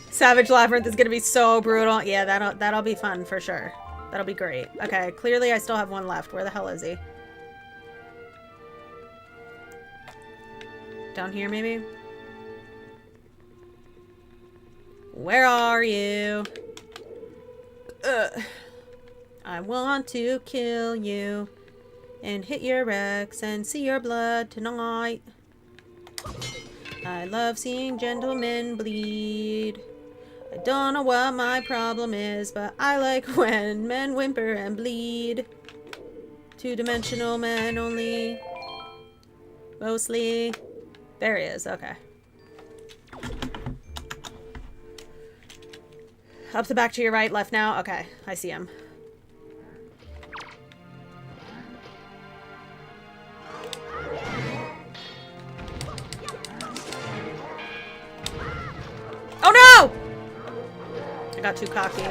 S1: Savage Labyrinth is gonna be so brutal. Yeah, that'll be fun for sure. That'll be great. Okay, clearly I still have one left. Where the hell is he? Down here, maybe? Where are you? Ugh. I want to kill you and hit your wrecks and see your blood tonight. I love seeing gentlemen bleed. I don't know what my problem is, but I like when men whimper and bleed. Two-dimensional men only. Mostly. There he is, okay. Up the back to your right, left now? Okay, I see him. Oh no! I got too cocky.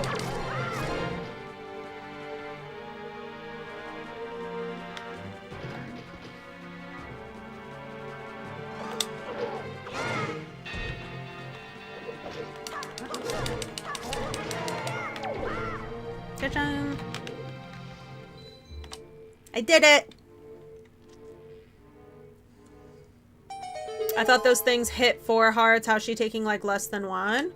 S1: Ta-da! I did it! I thought those things hit 4 hearts. How's she taking like less than 1?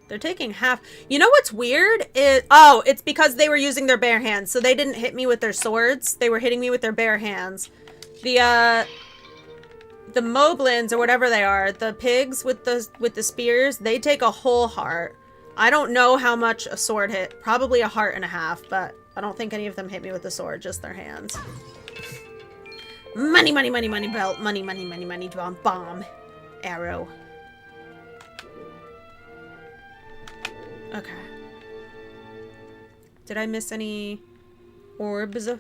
S1: They're taking half. You know what's weird? Oh, it's because they were using their bare hands. So they didn't hit me with their swords. They were hitting me with their bare hands. The moblins or whatever they are, the pigs with the spears, they take a whole heart. I don't know how much a sword hit. Probably a heart and a half, but I don't think any of them hit me with the sword, just their hands. Money, money, money, money, belt. Money, money, money, money, bomb, bomb. Arrow. Okay. Did I miss any orbs? I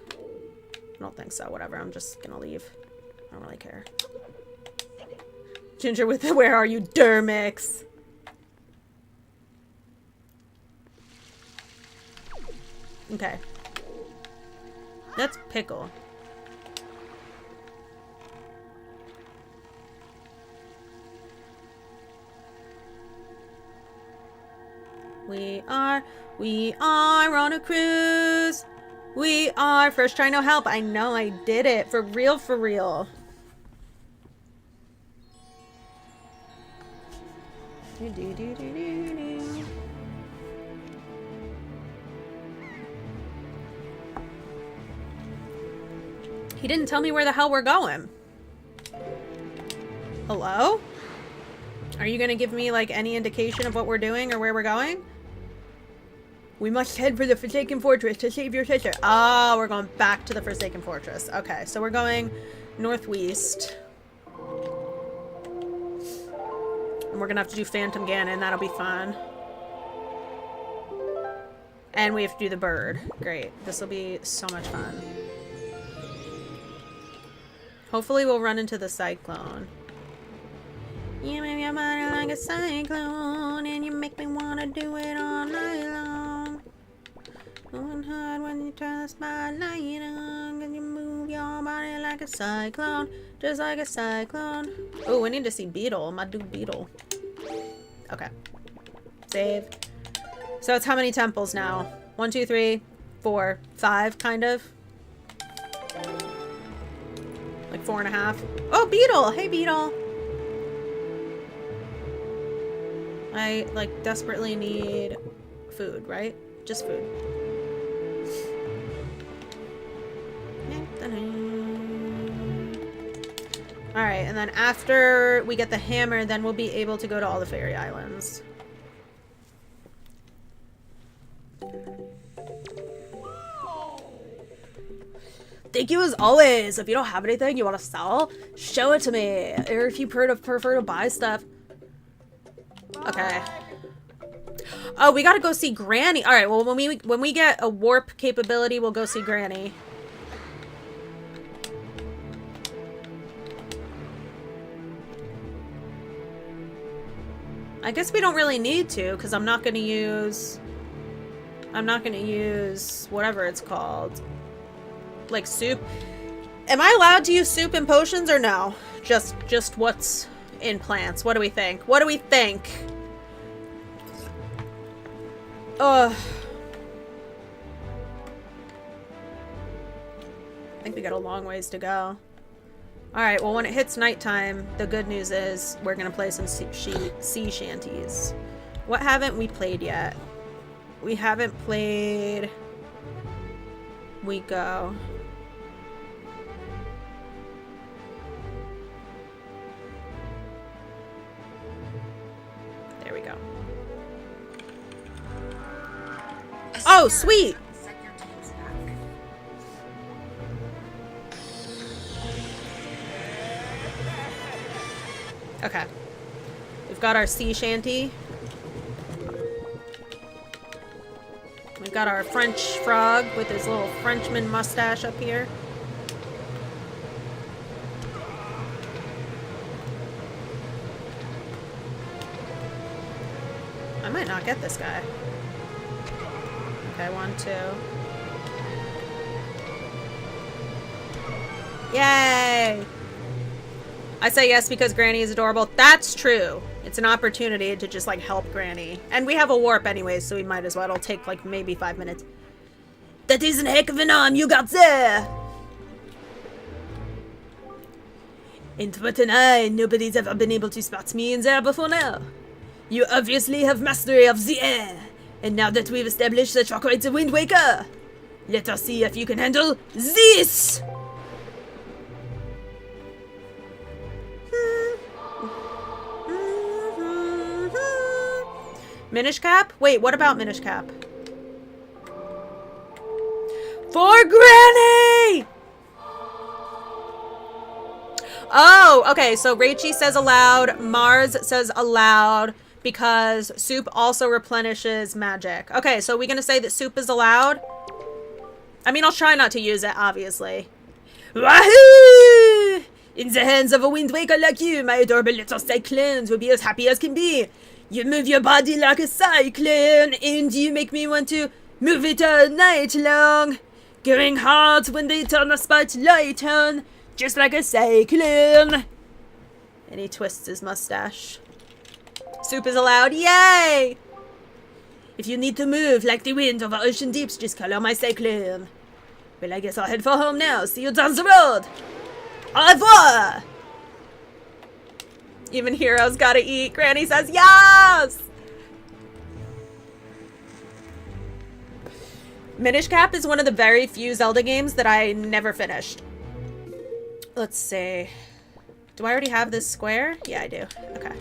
S1: don't think so. Whatever. I'm just gonna leave. I don't really care. Ginger with the where are you, Dermix? Okay. That's Pickle. We are on a cruise. We are first try no help. I know I did it. For real, for real. He didn't tell me where the hell we're going. Hello? Are you gonna give me like any indication of what we're doing or where we're going? We must head for the Forsaken Fortress to save your sister. Ah, we're going back to the Forsaken Fortress. Okay, so we're going northwest. And we're gonna have to do Phantom Ganon. That'll be fun. And we have to do the bird. Great. This will be so much fun. Hopefully we'll run into the cyclone. You make your body like a cyclone, and you make me wanna do it all night long. Going hard when you turn the spotlight on, and you move your body like a cyclone, just like a cyclone. Oh, we need to see Beetle, my dude Beetle. Okay. Save. So it's how many temples now? 1, 2, 3, 4, 5, kind of. Like 4.5. Oh, Beetle! Hey, Beetle! I, like, desperately need food, right? Just food. Alright, and then after we get the hammer, then we'll be able to go to all the fairy islands. Thank you as always. If you don't have anything you want to sell, show it to me. Or if you prefer to buy stuff. Okay. Oh, we gotta go see Granny. Alright, well when we get a warp capability, we'll go see Granny. I guess we don't really need to, because I'm not gonna use whatever it's called. Like soup. Am I allowed to use soup and potions or no? Just what's in plants. What do we think? What do we think? Ugh. I think we got a long ways to go. Alright, well when it hits nighttime, the good news is we're gonna play some sea shanties. What haven't we played yet? We haven't played... We go. There we go. Oh, sweet! Okay. We've got our sea shanty. We've got our French frog with his little Frenchman mustache up here. I might not get this guy. Okay, 1, 2. Yay! I say yes because Granny is adorable. That's true. It's an opportunity to just, like, help Granny. And we have a warp anyway, so we might as well. It'll take, like, maybe 5 minutes. That is a heck of an arm you got there! And what an eye. Nobody's ever been able to spot me in there before now. You obviously have mastery of the air. And now that we've established that you're quite a Wind Waker, let us see if you can handle this! Minish Cap? Wait, what about Minish Cap? For Granny! Oh, okay, so Raichi says aloud, Mars says aloud, because Soup also replenishes magic. Okay, so are we gonna say that Soup is allowed? I mean, I'll try not to use it, obviously. Wahoo! In the hands of a Wind Waker like you, my adorable little cyclones will be as happy as can be. You move your body like a cyclone, and you make me want to move it all night long. Going hard when they turn the spotlight on, just like a cyclone. And he twists his mustache. Soup is allowed, yay! If you need to move like the wind over ocean deeps, just call on my cyclone. Well, I guess I'll head for home now. See you down the road. Au revoir! Even heroes gotta eat. Granny says yes! Minish Cap is one of the very few Zelda games that I never finished. Let's see. Do I already have this square? Yeah, I do. Okay.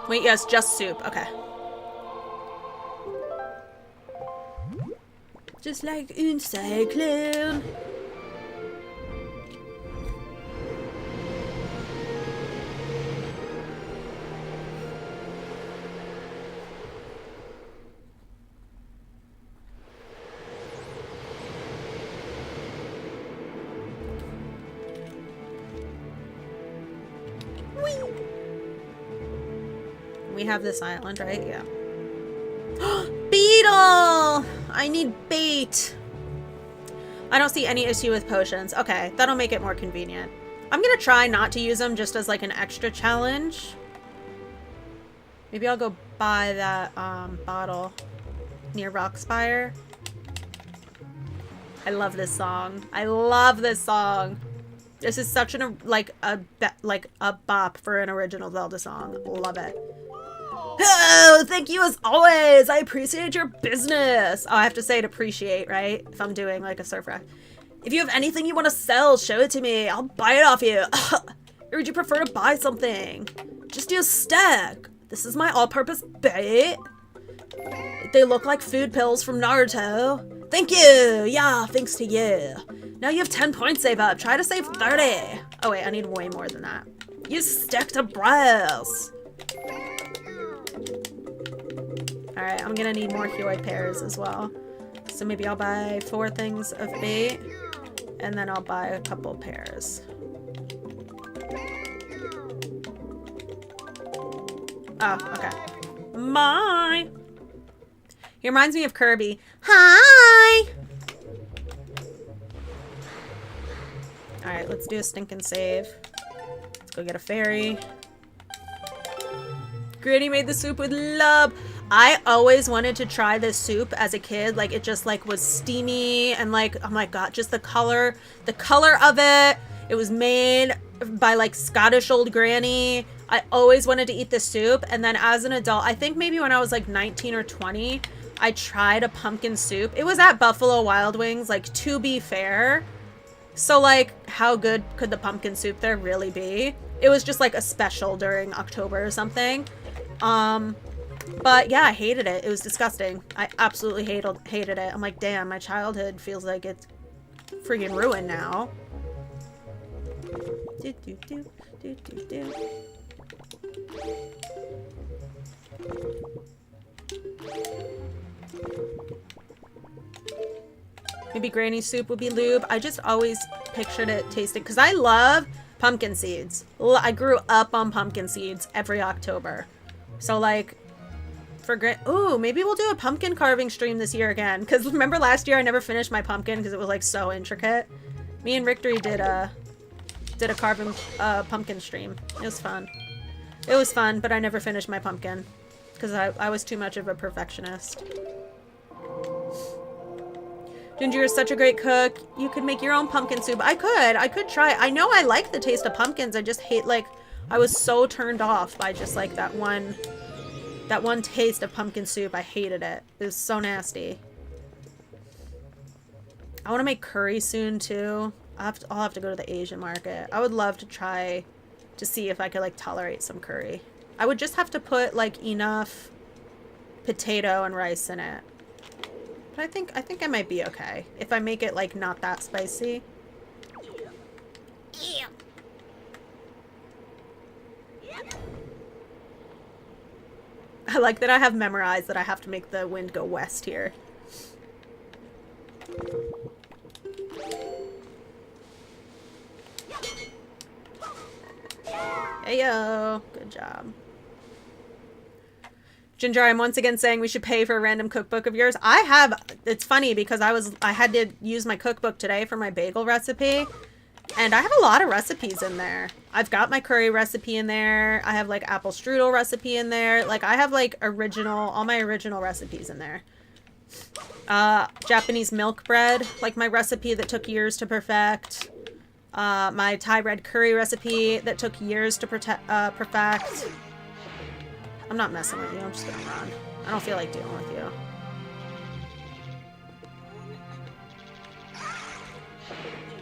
S1: Wait, yes, just Soup. Okay. Just like un cyclone. Whee! We have this island, right? Yeah. Beetle! I need bait. I don't see any issue with potions. Okay, that'll make it more convenient. I'm gonna try not to use them just as like an extra challenge. Maybe I'll go buy that bottle near Rockspire. I love this song. I love this song. This is such an a bop for an original Zelda song. Love it. Oh, thank you as always. I appreciate your business. Oh, I have to say it appreciate, right? If I'm doing like a surf rack. If you have anything you want to sell, show it to me. I'll buy it off you. Or would you prefer to buy something? Just do a stack. This is my all-purpose bait. They look like food pills from Naruto. Thank you. Yeah, thanks to you. Now you have 10 points save up. Try to save 30. Oh wait, I need way more than that. Use stack to browse. Alright, I'm gonna need more Huey pears as well. So maybe I'll buy 4 things of bait, and then I'll buy a couple pears. Oh, okay. Mine! He reminds me of Kirby. Hi! Alright, let's do a stinking save. Let's go get a fairy. Granny made the soup with love. I always wanted to try this soup as a kid. Like, it just, like, was steamy and, like, oh my god, just the color of it. It was made by, like, Scottish old granny. I always wanted to eat the soup. And then as an adult, I think maybe when I was, like, 19 or 20, I tried a pumpkin soup. It was at Buffalo Wild Wings, like, to be fair. So, like, how good could the pumpkin soup there really be? It was just, like, a special during October or something. But yeah, I hated it. It was disgusting. I absolutely hated it. I'm like, damn, my childhood feels like it's friggin' ruined now. Do, do, do, do, do, do. Maybe granny soup would be lube. I just always pictured it tasting, because I love pumpkin seeds. I grew up on pumpkin seeds every October. So, like, ooh, maybe we'll do a pumpkin carving stream this year again. Because remember last year I never finished my pumpkin because it was, like, so intricate. Me and Victory did a carving pumpkin stream. It was fun. It was fun, but I never finished my pumpkin. Because I was too much of a perfectionist. Ginger is such a great cook. You could make your own pumpkin soup. I could try. I know I like the taste of pumpkins. I just hate, like, I was so turned off by just, like, that one taste of pumpkin soup. I hated it. It was so nasty. I want to make curry soon, too. I'll have to go to the Asian market. I would love to try to see if I could, like, tolerate some curry. I would just have to put, like, enough potato and rice in it. But I think I might be okay if I make it, like, not that spicy. I like that I have memorized that I have to make the wind go west here. Heyo, good job. Ginger, I'm once again saying we should pay for a random cookbook of yours. It's funny because I had to use my cookbook today for my bagel recipe. And I have a lot of recipes in there. I've got my curry recipe in there. I have, like, apple strudel recipe in there. Like, I have, like, all my original recipes in there. Japanese milk bread, like my recipe that took years to perfect. My Thai red curry recipe that took years to perfect. I'm not messing with you. I'm just gonna run. I don't feel like dealing with you.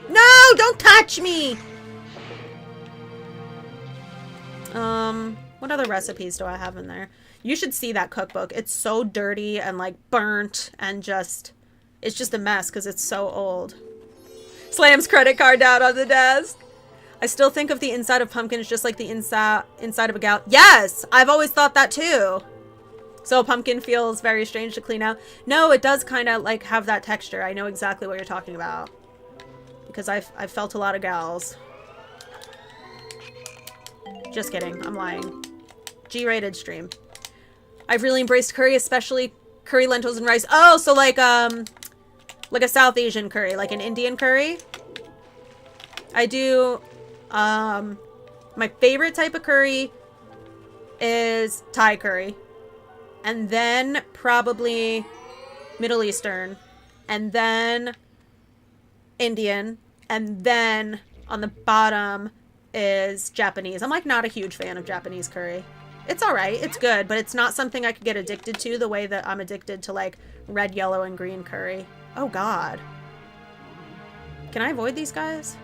S1: No! Don't touch me! What other recipes do I have in there? You should see that cookbook. It's so dirty and, like, burnt and just... It's just a mess because it's so old. Slams credit card down on the desk. I still think of the inside of pumpkins just like the inside of a gal. Yes! I've always thought that too. So a pumpkin feels very strange to clean out. No, it does kind of, like, have that texture. I know exactly what you're talking about. Because I've felt a lot of gals. Just kidding. I'm lying. G-rated stream. I've really embraced curry, especially curry, lentils, and rice. Oh, so like a South Asian curry, like an Indian curry. I do, my favorite type of curry is Thai curry. And then probably Middle Eastern. And then Indian. And then on the bottom is Japanese. I'm, like, not a huge fan of Japanese curry. It's alright. It's good, but it's not something I could get addicted to the way that I'm addicted to, like, red, yellow, and green curry. Oh, God. Can I avoid these guys?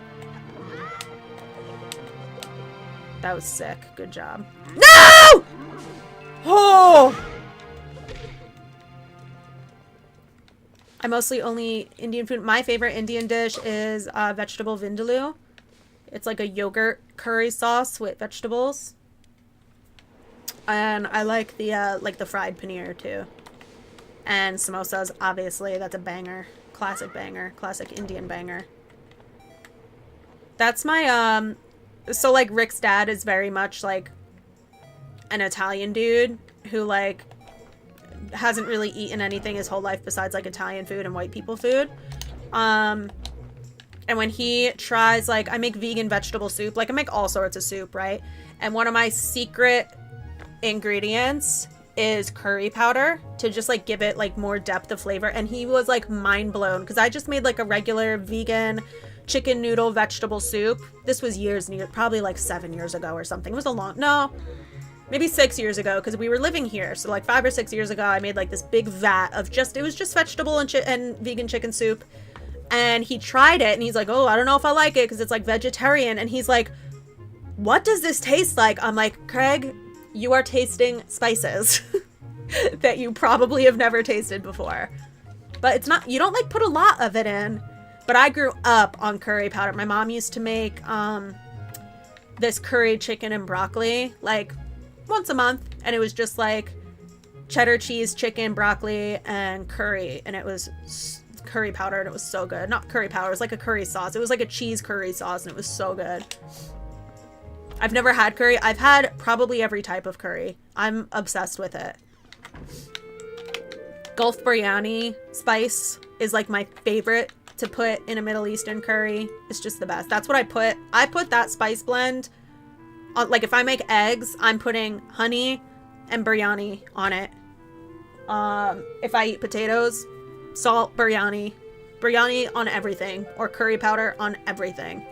S1: That was sick. Good job. No! Oh! I mostly only Indian food. My favorite Indian dish is vegetable vindaloo. It's like a yogurt curry sauce with vegetables. And I like the fried paneer too. And samosas, obviously, that's a banger. Classic banger. Classic Indian banger. That's my, so, like, Rick's dad is very much, like, an Italian dude who, like, hasn't really eaten anything his whole life besides, like, Italian food and white people food. And when he tries, like, I make vegan vegetable soup. Like, I make all sorts of soup, right? And one of my secret ingredients is curry powder to just, like, give it, like, more depth of flavor. And he was, like, mind blown because I just made, like, a regular vegan chicken noodle vegetable soup. This was years and years, probably like 7 years ago or something. It was a long, no, maybe 6 years ago, because we were living here. So like 5 or 6 years ago, I made like this big vat of just, it was just vegetable and vegan chicken soup. And he tried it and he's like, oh, I don't know if I like it because it's like vegetarian. And he's like, what does this taste like? I'm like, Craig, you are tasting spices that you probably have never tasted before. But it's not, you don't like put a lot of it in. But I grew up on curry powder. My mom used to make this curry chicken and broccoli like once a month. And it was just like cheddar cheese, chicken, broccoli, and curry. And it was curry powder and it was so good. Not curry powder, it was like a curry sauce. It was like a cheese curry sauce and it was so good. I've never had curry. I've had probably every type of curry. I'm obsessed with it. Gulf biryani spice is like my favorite to put in a Middle Eastern curry. It's just the best. That's what I put. I put that spice blend on, like if I make eggs, I'm putting honey and biryani on it. If I eat potatoes, salt, biryani on everything, or curry powder on everything.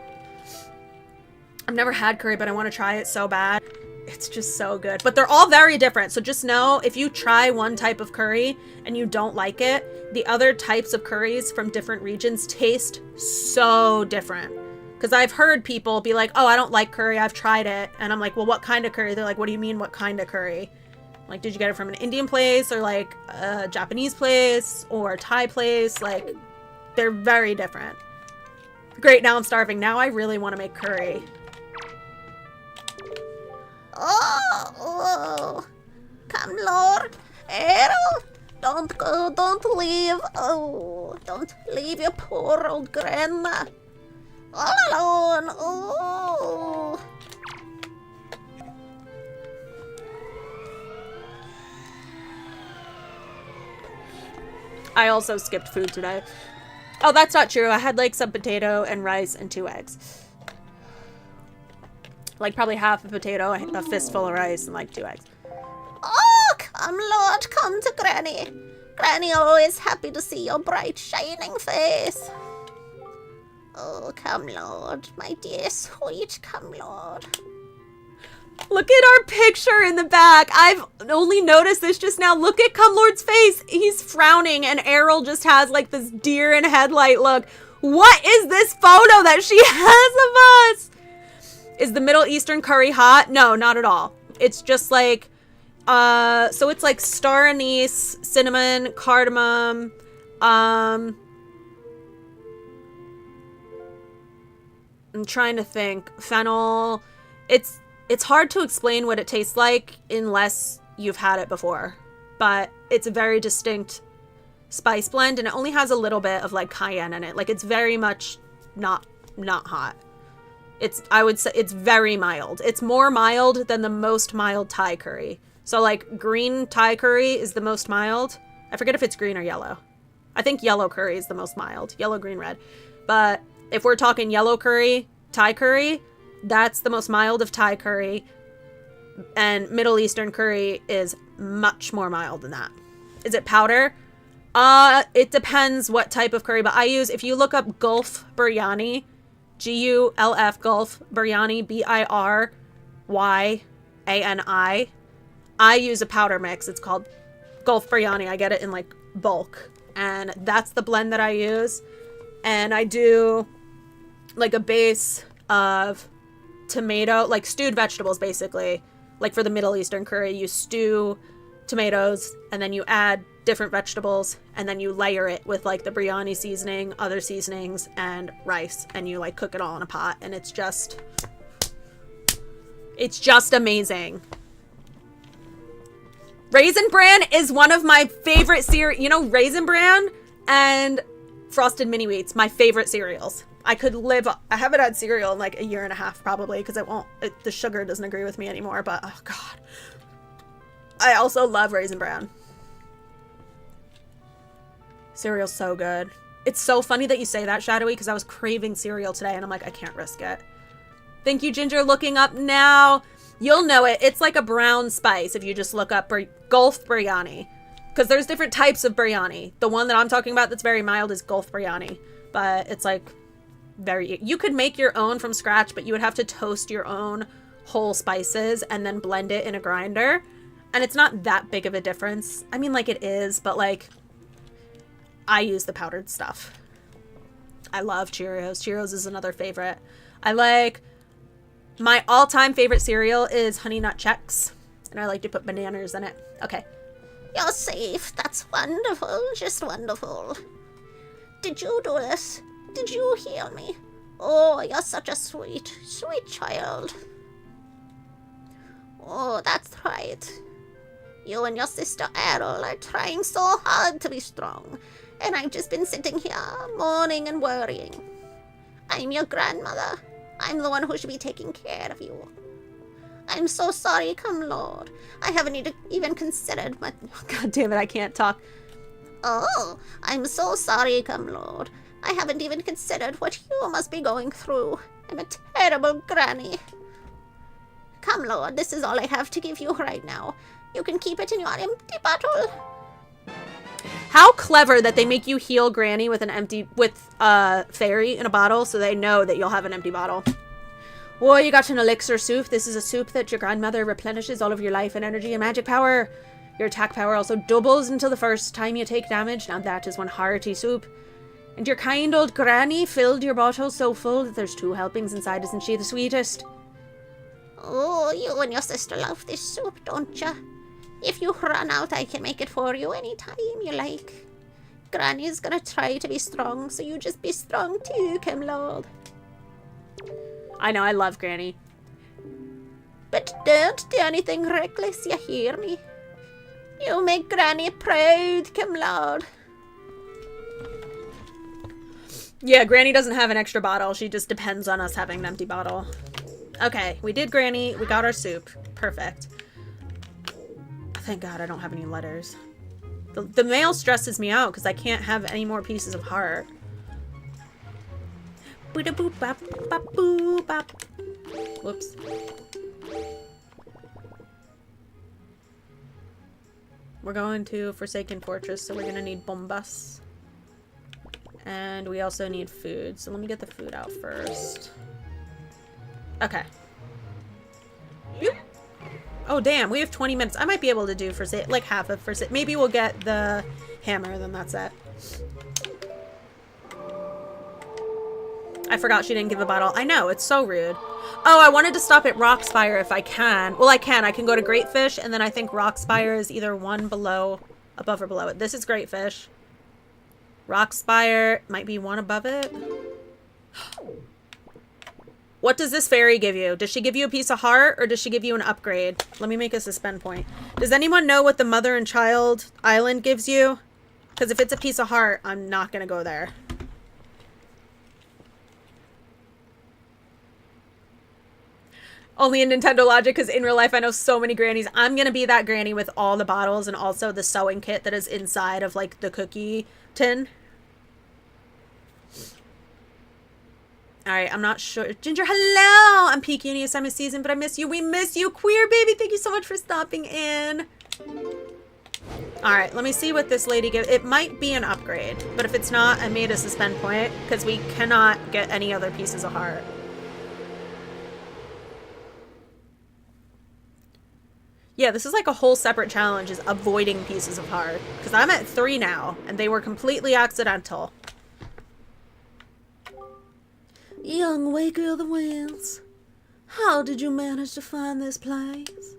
S1: I've never had curry, but I want to try it so bad. It's just so good. But they're all very different. So just know if you try one type of curry and you don't like it, the other types of curries from different regions taste so different. Because I've heard people be like, oh, I don't like curry. I've tried it. And I'm like, well, what kind of curry? They're like, what do you mean, what kind of curry? Like, did you get it from an Indian place or like a Japanese place or Thai place? Like, they're very different. Great, now I'm starving. Now I really want to make curry.
S3: Oh, come, Lord. Errol, don't go, don't leave. Oh, don't leave your poor old grandma all alone. Oh.
S1: I also skipped food today. Oh, that's not true. I had like some potato and rice and 2 eggs. Like probably half a potato, a fistful of rice, and like 2 eggs.
S3: Oh, come, Lord, come to Granny. Granny always happy to see your bright, shining face. Oh, come, Lord, my dear sweet, come, Lord.
S1: Look at our picture in the back. I've only noticed this just now. Look at Come Lord's face. He's frowning, and Errol just has like this deer in headlight look. What is this photo that she has of us? Is the Middle Eastern curry hot? No, not at all. It's just like, so it's like star anise, cinnamon, cardamom, I'm trying to think, fennel. It's hard to explain what it tastes like unless you've had it before, but it's a very distinct spice blend, and it only has a little bit of like cayenne in it. Like it's very much not hot. I would say it's very mild. It's more mild than the most mild Thai curry. So like green Thai curry is the most mild. I forget if it's green or yellow. I think yellow curry is the most mild. Yellow, green, red. But if we're talking yellow curry, Thai curry, that's the most mild of Thai curry. And Middle Eastern curry is much more mild than that. Is it powder? It depends what type of curry, but I use, if you look up Gulf biryani, Gulf, Gulf biryani, Biryani, I use a powder mix. It's called Gulf Biryani. I get it in like bulk. And that's the blend that I use. And I do like a base of tomato, like stewed vegetables basically. Like for the Middle Eastern curry, you stew tomatoes and then you add different vegetables and then you layer it with like the biryani seasoning, other seasonings, and rice, and you like cook it all in a pot, and it's just amazing. Raisin Bran is one of my favorite cereal. You know, Raisin Bran and Frosted Mini Wheats, my favorite cereals. I haven't had cereal in like a year and a half probably because the sugar doesn't agree with me anymore, but oh god. I also love Raisin Bran. Cereal's so good. It's so funny that you say that, Shadowy, because I was craving cereal today and I'm like, I can't risk it. Thank you, Ginger. Looking up now. You'll know it. It's like a brown spice if you just look up Gulf Biryani. Because there's different types of biryani. The one that I'm talking about that's very mild is Gulf Biryani. But it's like you could make your own from scratch, but you would have to toast your own whole spices and then blend it in a grinder. And it's not that big of a difference. I mean, like, it is, but like, I use the powdered stuff. I love Cheerios. Cheerios is another favorite. My all-time favorite cereal is Honey Nut Chex, and I like to put bananas in it. Okay.
S3: You're safe. That's wonderful. Just wonderful. Did you do this? Did you heal me? Oh, you're such a sweet, sweet child. Oh, that's right. You and your sister Errol are trying so hard to be strong, and I've just been sitting here, mourning and worrying. I'm your grandmother. I'm the one who should be taking care of you. I'm so sorry, come Lord. I haven't even considered my...
S1: God damn it, I can't talk.
S3: Oh, I'm so sorry, come Lord. I haven't even considered what you must be going through. I'm a terrible granny. Come Lord, this is all I have to give you right now. You can keep it in your empty bottle.
S1: How clever that they make you heal Granny with fairy in a bottle so they know that you'll have an empty bottle. Whoa, you got an elixir soup. This is a soup that your grandmother replenishes all of your life and energy and magic power. Your attack power also doubles until the first time you take damage. Now that is one hearty soup. And your kind old granny filled your bottle so full that there's 2 helpings inside. Isn't she the sweetest?
S3: Oh, you and your sister love this soup, don't ya? If you run out, I can make it for you anytime you like. Granny's gonna try to be strong, so you just be strong too, come Lord.
S1: I know, I love Granny.
S3: But don't do anything reckless, you hear me? You make Granny proud, come Lord.
S1: Yeah, Granny doesn't have an extra bottle. She just depends on us having an empty bottle. Okay, we did Granny. We got our soup. Perfect. Thank God I don't have any letters. The mail stresses me out because I can't have any more pieces of heart. Whoops. We're going to Forsaken Fortress, so we're going to need bombas. And we also need food. So let me get the food out first. Okay. Boop. Oh, damn. We have 20 minutes. I might be able to do like half of Forsaken. Maybe we'll get the hammer, then that's it. I forgot she didn't give a bottle. I know. It's so rude. Oh, I wanted to stop at Rockspire if I can. Well, I can. I can go to Great Fish, and then I think Rockspire is either one above or below it. This is Great Fish. Rockspire might be one above it. What does this fairy give you? Does she give you a piece of heart or does she give you an upgrade? Let me make a suspend point. Does anyone know what the mother and child island gives you? Because if it's a piece of heart, I'm not going to go there. Only in Nintendo Logic, because in real life I know so many grannies. I'm going to be that granny with all the bottles and also the sewing kit that is inside of like the cookie tin. Alright, I'm not sure. Ginger, hello! I'm peeking you summer season, but I miss you. We miss you, queer baby. Thank you so much for stopping in. Alright, let me see what this lady gives. It might be an upgrade, but if it's not, I made a suspend point because we cannot get any other pieces of heart. Yeah, this is like a whole separate challenge, is avoiding pieces of heart. Because I'm at 3 now, and they were completely accidental. Young waker of the winds, how did you manage to find this place?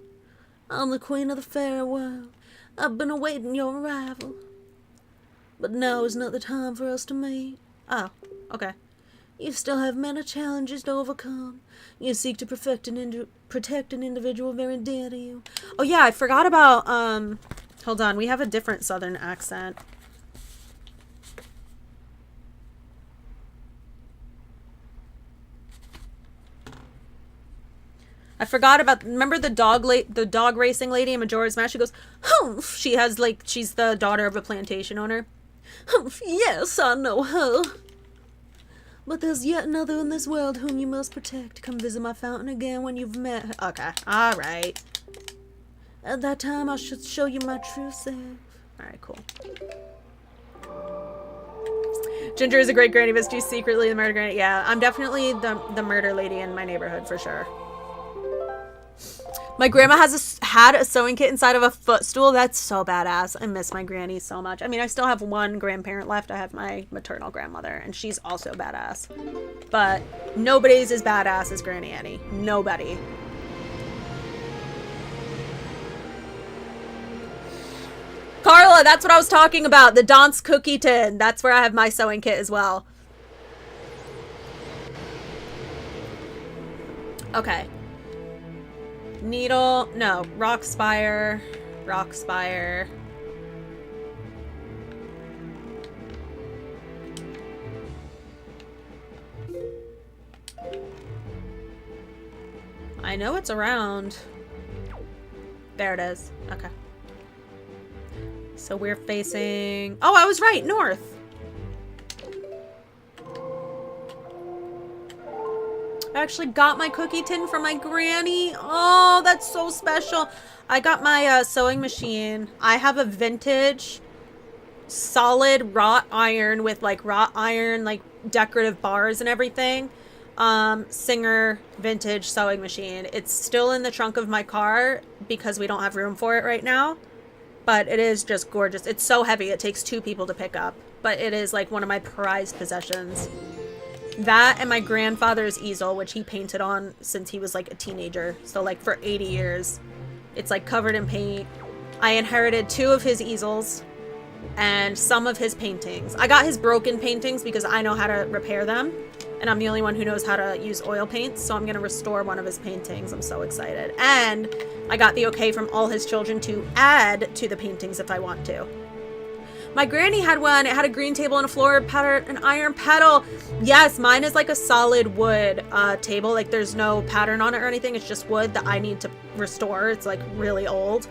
S1: I'm the queen of the fairy world. I've been awaiting your arrival. But now is not the time for us to meet. Oh, okay. You still have many challenges to overcome. You seek to protect an individual very dear to you. Oh yeah, I forgot about, hold on, we have a different southern accent. I forgot about, remember the dog racing lady in Majora's Mask? She goes, humph! She has, like, she's the daughter of a plantation owner. Humph, yes, I know her. But there's yet another in this world whom you must protect. Come visit my fountain again when you've met her. Okay, alright. At that time, I should show you my true self. Alright, cool. Ginger is a great granny, but she's secretly the murder granny. Yeah, I'm definitely the murder lady in my neighborhood, for sure. My grandma had a sewing kit inside of a footstool. That's so badass. I miss my granny so much. I mean, I still have one grandparent left. I have my maternal grandmother, and she's also badass. But nobody's as badass as Granny Annie. Nobody. Carla, that's what I was talking about. The Don's cookie tin. That's where I have my sewing kit as well. Okay. Needle, no, rock spire. I know it's around. There it is. Okay. So we're facing, oh, I was right, north. I actually got my cookie tin from my granny. Oh, that's so special. I got my sewing machine. I have a vintage solid wrought iron with like wrought iron, like decorative bars and everything. Singer vintage sewing machine. It's still in the trunk of my car because we don't have room for it right now. But it is just gorgeous. It's so heavy. It takes 2 people to pick up. But it is like one of my prized possessions. That and my grandfather's easel, which he painted on since he was like a teenager. So like for 80 years. It's like covered in paint. I inherited 2 of his easels and some of his paintings. I got his broken paintings because I know how to repair them. And I'm the only one who knows how to use oil paints. So I'm going to restore one of his paintings. I'm so excited. And I got the okay from all his children to add to the paintings if I want to. My granny had one. It had a green table and a floor pattern, an iron pedal. Yes, mine is like a solid wood table. Like there's no pattern on it or anything. It's just wood that I need to restore. It's like really old.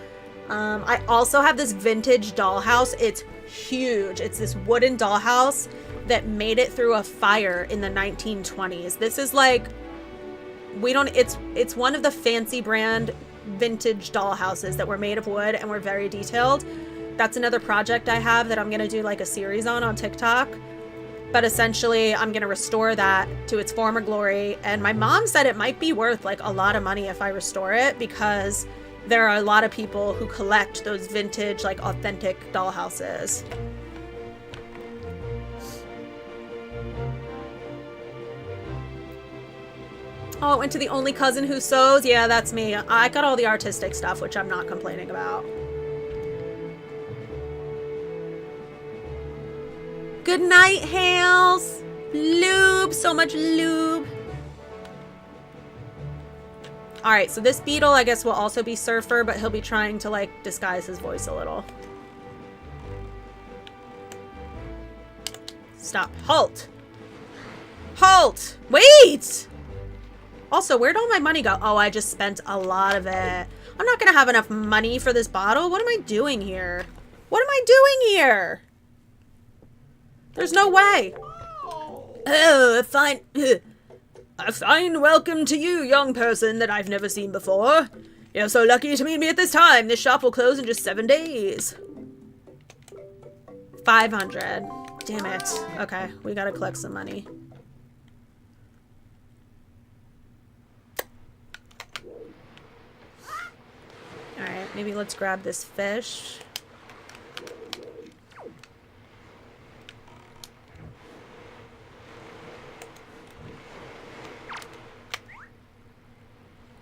S1: I also have this vintage dollhouse. It's huge. It's this wooden dollhouse that made it through a fire in the 1920s. This is like, it's one of the fancy brand vintage dollhouses that were made of wood and were very detailed. That's another project I have that I'm going to do like a series on TikTok. But essentially, I'm going to restore that to its former glory. And my mom said it might be worth like a lot of money if I restore it because there are a lot of people who collect those vintage, like authentic dollhouses. Oh, it went to the only cousin who sews? Yeah, that's me. I got all the artistic stuff, which I'm not complaining about. Good night, Hales. Lube, so much lube. All right, so this beetle, I guess, will also be Surfer, but he'll be trying to, like, disguise his voice a little. Stop. Halt. Halt. Wait. Also, where'd all my money go? Oh, I just spent a lot of it. I'm not gonna have enough money for this bottle. What am I doing here? What am I doing here? There's no way. Oh, a fine welcome to you, young person that I've never seen before. You're so lucky to meet me at this time. This shop will close in just 7 days. 500. Damn it. Okay, we gotta collect some money. Alright. Maybe let's grab this fish.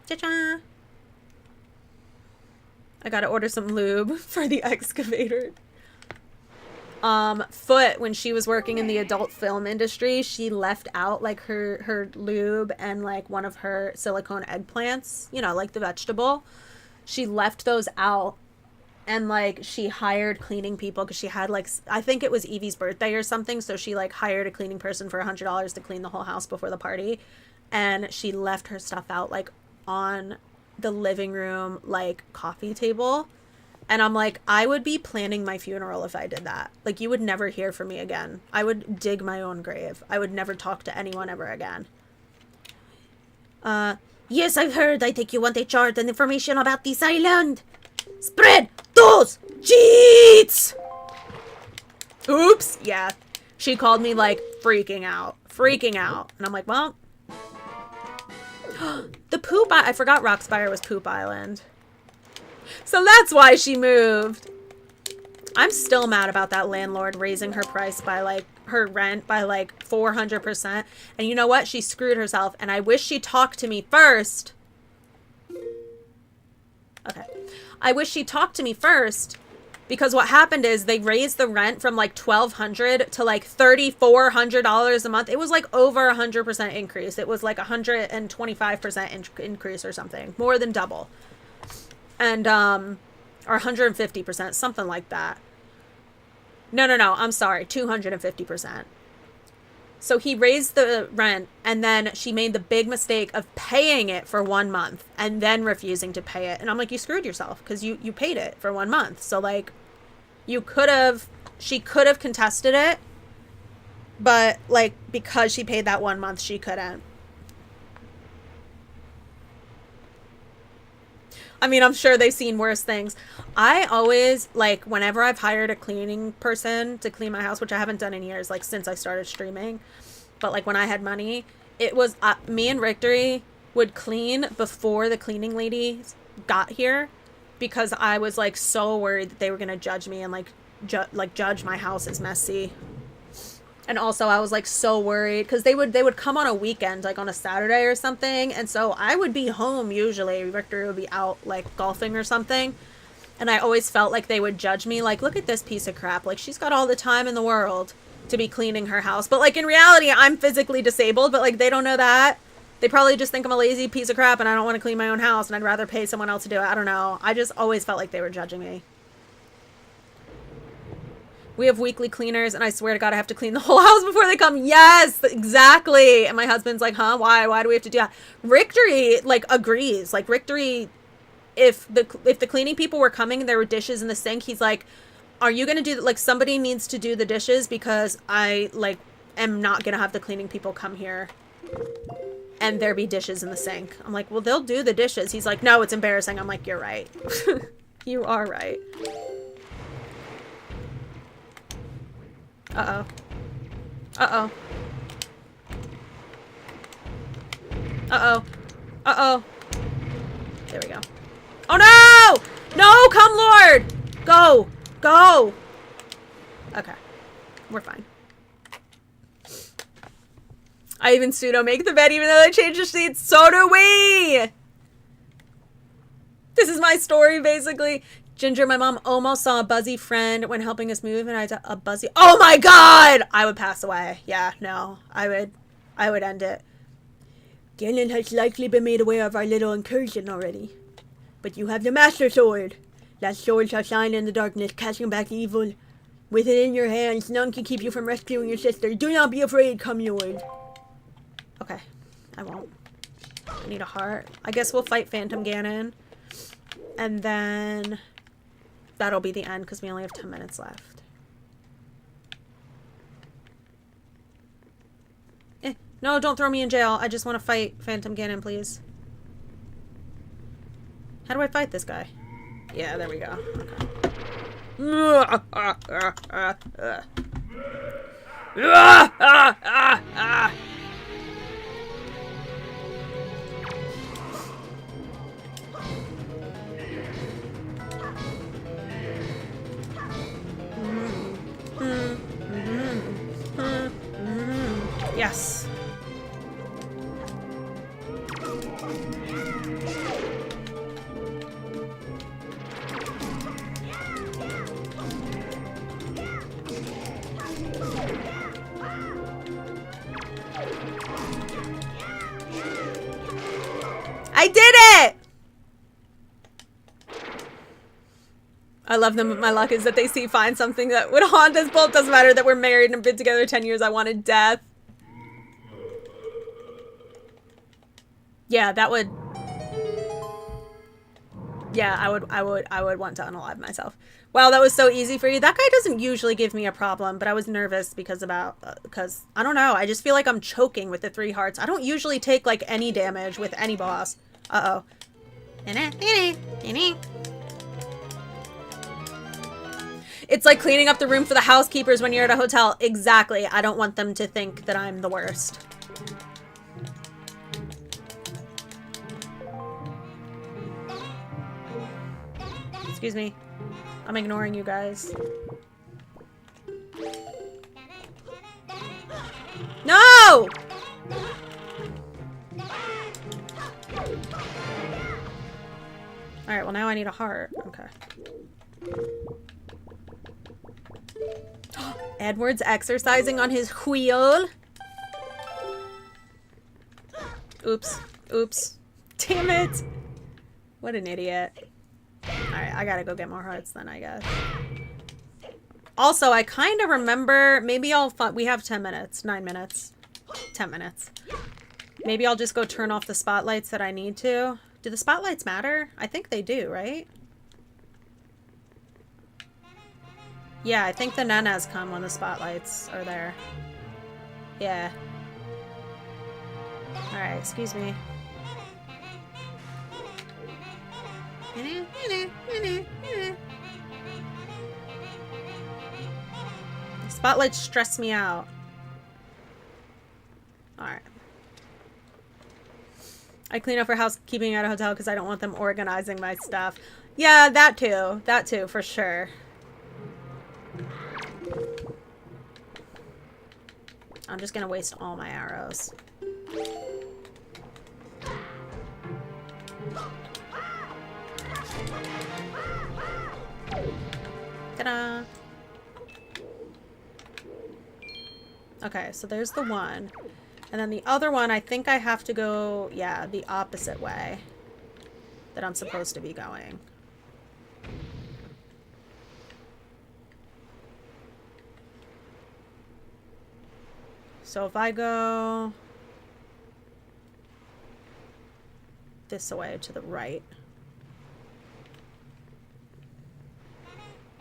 S1: Cha-cha! I gotta order some lube for the excavator. Foot, when she was working in the adult film industry, she left out like her lube and like one of her silicone eggplants, you know, like the vegetable. She left those out, and like she hired cleaning people because she had like, I think it was Evie's birthday or something, so she like hired a cleaning person for $100 to clean the whole house before the party, and she left her stuff out like on the living room like coffee table. And I'm like, I would be planning my funeral if I did that. Like, you would never hear from me again. I would dig my own grave. I would never talk to anyone ever again. Yes, I've heard. I think you want a chart and information about this island. Spread those cheats! Oops. Yeah. She called me, like, freaking out. Freaking out. And I'm like, well. The poop... I forgot Rockspire was Poop Island. So that's why she moved. I'm still mad about that landlord raising her price by like her rent by like 400%. And you know what? She screwed herself. And I wish she talked to me first. Okay. I wish she talked to me first, because what happened is they raised the rent from like $1,200 to like $3,400 a month. It was like over 100% increase. It was like 125% increase or something, more than double. And, or 150%, something like that. No, I'm sorry, 250%. So he raised the rent, and then she made the big mistake of paying it for 1 month and then refusing to pay it. And I'm like, you screwed yourself, because you paid it for 1 month. So, like, she could have contested it, but, like, because she paid that 1 month, she couldn't. I mean, I'm sure they've seen worse things. I always, like, whenever I've hired a cleaning person to clean my house, which I haven't done in years, like, since I started streaming, but, like, when I had money, it was, me and Victory would clean before the cleaning lady got here, because I was, like, so worried that they were going to judge me and, like, judge my house as messy. And also, I was, like, so worried, because they would come on a weekend, like, on a Saturday or something, and so I would be home, usually. Victor would be out, like, golfing or something, and I always felt like they would judge me, like, look at this piece of crap, like, she's got all the time in the world to be cleaning her house, but, like, in reality, I'm physically disabled, but, like, they don't know that. They probably just think I'm a lazy piece of crap, and I don't want to clean my own house, and I'd rather pay someone else to do it. I don't know. I just always felt like they were judging me. We have weekly cleaners, and I swear to God, I have to clean the whole house before they come. Yes, exactly. And my husband's like, huh? Why? Why do we have to do that? Victory, like, agrees. Like, Victory, if the cleaning people were coming and there were dishes in the sink, he's like, are you going to do, like, somebody needs to do the dishes, because I, like, am not going to have the cleaning people come here and there be dishes in the sink. I'm like, well, they'll do the dishes. He's like, no, it's embarrassing. I'm like, you're right. You are right. Uh-oh. Uh-oh. Uh-oh. Uh-oh. There we go. Oh, no! No, come, Lord! Go! Go! Okay. We're fine. I even pseudo make the bed even though they changed the sheets. So do we! This is my story, basically. Ginger, my mom almost saw a buzzy friend when helping us move, and I had a buzzy. Oh my God! I would pass away. Yeah, no, I would end it. Galen has likely been made aware of our little incursion already. But you have the Master Sword. That sword shall shine in the darkness, casting back evil. With it in your hands, none can keep you from rescuing your sister. Do not be afraid, come Lord. Okay, I won't. I need a heart. I guess we'll fight Phantom Ganon. And then that'll be the end, because we only have 10 minutes left. No, don't throw me in jail. I just want to fight Phantom Ganon, please. How do I fight this guy? Yeah, there we go. Okay. Yes. I did it! I love them, but my luck is that they find something that would haunt us both. Doesn't matter that we're married and have been together 10 years. I wanted death. Yeah, that would... Yeah, I would want to unalive myself. Wow, that was so easy for you. That guy doesn't usually give me a problem, but I was nervous because I don't know. I just feel like I'm choking with the 3 hearts. I don't usually take like any damage with any boss. Uh-oh. It's like cleaning up the room for the housekeepers when you're at a hotel. Exactly. I don't want them to think that I'm the worst. Excuse me. I'm ignoring you guys. No! Alright, well now I need a heart. Okay. Edward's exercising on his wheel. Oops. Oops. Damn it. What an idiot. Alright, I gotta go get more hearts then, I guess. Also, I kind of remember... Maybe I'll... We have 10 minutes. 9 minutes. 10 minutes. Maybe I'll just go turn off the spotlights that I need to. Do the spotlights matter? I think they do, right? Yeah, I think the nanas come when the spotlights are there. Yeah. Alright, excuse me. The spotlights stress me out. Alright. I clean up for housekeeping at a hotel because I don't want them organizing my stuff. Yeah, that too. That too, for sure. I'm just gonna waste all my arrows. Ta-da! Okay, so there's the one. And then the other one, I think I have to go, yeah, the opposite way that I'm supposed to be going. So if I go this way to the right,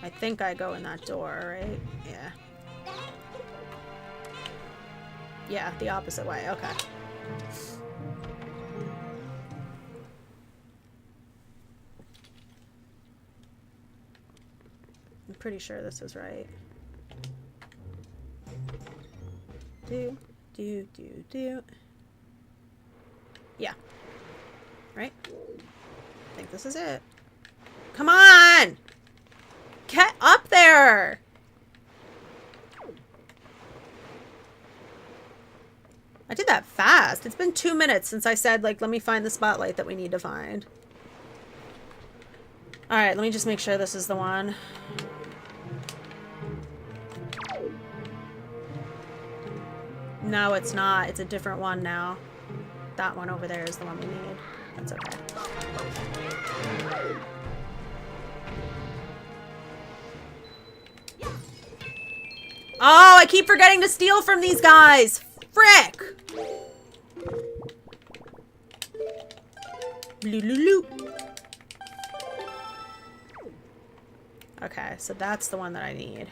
S1: I think I go in that door, right? Yeah. Yeah, the opposite way. Okay. I'm pretty sure this is right. Do. Yeah. Right? I think this is it. Come on! Get up there! I did that fast. It's been 2 minutes since I said, like, let me find the spotlight that we need to find. Alright, let me just make sure this is the one. No, it's not. It's a different one now. That one over there is the one we need. That's okay. Oh, I keep forgetting to steal from these guys! Frick! Okay, so that's the one that I need.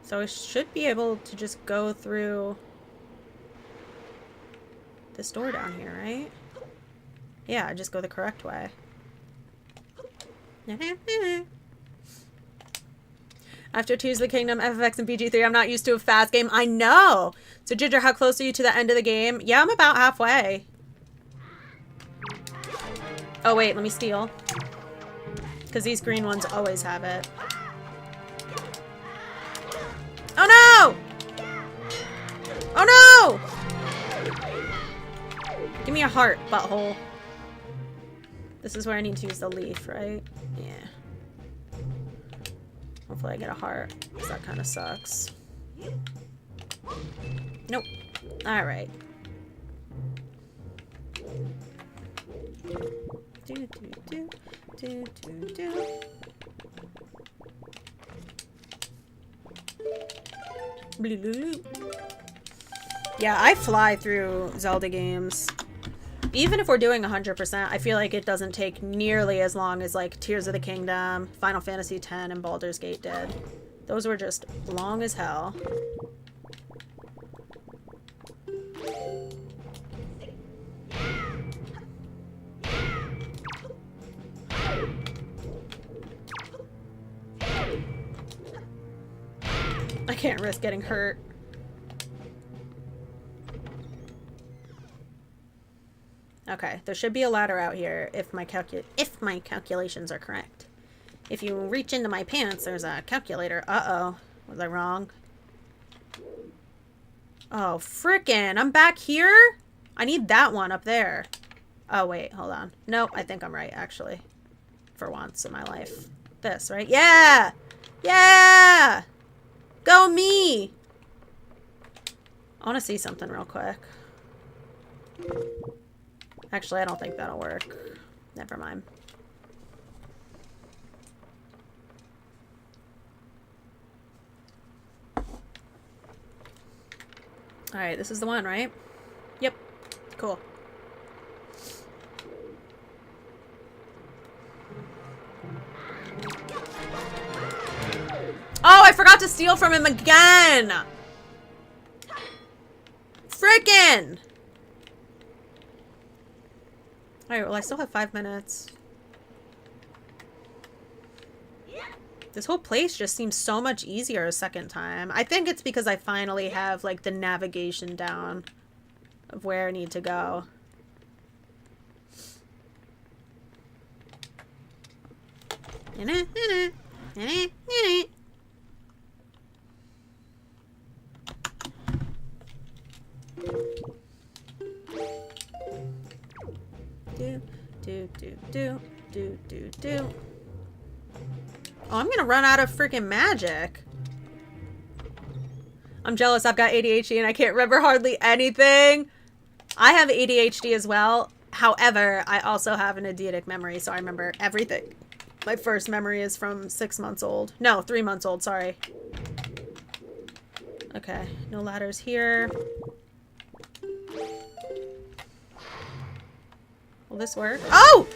S1: So I should be able to just go through this door down here, right? Yeah, I just go the correct way. After Tears of the Kingdom, FFX, and PG3, I'm not used to a fast game. I know! So, Ginger, how close are you to the end of the game? Yeah, I'm about halfway. Oh, wait, let me steal. Because these green ones always have it. Oh no! Oh no! Give me a heart, butthole. This is where I need to use the leaf, right? Yeah. Hopefully I get a heart, because that kind of sucks. Nope. Alright. Yeah, I fly through Zelda games. Even if we're doing 100%, I feel like it doesn't take nearly as long as like Tears of the Kingdom, Final Fantasy X, and Baldur's Gate did. Those were just long as hell. I can't risk getting hurt. Okay, there should be a ladder out here if my calculations are correct. If you reach into my pants, there's a calculator. Uh-oh. Was I wrong? Oh, frickin'. I'm back here? I need that one up there. Oh, wait. Hold on. Nope, I think I'm right, actually. For once in my life. This, right? Yeah! Yeah! Go me! I want to see something real quick. Actually, I don't think that'll work. Never mind. Alright, this is the one, right? Yep. Cool. Oh, I forgot to steal from him again! Frickin'! Alright, well, I still have 5 minutes. This whole place just seems so much easier a second time. I think it's because I finally have, like, the navigation down of where I need to go. Do. Oh, I'm gonna run out of freaking magic. I'm jealous. I've got ADHD and I can't remember hardly anything. I have ADHD as well. However, I also have an eidetic memory, so I remember everything. My first memory is from 6 months old. No, 3 months old, sorry. Okay, no ladders here. Will this work? Oh!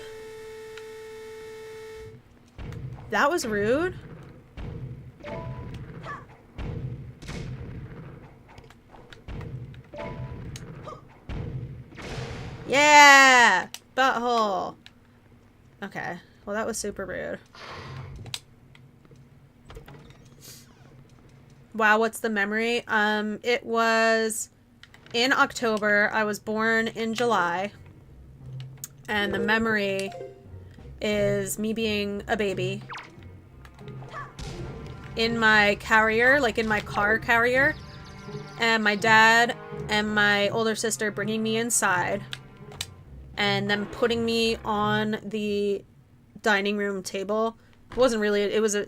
S1: That was rude. Yeah! Butthole. Okay. Well, that was super rude. Wow, what's the memory? It was in October. I was born in July. And the memory is me being a baby in my carrier, like in my car carrier, and my dad and my older sister bringing me inside and then putting me on the dining room table. It wasn't really, it was a,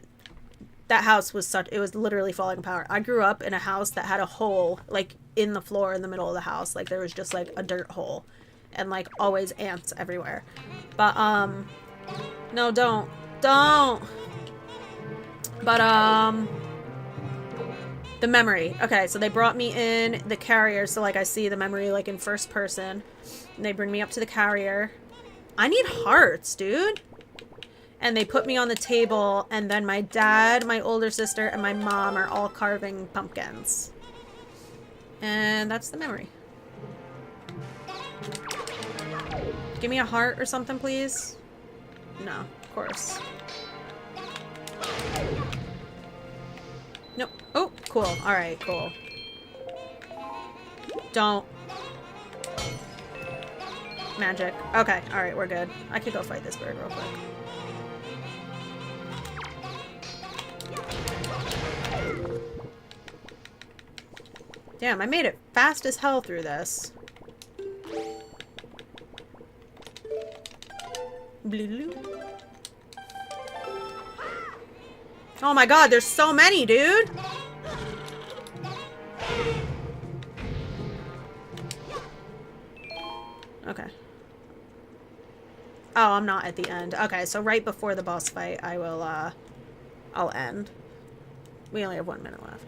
S1: that house was such, it was literally falling apart. I grew up in a house that had a hole, like, in the floor in the middle of the house. Like, there was just, like, a dirt hole. And, like, always ants everywhere. But, no, don't. Don't! But, the memory. Okay, so they brought me in the carrier, so, like, I see the memory, like, in first person. And they bring me up to the carrier. I need hearts, dude! And they put me on the table, and then my dad, my older sister, and my mom are all carving pumpkins. And that's the memory. Give me a heart or something, please. No, of course. Nope. Oh, cool. Alright, cool. Don't. Magic. Okay, alright, we're good. I could go fight this bird real quick. Damn, I made it fast as hell through this. Oh my god, there's so many, dude! Okay. Oh, I'm not at the end. Okay, so right before the boss fight, I will, I'll end. We only have 1 minute left.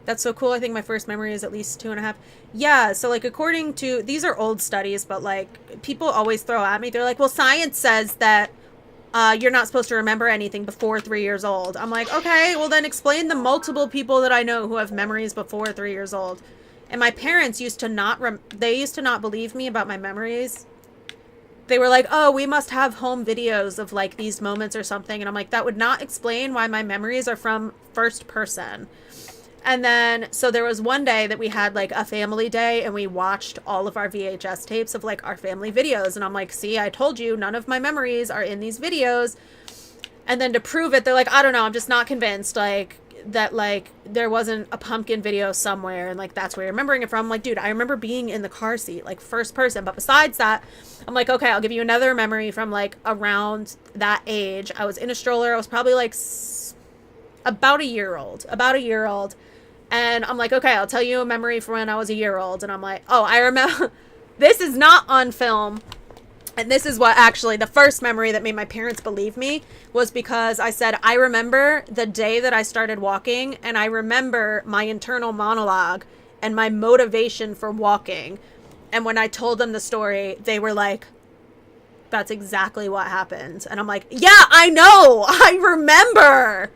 S1: That's so cool. I think my first memory is at least 2.5. Yeah, so, like, according to... These are old studies, but, like, people always throw at me. They're like, well, science says that you're not supposed to remember anything before 3 years old. I'm like, okay, well, then explain the multiple people that I know who have memories before 3 years old. And my parents used to not... They used to not believe me about my memories. They were like, oh, we must have home videos of, like, these moments or something. And I'm like, that would not explain why my memories are from first person. And then, so there was one day that we had, like, a family day, and we watched all of our VHS tapes of, like, our family videos. And I'm like, see, I told you, none of my memories are in these videos. And then to prove it, they're like, I don't know, I'm just not convinced, like, that, like, there wasn't a pumpkin video somewhere, and, like, that's where you're remembering it from. I'm like, dude, I remember being in the car seat, like, first person. But besides that, I'm like, okay, I'll give you another memory from, like, around that age. I was in a stroller. I was probably, like, about a year old. And I'm like, okay, I'll tell you a memory from when I was a year old. And I'm like, oh, I remember. This is not on film. And this is what actually, the first memory that made my parents believe me was because I said, I remember the day that I started walking, and I remember my internal monologue and my motivation for walking. And when I told them the story, they were like, that's exactly what happened. And I'm like, yeah, I know. I remember.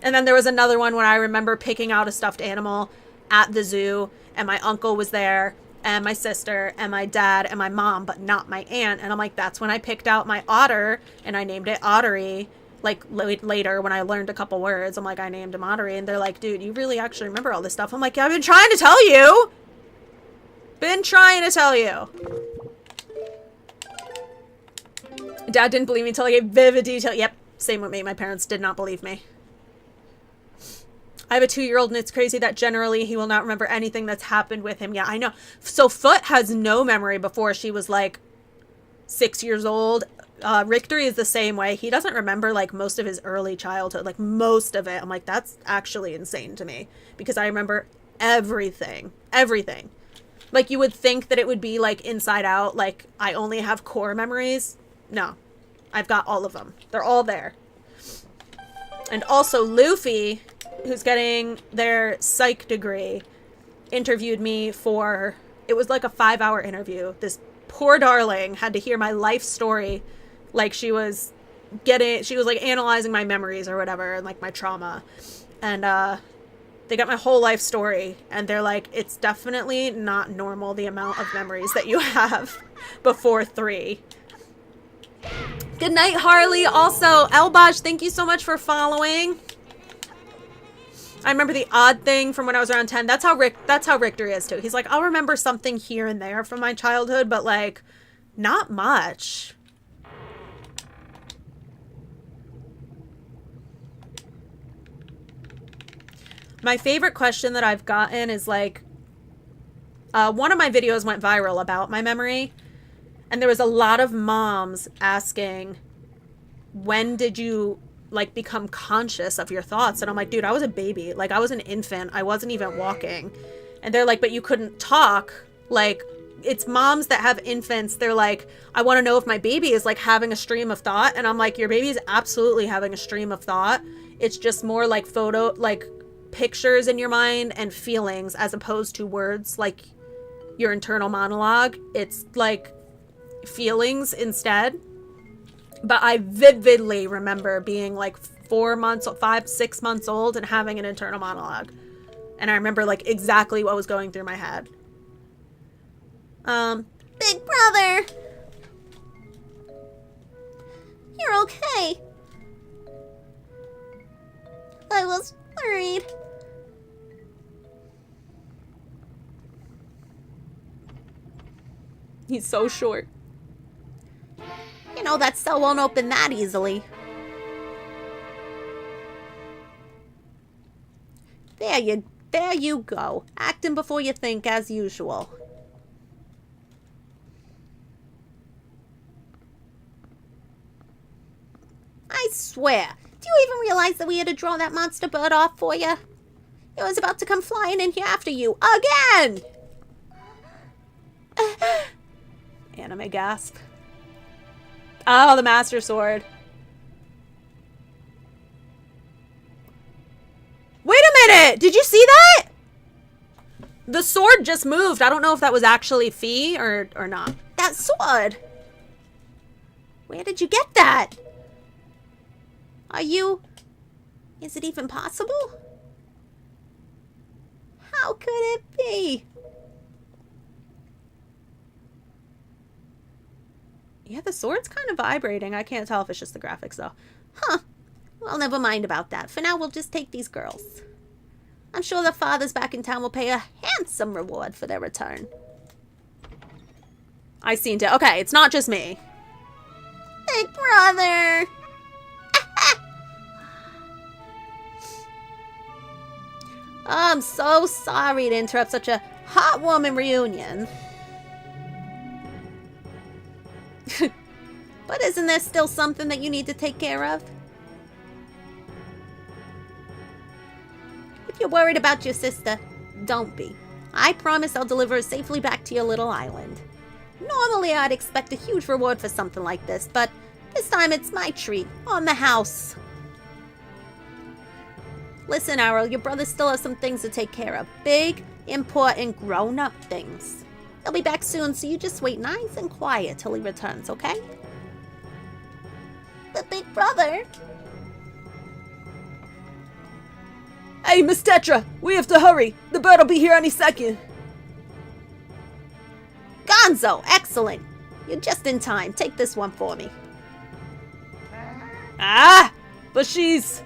S1: And then there was another one when I remember picking out a stuffed animal at the zoo, and my uncle was there, and my sister, and my dad, and my mom, but not my aunt. And I'm like, that's when I picked out my otter, and I named it Ottery. Like, later, when I learned a couple words, I'm like, I named him Ottery. And they're like, dude, you really actually remember all this stuff? I'm like, yeah, I've been trying to tell you. Dad didn't believe me until I gave vivid detail. Yep, same with me. My parents did not believe me. I have a 2-year-old, and it's crazy that generally he will not remember anything that's happened with him. Yeah, I know. So Foot has no memory before she was, like, 6 years old. Richter is the same way. He doesn't remember, like, most of his early childhood. Like, most of it. I'm like, that's actually insane to me. Because I remember everything. Everything. Like, you would think that it would be, like, inside out. Like, I only have core memories. No. I've got all of them. They're all there. And also, Luffy, who's getting their psych degree, interviewed me for, it was like a 5-hour interview. This poor darling had to hear my life story, like she was like analyzing my memories or whatever, and like my trauma. And they got my whole life story, and they're like, it's definitely not normal the amount of memories that you have before 3. Good night, Harley. Also, Elbosh, thank you so much for following. I remember the odd thing from when I was around 10. That's how Richter is too. He's like, I'll remember something here and there from my childhood, but like, not much. My favorite question that I've gotten is like, one of my videos went viral about my memory, and there was a lot of moms asking, when did you like become conscious of your thoughts? And I'm like, dude, I was a baby. Like, I was an infant. I wasn't even walking. And they're like, but you couldn't talk. Like, it's moms that have infants. They're like, I want to know if my baby is like having a stream of thought. And I'm like, your baby is absolutely having a stream of thought. It's just more like pictures in your mind and feelings as opposed to words, like your internal monologue. It's like feelings instead. But I vividly remember being like 6 months old and having an internal monologue. And I remember like exactly what was going through my head.
S3: Big brother! You're okay. I was worried.
S1: He's so short.
S3: You know, that cell won't open that easily. There you There you go. Acting before you think, as usual. I swear. Do you even realize that we had to draw that monster bird off for you? It was about to come flying in here after you. Again!
S1: Anime gasp. Oh, the Master Sword. Wait a minute! Did you see that? The sword just moved. I don't know if that was actually Fee or not.
S3: That sword! Where did you get that? Are you... Is it even possible? How could it be?
S1: Yeah, the sword's kind of vibrating. I can't tell if it's just the graphics, though.
S3: Huh. Well, never mind about that. For now, we'll just take these girls. I'm sure the fathers back in town will pay a handsome reward for their return.
S1: I seen it. Okay, it's not just me.
S3: Big brother! I'm so sorry to interrupt such a heartwarming reunion. But isn't there still something that you need to take care of? If you're worried about your sister, don't be. I promise I'll deliver her safely back to your little island. Normally I'd expect a huge reward for something like this, but this time it's my treat, on the house. Listen, Arrow, your brother still has some things to take care of. Big, important, grown-up things. He'll be back soon, so you just wait nice and quiet till he returns, okay? But big brother...
S1: Hey, Miss Tetra, we have to hurry. The bird will be here any second.
S3: Gonzo, excellent. You're just in time. Take this one for me.
S1: Ah, but she's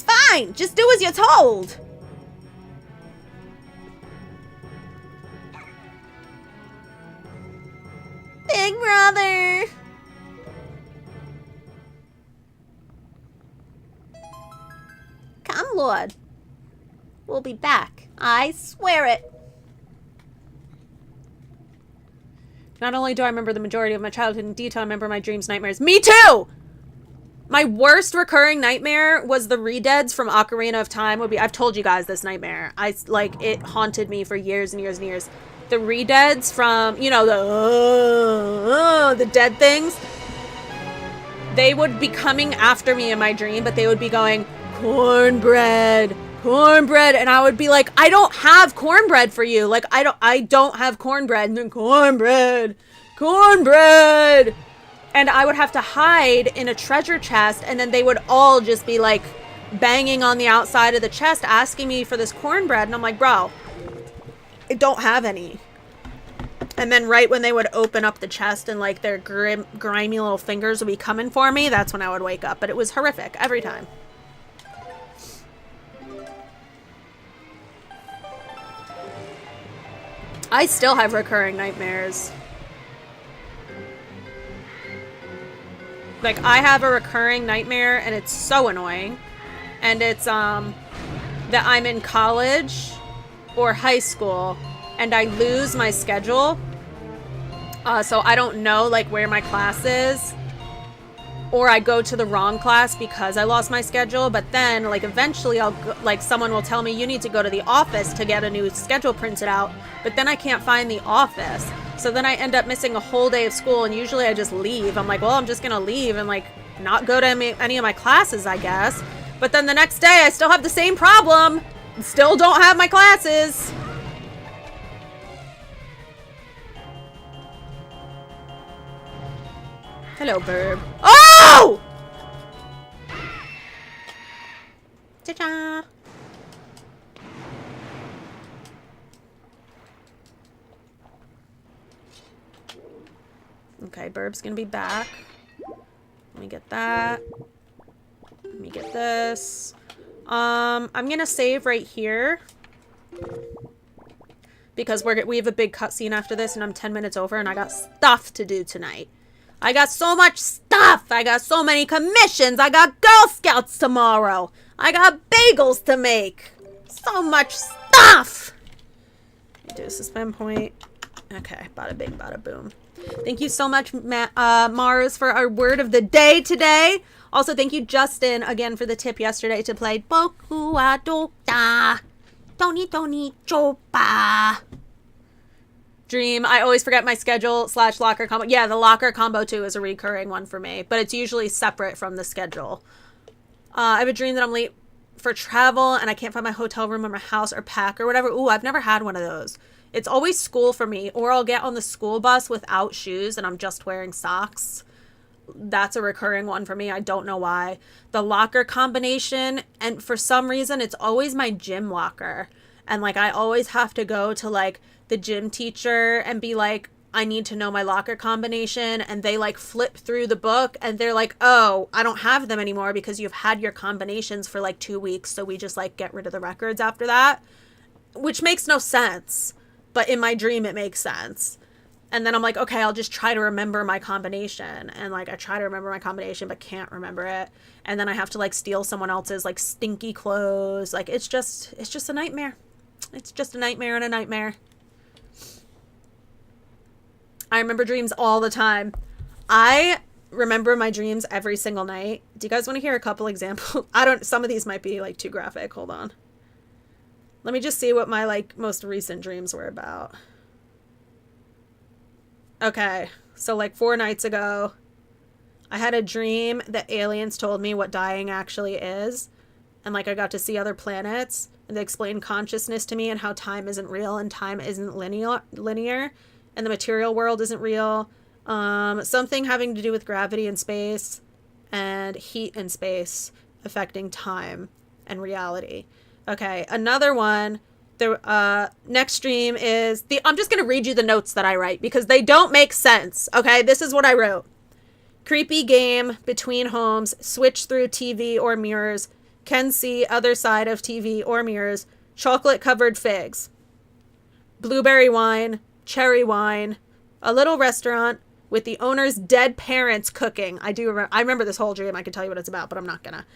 S3: fine. Just do as you're told. Big brother. Come, Lord. We'll be back. I swear it.
S1: Not only do I remember the majority of my childhood in detail, I remember my dreams, nightmares. Me too! My worst recurring nightmare was the Redeads from Ocarina of Time. I've told you guys this nightmare. It haunted me for years and years and years. The Redeads from, you know, the dead things. They would be coming after me in my dream, but they would be going, cornbread, cornbread, and I would be like, I don't have cornbread for you. Like, I don't have cornbread. And then cornbread, cornbread. And I would have to hide in a treasure chest, and then they would all just be like banging on the outside of the chest asking me for this cornbread, and I'm like, bro, I don't have any. And then right when they would open up the chest and like their grimy little fingers would be coming for me, that's when I would wake up. But it was horrific every time. I still have recurring nightmares. Like, I have a recurring nightmare, and it's so annoying. And it's, that I'm in college or high school, and I lose my schedule. So I don't know, like, where my class is. Or I go to the wrong class because I lost my schedule. But then, like, eventually I'll go, like, someone will tell me, you need to go to the office to get a new schedule printed out. But then I can't find the office. So then I end up missing a whole day of school, and usually I just leave. I'm like, well, I'm just gonna leave and, like, not go to any of my classes, I guess. But then the next day, I still have the same problem. Still don't have my classes. Hello, Burb. Oh!
S3: Ta-da!
S1: Okay, Burb's gonna be back. Let me get that. Let me get this. I'm gonna save right here. Because we have a big cutscene after this, and I'm 10 minutes over, and I got stuff to do tonight. I got so much stuff! I got so many commissions! I got Girl Scouts tomorrow! I got bagels to make. So much stuff. Do a suspend point. Okay, bada bing, bada boom. Thank you so much, Mars, for our word of the day today. Also, thank you, Justin, again for the tip yesterday to play Boku wa Dokta. Doni Chopa. Dream. I always forget my schedule / locker combo. Yeah, the locker combo too is a recurring one for me, but it's usually separate from the schedule. I have a dream that I'm late for travel and I can't find my hotel room or my house or pack or whatever. Ooh, I've never had one of those. It's always school for me, or I'll get on the school bus without shoes and I'm just wearing socks. That's a recurring one for me. I don't know why. The locker combination, and for some reason, it's always my gym locker. And like, I always have to go to like the gym teacher and be like, I need to know my locker combination. And they like flip through the book and they're like, oh, I don't have them anymore because you've had your combinations for like 2 weeks. So we just like get rid of the records after that, which makes no sense. But in my dream, it makes sense. And then I'm like, okay, I'll just try to remember my combination. And like, I try to remember my combination, but can't remember it. And then I have to like steal someone else's like stinky clothes. Like, it's just a nightmare. It's just a nightmare and a nightmare. I remember dreams all the time. I remember my dreams every single night. Do you guys want to hear a couple examples? Some of these might be like too graphic. Hold on. Let me just see what my like most recent dreams were about. Okay, so like 4 nights ago, I had a dream that aliens told me what dying actually is. And like I got to see other planets and they explained consciousness to me and how time isn't real and time isn't linear and the material world isn't real. Something having to do with gravity in space and heat in space affecting time and reality. Okay, another one. The next stream is I'm just going to read you the notes that I write because they don't make sense. Okay, this is what I wrote. Creepy game between homes, switch through TV or mirrors, can see other side of TV or mirrors, chocolate covered figs, blueberry wine, cherry wine, a little restaurant with the owner's dead parents cooking. I remember this whole dream. I can tell you what it's about, but I'm not gonna.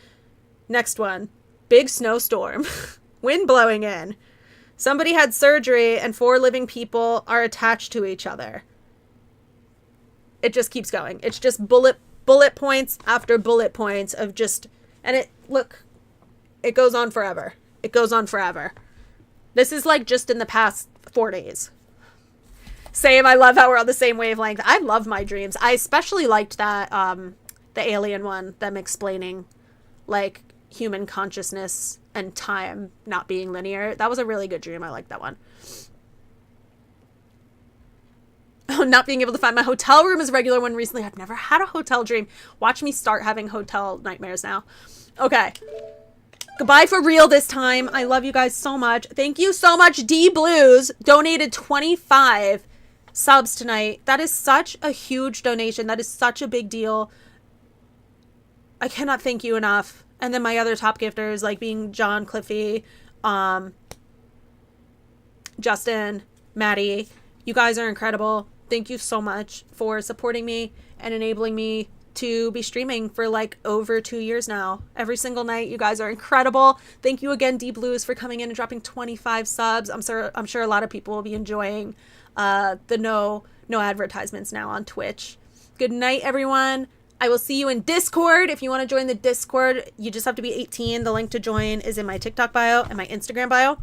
S1: Next one, big snowstorm, wind blowing in. Somebody had surgery and 4 living people are attached to each other. It just keeps going. It's just bullet points after bullet points of just, and it goes on forever. It goes on forever. This is like just in the past 4 days. Same. I love how we're on the same wavelength. I love my dreams. I especially liked that, the alien one, them explaining like human consciousness and time not being linear. That was a really good dream. I like that one. Oh, not being able to find my hotel room is a regular one recently. I've never had a hotel dream. Watch me start having hotel nightmares now. Okay. Goodbye for real this time. I love you guys so much. Thank you so much. D Blues donated 25 subs tonight. That is such a huge donation. That is such a big deal. I cannot thank you enough. And then my other top gifters, like being John, Cliffy, Justin, Maddie. You guys are incredible. Thank you so much for supporting me and enabling me to be streaming for like over 2 years now. Every single night. You guys are incredible. Thank you again, D Blues, for coming in and dropping 25 subs. I'm sure a lot of people will be enjoying the no advertisements now on Twitch. Good night, everyone. I will see you in Discord. If you want to join the Discord, you just have to be 18. The link to join is in my TikTok bio and my Instagram bio.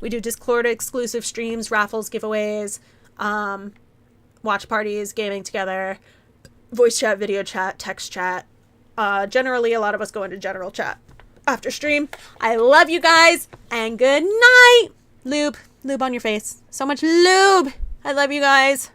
S1: We do Discord exclusive streams, raffles, giveaways, watch parties, gaming together, voice chat, video chat, text chat. Generally, a lot of us go into general chat after stream. I love you guys, and good night. Lube on your face. So much lube. I love you guys.